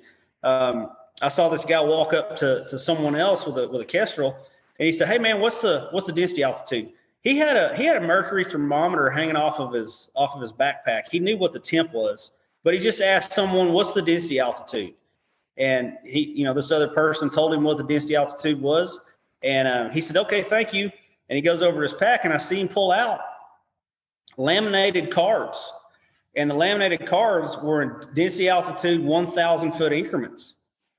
I saw this guy walk up to someone else with a Kestrel, and he said, "Hey man, what's the density altitude?" He had a mercury thermometer hanging off of his backpack. He knew what the temp was, but he just asked someone, "What's the density altitude?" And this other person told him what the density altitude was, and he said, "Okay, thank you." And he goes over his pack, and I see him pull out laminated cards, and the laminated cards were in density altitude 1,000 foot increments.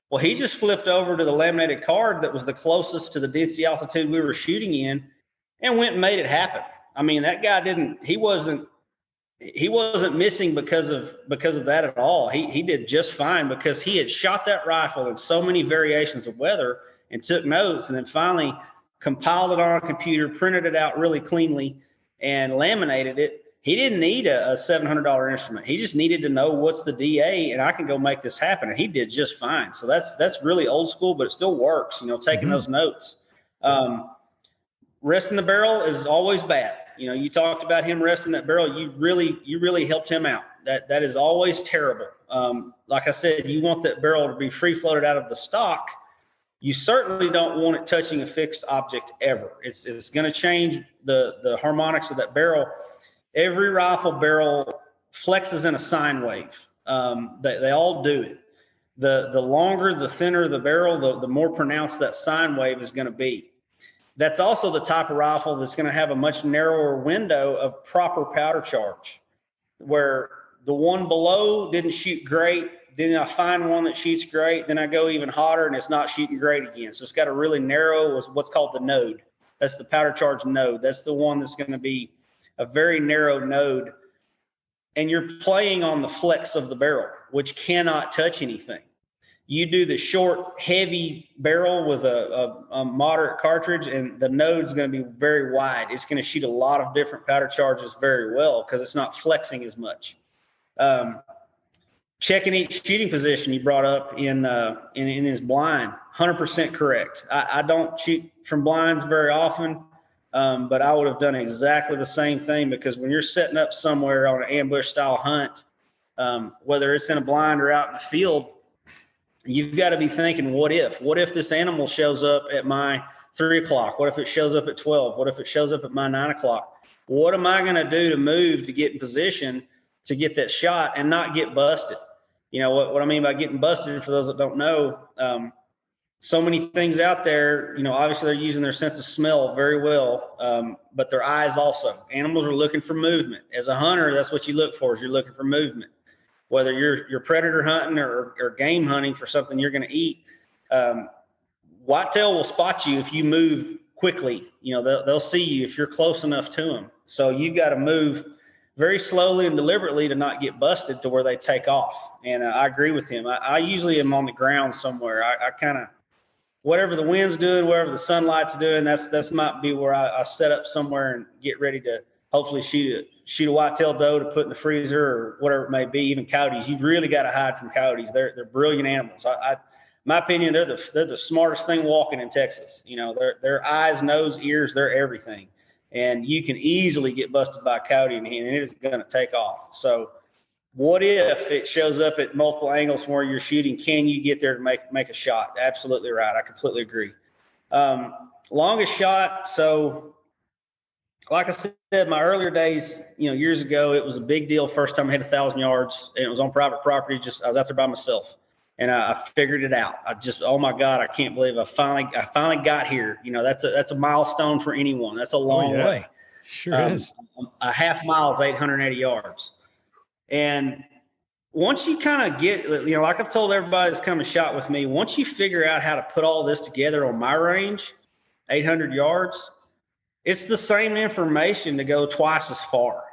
Well, he just flipped over to the laminated card that was the closest to the density altitude we were shooting in, and went and made it happen. I mean, that guy he wasn't missing because of that at all. He did just fine, because he had shot that rifle in so many variations of weather and took notes, and then finally compiled it on a computer, printed it out really cleanly, and laminated it. He didn't need a $700 instrument. He just needed to know what's the DA, and I can go make this happen. And he did just fine. So that's really old school, but it still works, taking those notes. Resting the barrel is always bad. You talked about him resting that barrel. You really helped him out. That is always terrible. Like I said, you want that barrel to be free floated out of the stock. You certainly don't want it touching a fixed object ever. It's going to change the harmonics of that barrel. Every rifle barrel flexes in a sine wave. They all do it. The longer, the thinner the barrel, the more pronounced that sine wave is going to be. That's also the type of rifle that's going to have a much narrower window of proper powder charge, where the one below didn't shoot great. Then I find one that shoots great. Then I go even hotter, and it's not shooting great again. So it's got a really narrow, what's called the node. That's the powder charge node. That's the one that's going to be a very narrow node, and you're playing on the flex of the barrel, which cannot touch anything. You do the short, heavy barrel with a moderate cartridge, and the node's going to be very wide. It's going to shoot a lot of different powder charges very well, because it's not flexing as much. Checking each shooting position you brought up in his blind, 100% correct. I don't shoot from blinds very often. But I would have done exactly the same thing, because when you're setting up somewhere on an ambush style hunt, whether it's in a blind or out in the field, you've got to be thinking, what if this animal shows up at my 3 o'clock? What if it shows up at 12? What if it shows up at my 9 o'clock? What am I going to do to move to get in position to get that shot and not get busted? What I mean by getting busted, for those that don't know, so many things out there, obviously they're using their sense of smell very well, but their eyes also. Animals are looking for movement. As a hunter, that's what you look for, is you're looking for movement. whether you're predator hunting or game hunting for something you're going to eat. Whitetail will spot you if you move quickly. They'll see you if you're close enough to them. So you've got to move very slowly and deliberately to not get busted to where they take off. And I agree with him. I usually am on the ground somewhere. I kind of, whatever the wind's doing, wherever the sunlight's doing, that's might be where I set up somewhere and get ready to hopefully shoot a whitetail doe to put in the freezer or whatever it may be. Even coyotes, you've really got to hide from coyotes. They're brilliant animals. My opinion, they're the smartest thing walking in Texas. Their eyes, nose, ears, they're everything. And you can easily get busted by a coyote and it is going to take off. So what if it shows up at multiple angles from where you're shooting? Can you get there to make a shot? Absolutely right. I completely agree. Longest shot. So like I said, my earlier days, years ago, it was a big deal. First time I hit 1,000 yards, and it was on private property. I was out there by myself. And I figured it out. Oh my God, I can't believe I finally got here. That's a milestone for anyone. That's a long way. Sure is. A half mile is 880 yards. And once you kind of get, like I've told everybody that's come and shot with me, once you figure out how to put all this together on my range, 800 yards, it's the same information to go twice as far.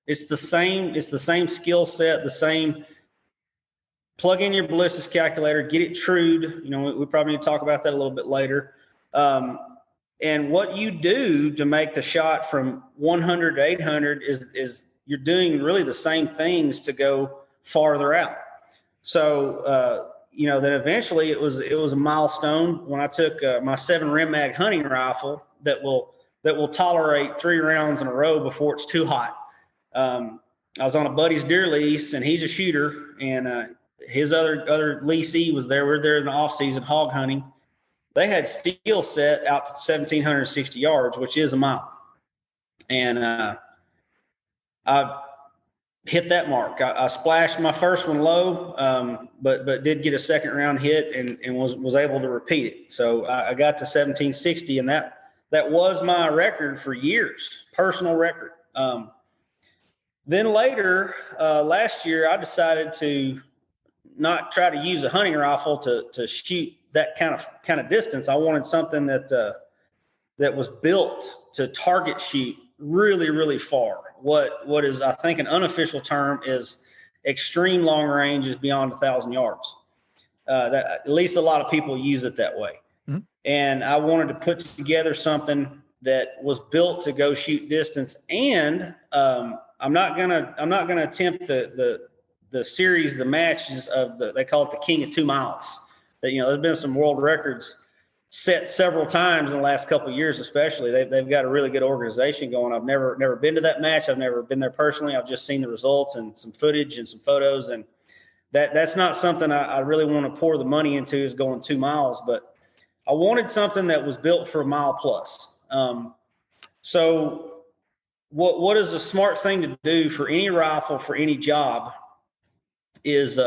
It's the same skill set, the same. Plug in your ballistics calculator, get it trued. We probably need to talk about that a little bit later. And what you do to make the shot from 100 to 800 is you're doing really the same things to go farther out. So, then eventually it was a milestone when I took my 7 Rim Mag hunting rifle that will tolerate 3 rounds in a row before it's too hot. I was on a buddy's deer lease, and he's a shooter, and his other leasee was there. We're there in the off season hog hunting. They had steel set out to 1,760 yards, which is a mile. And I hit that mark. I splashed my first one low, but did get a second round hit and was able to repeat it. So I got to 1,760, and that was my record for years, personal record. Then later, last year, I decided to not try to use a hunting rifle to shoot that kind of distance. I wanted something that was built to target shoot really, really far. What is, I think, an unofficial term is extreme long range is beyond 1,000 yards. That at least a lot of people use it that way. Mm-hmm. And I wanted to put together something that was built to go shoot distance. And I'm not gonna attempt the series, the matches of they call it the King of 2 miles. That there's been some world records set several times in the last couple of years, especially. They've got a really good organization going. I've never been to that match. I've never been there personally. I've just seen the results and some footage and some photos, and that's not something I really want to pour the money into, is going 2 miles. But I wanted something that was built for a mile plus. So what is a smart thing to do for any rifle, for any job, is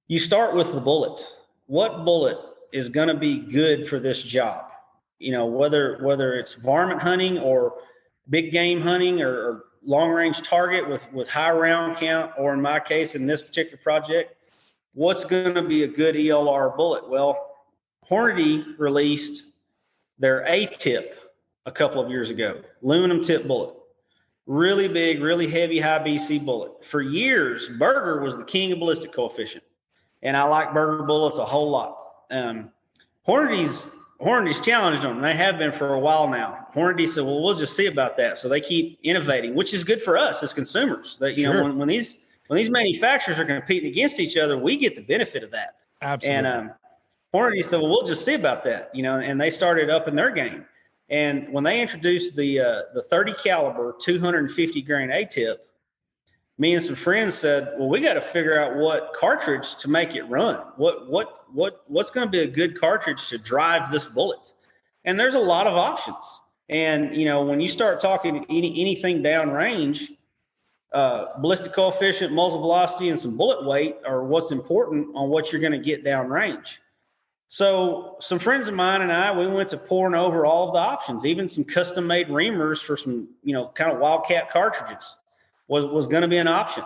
you start with the bullet. What bullet is going to be good for this job? Whether it's varmint hunting or big game hunting or long range target with high round count, or in my case, in this particular project, what's going to be a good ELR bullet? Well, Hornady released their A-tip a couple of years ago, aluminum tip bullet. Really big, really heavy, high BC bullet. For years, Berger was the king of ballistic coefficient, and I like Berger bullets a whole lot. Hornady's challenged them. They have been for a while now. Hornady said, "Well, we'll just see about that." So they keep innovating, which is good for us as consumers. That when these manufacturers are competing against each other, we get the benefit of that. Absolutely. And Hornady said, "Well, we'll just see about that." And they started upping their game. And when they introduced the 30 caliber 250 grain A-tip, me and some friends said, "Well, we got to figure out what cartridge to make it run. What's going to be a good cartridge to drive this bullet?" And there's a lot of options. And when you start talking anything downrange, ballistic coefficient, muzzle velocity, and some bullet weight are what's important on what you're going to get downrange. So some friends of mine and I, we went to pouring over all of the options, even some custom made reamers for some, kind of wildcat cartridges was going to be an option.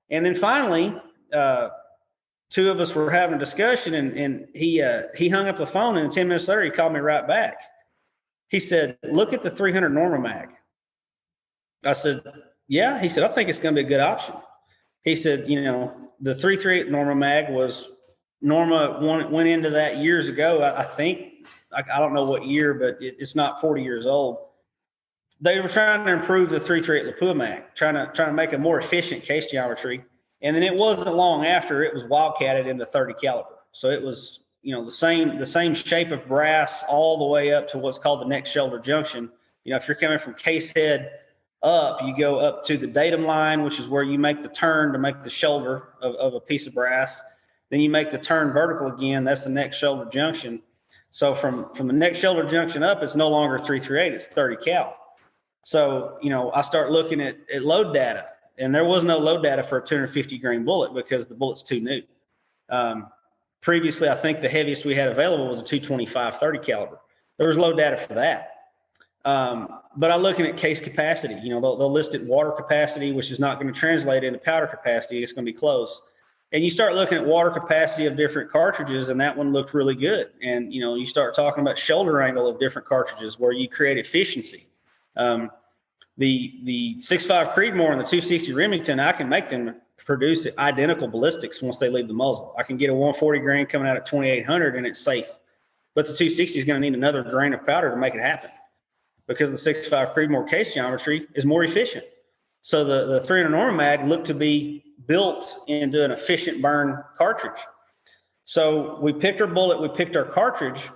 And then finally, two of us were having a discussion, and he hung up the phone, and 10 minutes later, he called me right back. He said, look at the 300 Norma Mag. I said, yeah. He said, I think it's going to be a good option. He said, the 338 Norma Mag was Norma went into that years ago. I think, I don't know what year, but it's not 40 years old. They were trying to improve the 338 Lapua Mag, trying to make a more efficient case geometry. And then it wasn't long after it was wildcatted into 30 caliber. So it was, the same shape of brass all the way up to what's called the neck shoulder junction. If you're coming from case head up, you go up to the datum line, which is where you make the turn to make the shoulder of a piece of brass. Then you make the turn vertical again. That's the neck shoulder junction. So from the neck shoulder junction up, it's no longer 338, it's 30 cal. So, I start looking at load data, and there was no load data for a 250 grain bullet because the bullet's too new. Previously, I think the heaviest we had available was a 225 30 caliber. There was load data for that. But I'm looking at case capacity. They'll list it water capacity, which is not going to translate into powder capacity. It's going to be close. And you start looking at water capacity of different cartridges, and that one looked really good. And, you start talking about shoulder angle of different cartridges where you create efficiency. The 6.5 Creedmoor and the 260 Remington, I can make them produce identical ballistics once they leave the muzzle. I can get a 140 grain coming out at 2,800 and it's safe. But the 260 is going to need another grain of powder to make it happen because the 6.5 Creedmoor case geometry is more efficient. So the 300 Norma Mag looked to be built into an efficient burn cartridge. So we picked our bullet, we picked our cartridge,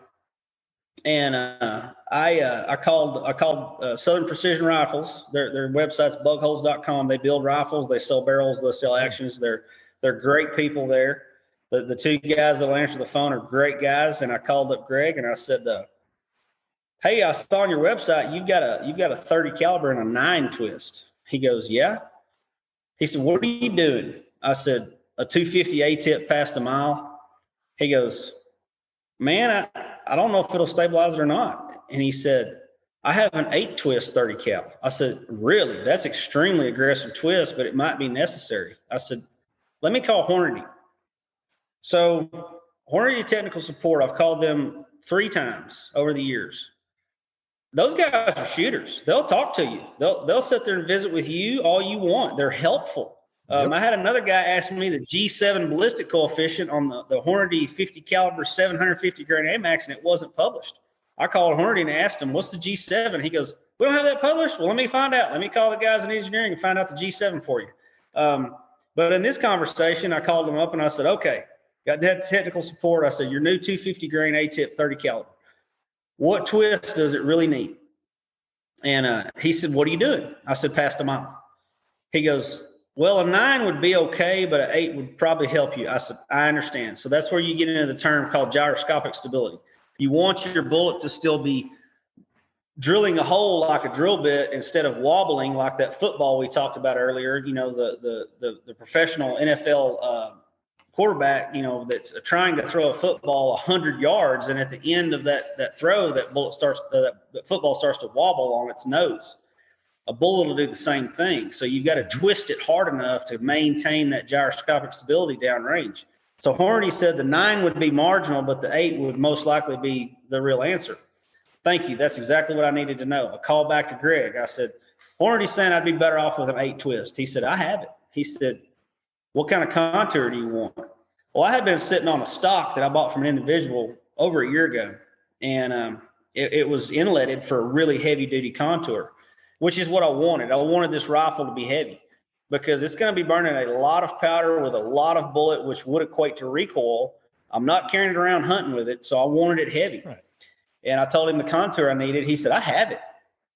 and I called Southern Precision Rifles. Their website's bugholes.com. They build rifles, they sell barrels, they sell actions. They're great people there. The two guys that'll answer the phone are great guys. And I called up Greg and I said, hey, I saw on your website you've got a 30 caliber and a 9 twist. He goes, yeah. He said, what are you doing? I said, a 250 A-tip past a mile. He goes, man, I don't know if it'll stabilize it or not. And he said, I have an 8 twist 30 cal. I said, really? That's extremely aggressive twist, but it might be necessary. I said, let me call Hornady. So Hornady Technical Support, I've called them 3 times over the years. Those guys are shooters. They'll talk to you. They'll sit there and visit with you all you want. They're helpful. I had another guy ask me the G7 ballistic coefficient on the Hornady 50 caliber 750 grain AMAX, and it wasn't published. I called Hornady and asked him, what's the G7? He goes, we don't have that published? Well, let me find out. Let me call the guys in engineering and find out the G7 for you. But in this conversation, I called him up and I said, okay, got that technical support. I said, your new 250 grain A-tip 30 caliber. What twist does it really need? And he said, what are you doing? I said, past a mile. He goes, well, a 9 would be okay, but an 8 would probably help you. I said, I understand. So that's where you get into the term called gyroscopic stability. You want your bullet to still be drilling a hole like a drill bit instead of wobbling like that football we talked about earlier. The professional NFL quarterback, that's trying to throw a football 100 yards, and at the end of that throw, that football starts to wobble on its nose. A bullet will do the same thing. So you've got to twist it hard enough to maintain that gyroscopic stability downrange. So Hornady said the 9 would be marginal, but the 8 would most likely be the real answer. Thank you. That's exactly what I needed to know. I called back to Greg. I said, Hornady's saying I'd be better off with an 8 twist. He said, I have it. He said, what kind of contour do you want? Well, I had been sitting on a stock that I bought from an individual over a year ago, and it was inletted for a really heavy-duty contour, which is what I wanted. I wanted this rifle to be heavy because it's going to be burning a lot of powder with a lot of bullet, which would equate to recoil. I'm not carrying it around hunting with it, so I wanted it heavy. Right. And I told him the contour I needed. He said, I have it.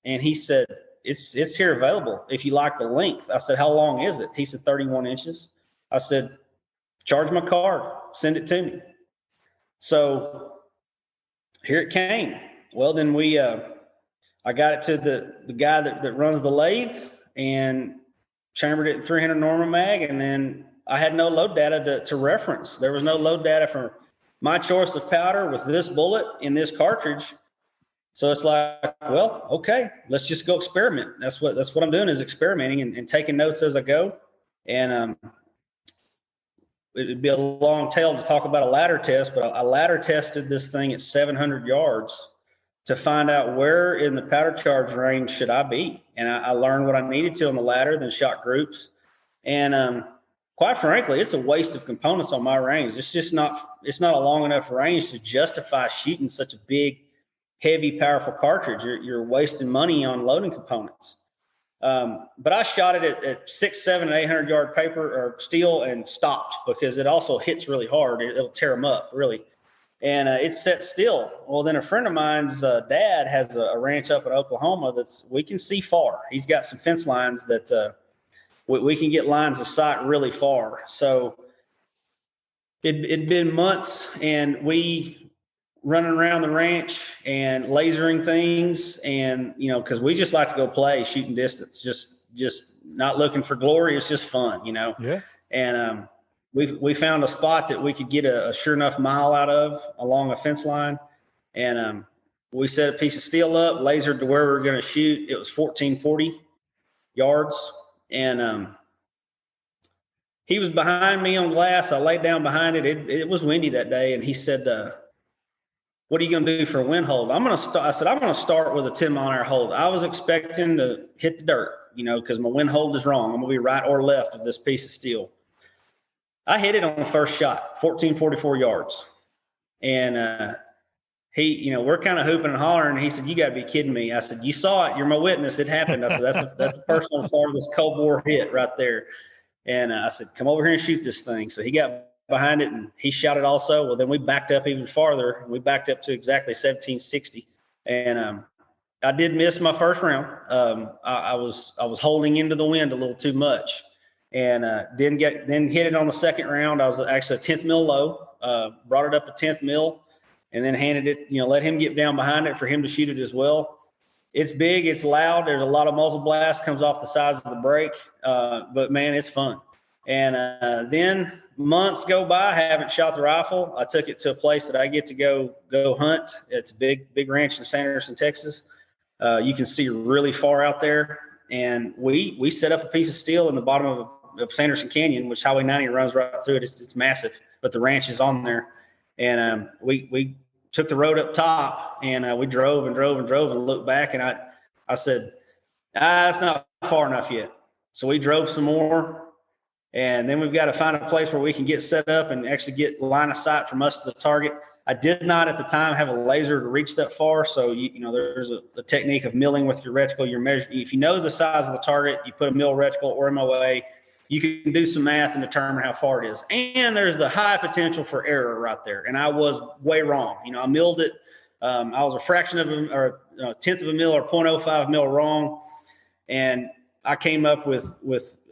And he said, it's here available if you like the length. I said, how long is it? He said, 31 inches. I said, charge my card, send it to me. So here it came. Well, then I got it to the guy that runs the lathe and chambered it in 300 Norma Mag, and then I had no load data to reference. There was no load data for my choice of powder with this bullet in this cartridge. So it's like, well, okay, let's just go experiment. That's what I'm doing, is experimenting and taking notes as I go. And it'd be a long tale to talk about a ladder test, but I ladder tested this thing at 700 yards to find out where in the powder charge range should I be. And I learned what I needed to on the ladder, then shot groups. And quite frankly, it's a waste of components on my range. It's not a long enough range to justify shooting such a big, heavy, powerful cartridge. You're wasting money on loading components. But I shot it at 600, 700, and 800 yard paper or steel and stopped because it also hits really hard. It'll tear them up really. And it's set still. Well, then a friend of mine's dad has a ranch up in Oklahoma we can see far. He's got some fence lines that we can get lines of sight really far. So it'd been months, and we running around the ranch and lasering things, and because we just like to go play shooting distance, just not looking for glory. It's just fun, Yeah. And we found a spot that we could get a sure enough mile out of along a fence line, and we set a piece of steel up, lasered to where we were going to shoot. It was 1440 yards, and he was behind me on glass. I laid down behind it. It was windy that day, and he said, what are you going to do for a wind hold? I said, I'm going to start with a 10-mile-an-hour hold. I was expecting to hit the dirt, because my wind hold is wrong. I'm going to be right or left of this piece of steel. I hit it on the first shot, 1444 yards. And he, we're kind of hooping and hollering. And he said, you got to be kidding me. I said, you saw it. You're my witness. It happened. I said, that's a personal farthest Cold War hit right there. And I said, come over here and shoot this thing. So he got behind it and he shot it also. Well, then we backed up even farther. We backed up to exactly 1760. And I did miss my first round. I was holding into the wind a little too much, and then hit it on the second round. I was actually a 10th mil low, brought it up a 10th mil, and then handed it, let him get down behind it for him to shoot it as well. It's big, it's loud. There's a lot of muzzle blast comes off the sides of the break, but man, it's fun. And then months go by, I haven't shot the rifle. I took it to a place that I get to go hunt. It's a big ranch in Sanderson, Texas. You can see really far out there. And we set up a piece of steel in the bottom of Sanderson Canyon, which Highway 90 runs right through it. It's massive, but the ranch is on there. And we took the road up top, and we drove and looked back, and I said, it's not far enough yet. So we drove some more. And then we've got to find a place where we can get set up and actually get line of sight from us to the target. I did not at the time have a laser to reach that far. So, there's a technique of milling with your reticle. You're measuring. If you know the size of the target, you put a mill reticle or MOA, you can do some math and determine how far it is. And there's the high potential for error right there. And I was way wrong. I milled it. I was a fraction of a tenth of a mil or 0.05 mil wrong. And I came up with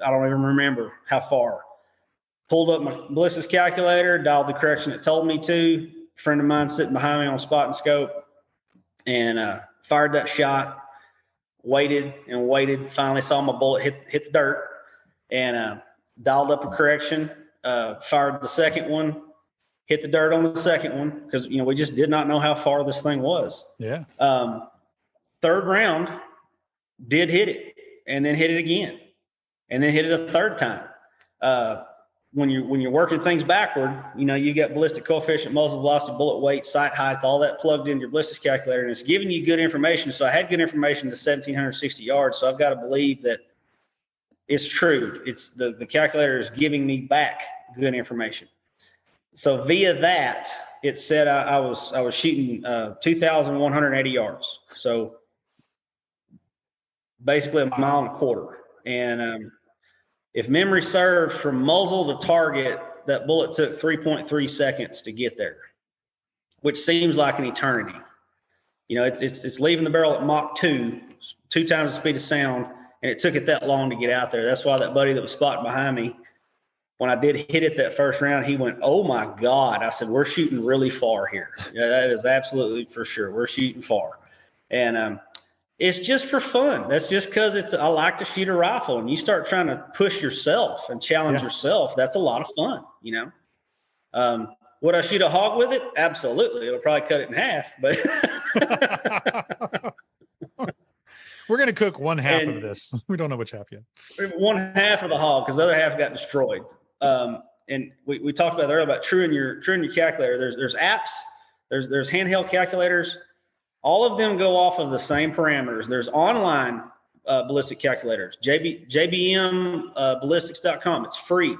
I don't even remember how far. Pulled up my ballistics calculator, dialed the correction it told me to. A friend of mine sitting behind me on spot and scope, and fired that shot. Waited and waited. Finally saw my bullet hit the dirt, and dialed up a correction. Fired the second one, hit the dirt on the second one because we just did not know how far this thing was. Yeah. Third round, did hit it. And then hit it again, and then hit it a third time. When you're working things backward, you got ballistic coefficient, muzzle velocity, bullet weight, sight height, all that plugged into your ballistics calculator, and it's giving you good information. So I had good information to 1,760 yards. So I've got to believe that it's true. It's the calculator is giving me back good information. So via that, it said I was shooting 2,180 yards. So basically a mile and a quarter. And if memory serves, from muzzle to target, that bullet took 3.3 seconds to get there, which seems like an eternity. It's leaving the barrel at Mach 2 times the speed of sound, and it took it that long to get out there. That's why that buddy that was spotting behind me, when I did hit it that first round, he went, "Oh my God." I said, "We're shooting really far here." Yeah, that is absolutely for sure. We're shooting far. And it's just for fun. That's just because I like to shoot a rifle, and you start trying to push yourself and challenge yourself. That's a lot of fun, Would I shoot a hog with it? Absolutely. It'll probably cut it in half, but we're going to cook one half of this. We don't know which half yet. One half of the hog, because the other half got destroyed. and we talked about earlier about truing your calculator. There's apps, there's handheld calculators. All of them go off of the same parameters. There's online ballistic calculators, ballistics.com. It's free.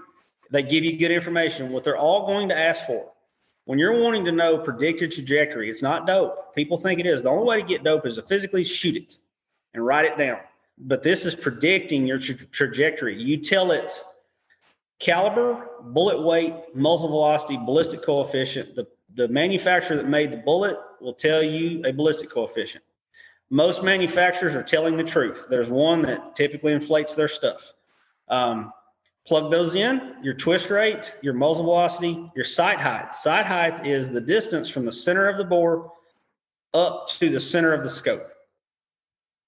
They give you good information. What they're all going to ask for, when you're wanting to know predicted trajectory, it's not dope. People think it is. The only way to get dope is to physically shoot it and write it down. But this is predicting your trajectory. You tell it caliber, bullet weight, muzzle velocity, ballistic coefficient. The manufacturer that made the bullet will tell you a ballistic coefficient. Most manufacturers are telling the truth. There's one that typically inflates their stuff. Plug those in, your twist rate, your muzzle velocity, your sight height. Sight height is the distance from the center of the bore up to the center of the scope.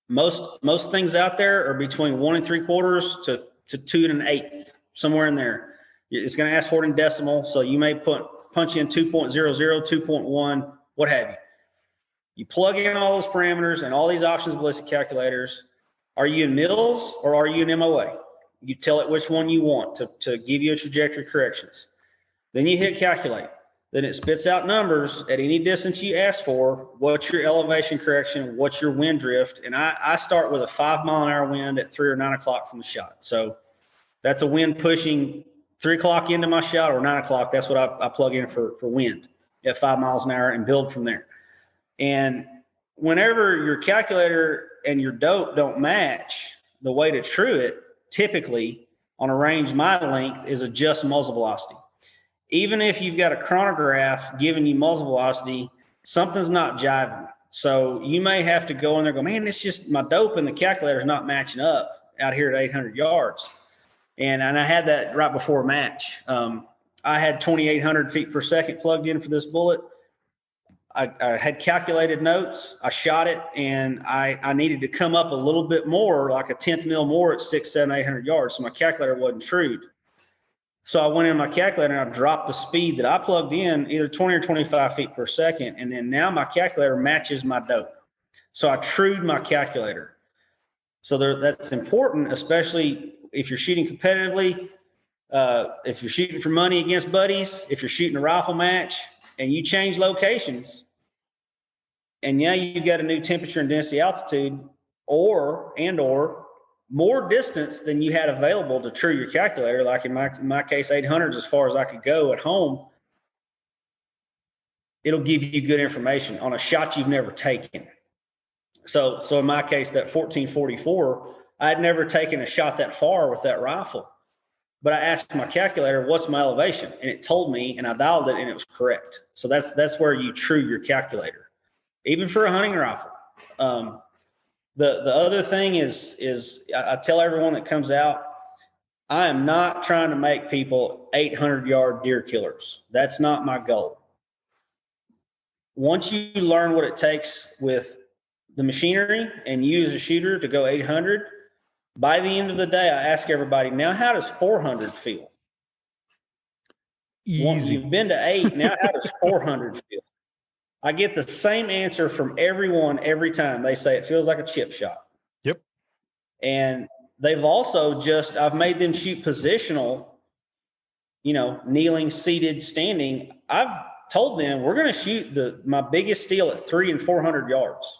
Most things out there are between 1 3/4 to 2 1/8, somewhere in there. It's going to ask for it in decimal, so you may punch in 2.00, 2.1, what have you. You plug in all those parameters and all these options ballistic calculators. Are you in mils or are you in MOA? You tell it which one you want to give you a trajectory corrections. Then you hit calculate. Then it spits out numbers at any distance you ask for. What's your elevation correction? What's your wind drift? And I start with a 5 mile an hour wind at 3 or 9 o'clock from the shot. So that's a wind pushing 3 o'clock into my shot or 9 o'clock. That's what I plug in for wind at 5 miles an hour and build from there. And whenever your calculator and your dope don't match, the way to true it typically on a range my length is adjust muzzle velocity. Even if you've got a chronograph giving you muzzle velocity, something's not jiving. So you may have to go in there and go, man, it's just my dope and the calculator is not matching up out here at 800 yards. And I had that right before a match. I had 2,800 feet per second plugged in for this bullet. I had calculated notes. I shot it, and I needed to come up a little bit more, like a 10th mil more at 600, 700, 800 yards. So my calculator wasn't trued. So I went in my calculator and I dropped the speed that I plugged in, either 20 or 25 feet per second. And then now my calculator matches my dope. So I trued my calculator. So that's important, especially if you're shooting competitively, if you're shooting for money against buddies, if you're shooting a rifle match and you change locations and now you've got a new temperature and density altitude or more distance than you had available to true your calculator, like in my case, 800s as far as I could go at home, it'll give you good information on a shot you've never taken. So in my case, that 1444, I'd never taken a shot that far with that rifle. But I asked my calculator, what's my elevation? And it told me, and I dialed it, and it was correct. So that's where you true your calculator, even for a hunting rifle. The other thing is I tell everyone that comes out, I am not trying to make people 800-yard deer killers. That's not my goal. Once you learn what it takes with the machinery and you as a shooter to go 800, by the end of the day, I ask everybody, now how does 400 feel? Easy. Once you've been to 8, now how does 400 feel? I get the same answer from everyone every time. They say it feels like a chip shot. Yep. And they've also I've made them shoot positional, kneeling, seated, standing. I've told them we're going to shoot my biggest steel at 300 and 400 yards.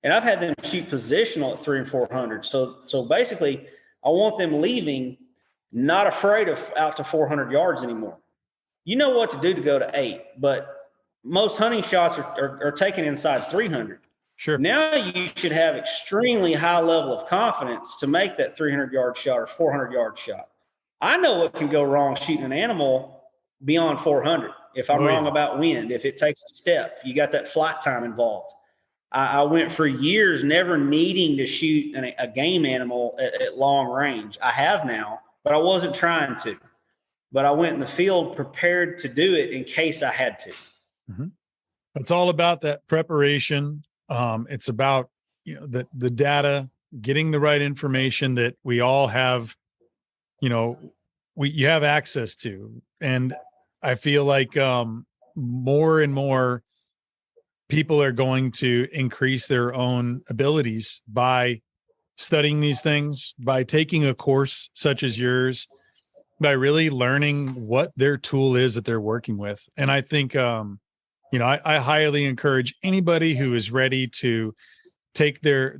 And I've had them shoot positional at 300 and 400. So basically, I want them leaving not afraid of out to 400 yards anymore. You know what to do to go to 8, but most hunting shots are taken inside 300. Sure. Now you should have extremely high level of confidence to make that 300-yard shot or 400-yard shot. I know what can go wrong shooting an animal beyond 400. If I'm wrong about wind, if it takes a step, you got that flight time involved. I went for years never needing to shoot a game animal at long range. I have now, but I wasn't trying to. But I went in the field prepared to do it in case I had to. Mm-hmm. It's all about that preparation. It's about the data, getting the right information that we all have. You have access to, and I feel like more and more people are going to increase their own abilities by studying these things, by taking a course such as yours, by really learning what their tool is that they're working with. And I think, I highly encourage anybody who is ready to take their,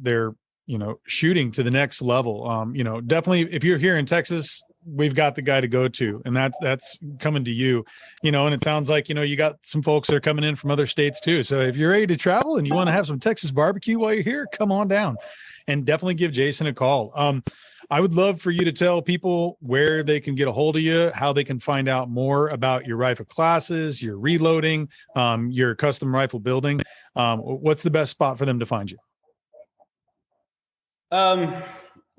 shooting to the next level. Definitely if you're here in Texas, we've got the guy to go to, and that's coming to you, and it sounds like, you got some folks that are coming in from other states too. So if you're ready to travel and you want to have some Texas barbecue while you're here, come on down and definitely give Jason a call. I would love for you to tell people where they can get a hold of you, how they can find out more about your rifle classes, your reloading, your custom rifle building. What's the best spot for them to find you?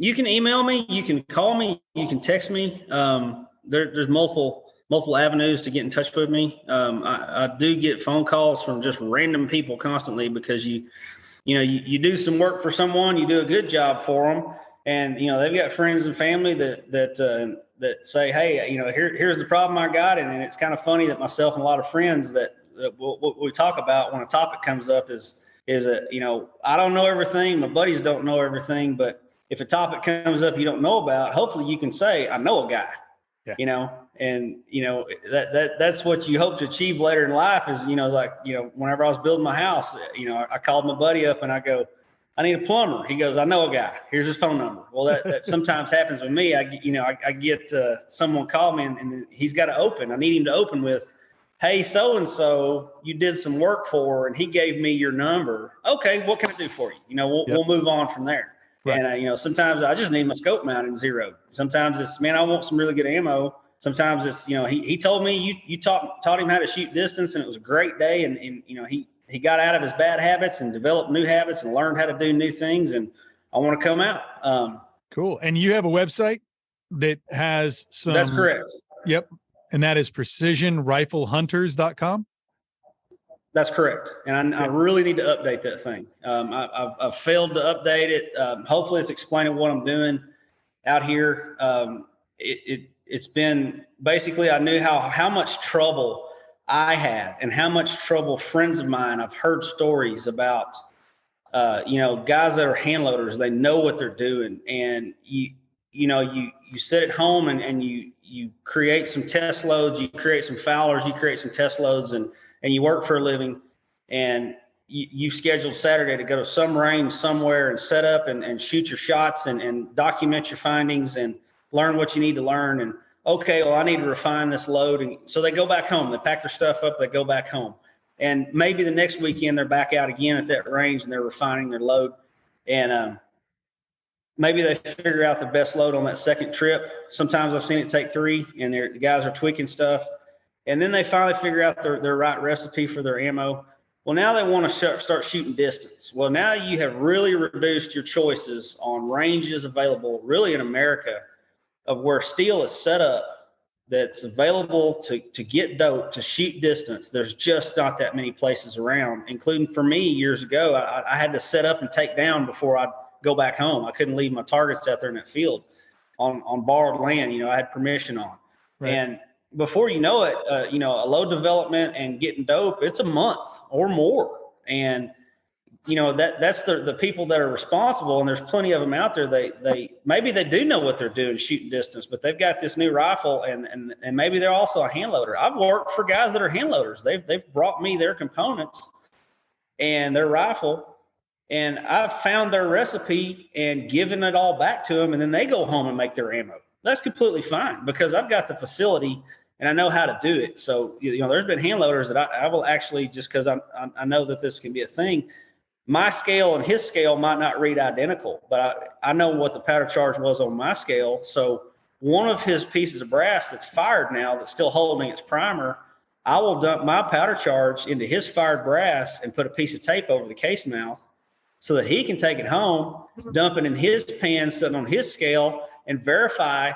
You can email me, you can call me, you can text me. There's multiple avenues to get in touch with me. I do get phone calls from just random people constantly because you do some work for someone, you do a good job for them, and they've got friends and family that say, hey, here's the problem I got, and it's kind of funny that myself and a lot of friends that what we talk about when a topic comes up is that I don't know everything, my buddies don't know everything, but if a topic comes up you don't know about, hopefully you can say, I know a guy. Yeah. That's what you hope to achieve later in life is, whenever I was building my house, I called my buddy up and I go, I need a plumber. He goes, I know a guy. Here's his phone number. Well, that sometimes happens with me. I get someone call me and he's got to open. I need him to open with, hey, so-and-so you did some work for, and he gave me your number. Okay, what can I do for you? We'll move on from there. Right. And, sometimes I just need my scope mounted and zeroed. Sometimes it's, man, I want some really good ammo. Sometimes it's, he told me you taught him how to shoot distance, and it was a great day. And he got out of his bad habits and developed new habits and learned how to do new things. And I want to come out. Cool. And you have a website that has some. That's correct. Yep. And that is precisionriflehunters.com. That's correct. And I really need to update that thing. I've failed to update it. Hopefully it's explaining what I'm doing out here. It's been basically, I knew how much trouble I had and how much trouble friends of mine, I've heard stories about, guys that are hand loaders, they know what they're doing. And you sit at home and you create some test loads, you create some Fowlers, you create some test loads, and you work for a living, and you've scheduled Saturday to go to some range somewhere and set up and shoot your shots and document your findings and learn what you need to learn. And okay, well, I need to refine this load. And so they go back home, they pack their stuff up, they go back home. And maybe the next weekend they're back out again at that range and they're refining their load. And maybe they figure out the best load on that second trip. Sometimes I've seen it take 3, and the guys are tweaking stuff. And then they finally figure out their right recipe for their ammo. Well, now they want to start shooting distance. Well, now you have really reduced your choices on ranges available really in America of where steel is set up that's available to get dope, to shoot distance. There's just not that many places around, including for me years ago. I had to set up and take down before I'd go back home. I couldn't leave my targets out there in that field on borrowed land, I had permission on. Right. And before you know it, a load development and getting dope, it's a month or more. And, that's the people that are responsible, and there's plenty of them out there. They maybe they do know what they're doing shooting distance, but they've got this new rifle and maybe they're also a hand loader. I've worked for guys that are hand loaders. They've brought me their components and their rifle, and I've found their recipe and given it all back to them, and then they go home and make their ammo. That's completely fine because I've got the facility and I know how to do it. So, there's been hand loaders that I will actually, just because I know that this can be a thing, my scale and his scale might not read identical, but I know what the powder charge was on my scale. So one of his pieces of brass that's fired now, that's still holding its primer, I will dump my powder charge into his fired brass and put a piece of tape over the case mouth so that he can take it home, dump it in his pan, sitting on his scale, and verify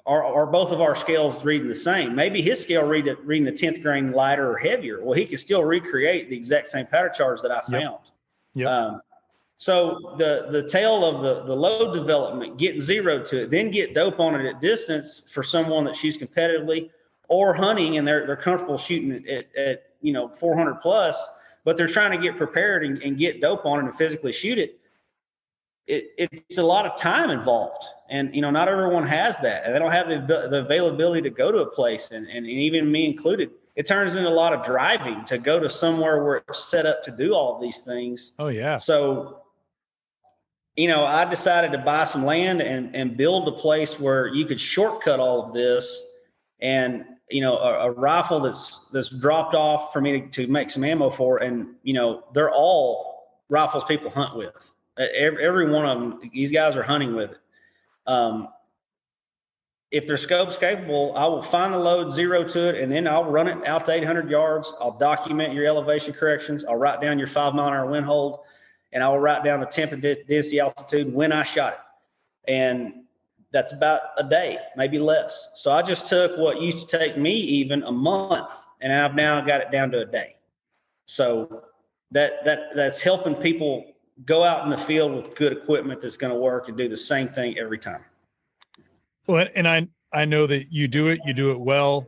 are both of our scales reading the same. Maybe his scale reading the 10th grain lighter or heavier. Well, he can still recreate the exact same powder charge that I found. Yep. So the tail of the load development, getting zeroed to it, then get dope on it at distance for someone that shoots competitively or hunting, and they're comfortable shooting at 400 plus, but they're trying to get prepared and get dope on it and physically shoot it. it's a lot of time involved, and not everyone has that, and they don't have the availability to go to a place, and even me included. It turns into a lot of driving to go to somewhere where it's set up to do all of these things. Oh yeah. So, I decided to buy some land and build a place where you could shortcut all of this, and a rifle that's dropped off for me to make some ammo for, and they're all rifles people hunt with. Every one of them, these guys are hunting with it. If their scope's capable, I will find the load, zero to it, and then I'll run it out to 800 yards. I'll document your elevation corrections. I'll write down your 5 mile an hour wind hold, and I will write down the temp and density altitude when I shot it. And that's about a day, maybe less. So I just took what used to take me even a month, and I've now got it down to a day. So that's helping people go out in the field with good equipment that's going to work and do the same thing every time. Well, and I know that you do it well.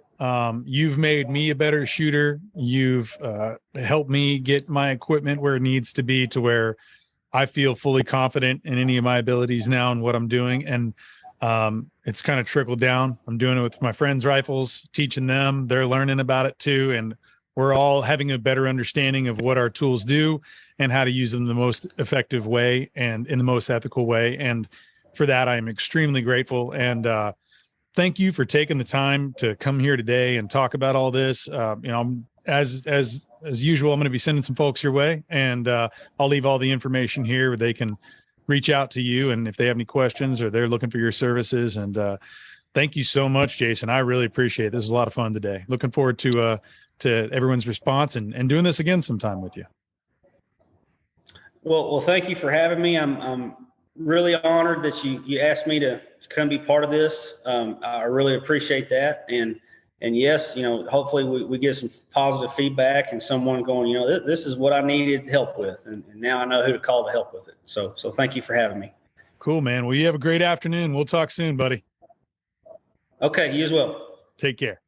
You've made me a better shooter. You've helped me get my equipment where it needs to be, to where I feel fully confident in any of my abilities now and what I'm doing. And it's kind of trickled down. I'm doing it with my friends' rifles, teaching them. They're learning about it too. And we're all having a better understanding of what our tools do and how to use them the most effective way and in the most ethical way. And for that, I am extremely grateful. And thank you for taking the time to come here today and talk about all this. As usual, I'm going to be sending some folks your way, and I'll leave all the information here where they can reach out to you, and if they have any questions or they're looking for your services. And thank you so much, Jason. I really appreciate it. This was a lot of fun today. Looking forward to everyone's response and doing this again sometime with you. Well, thank you for having me. I'm really honored that you asked me to come be part of this. I really appreciate that. And yes, hopefully we get some positive feedback and someone going, this is what I needed help with. And now I know who to call to help with it. So thank you for having me. Cool, man. Well, you have a great afternoon. We'll talk soon, buddy. Okay. You as well. Take care.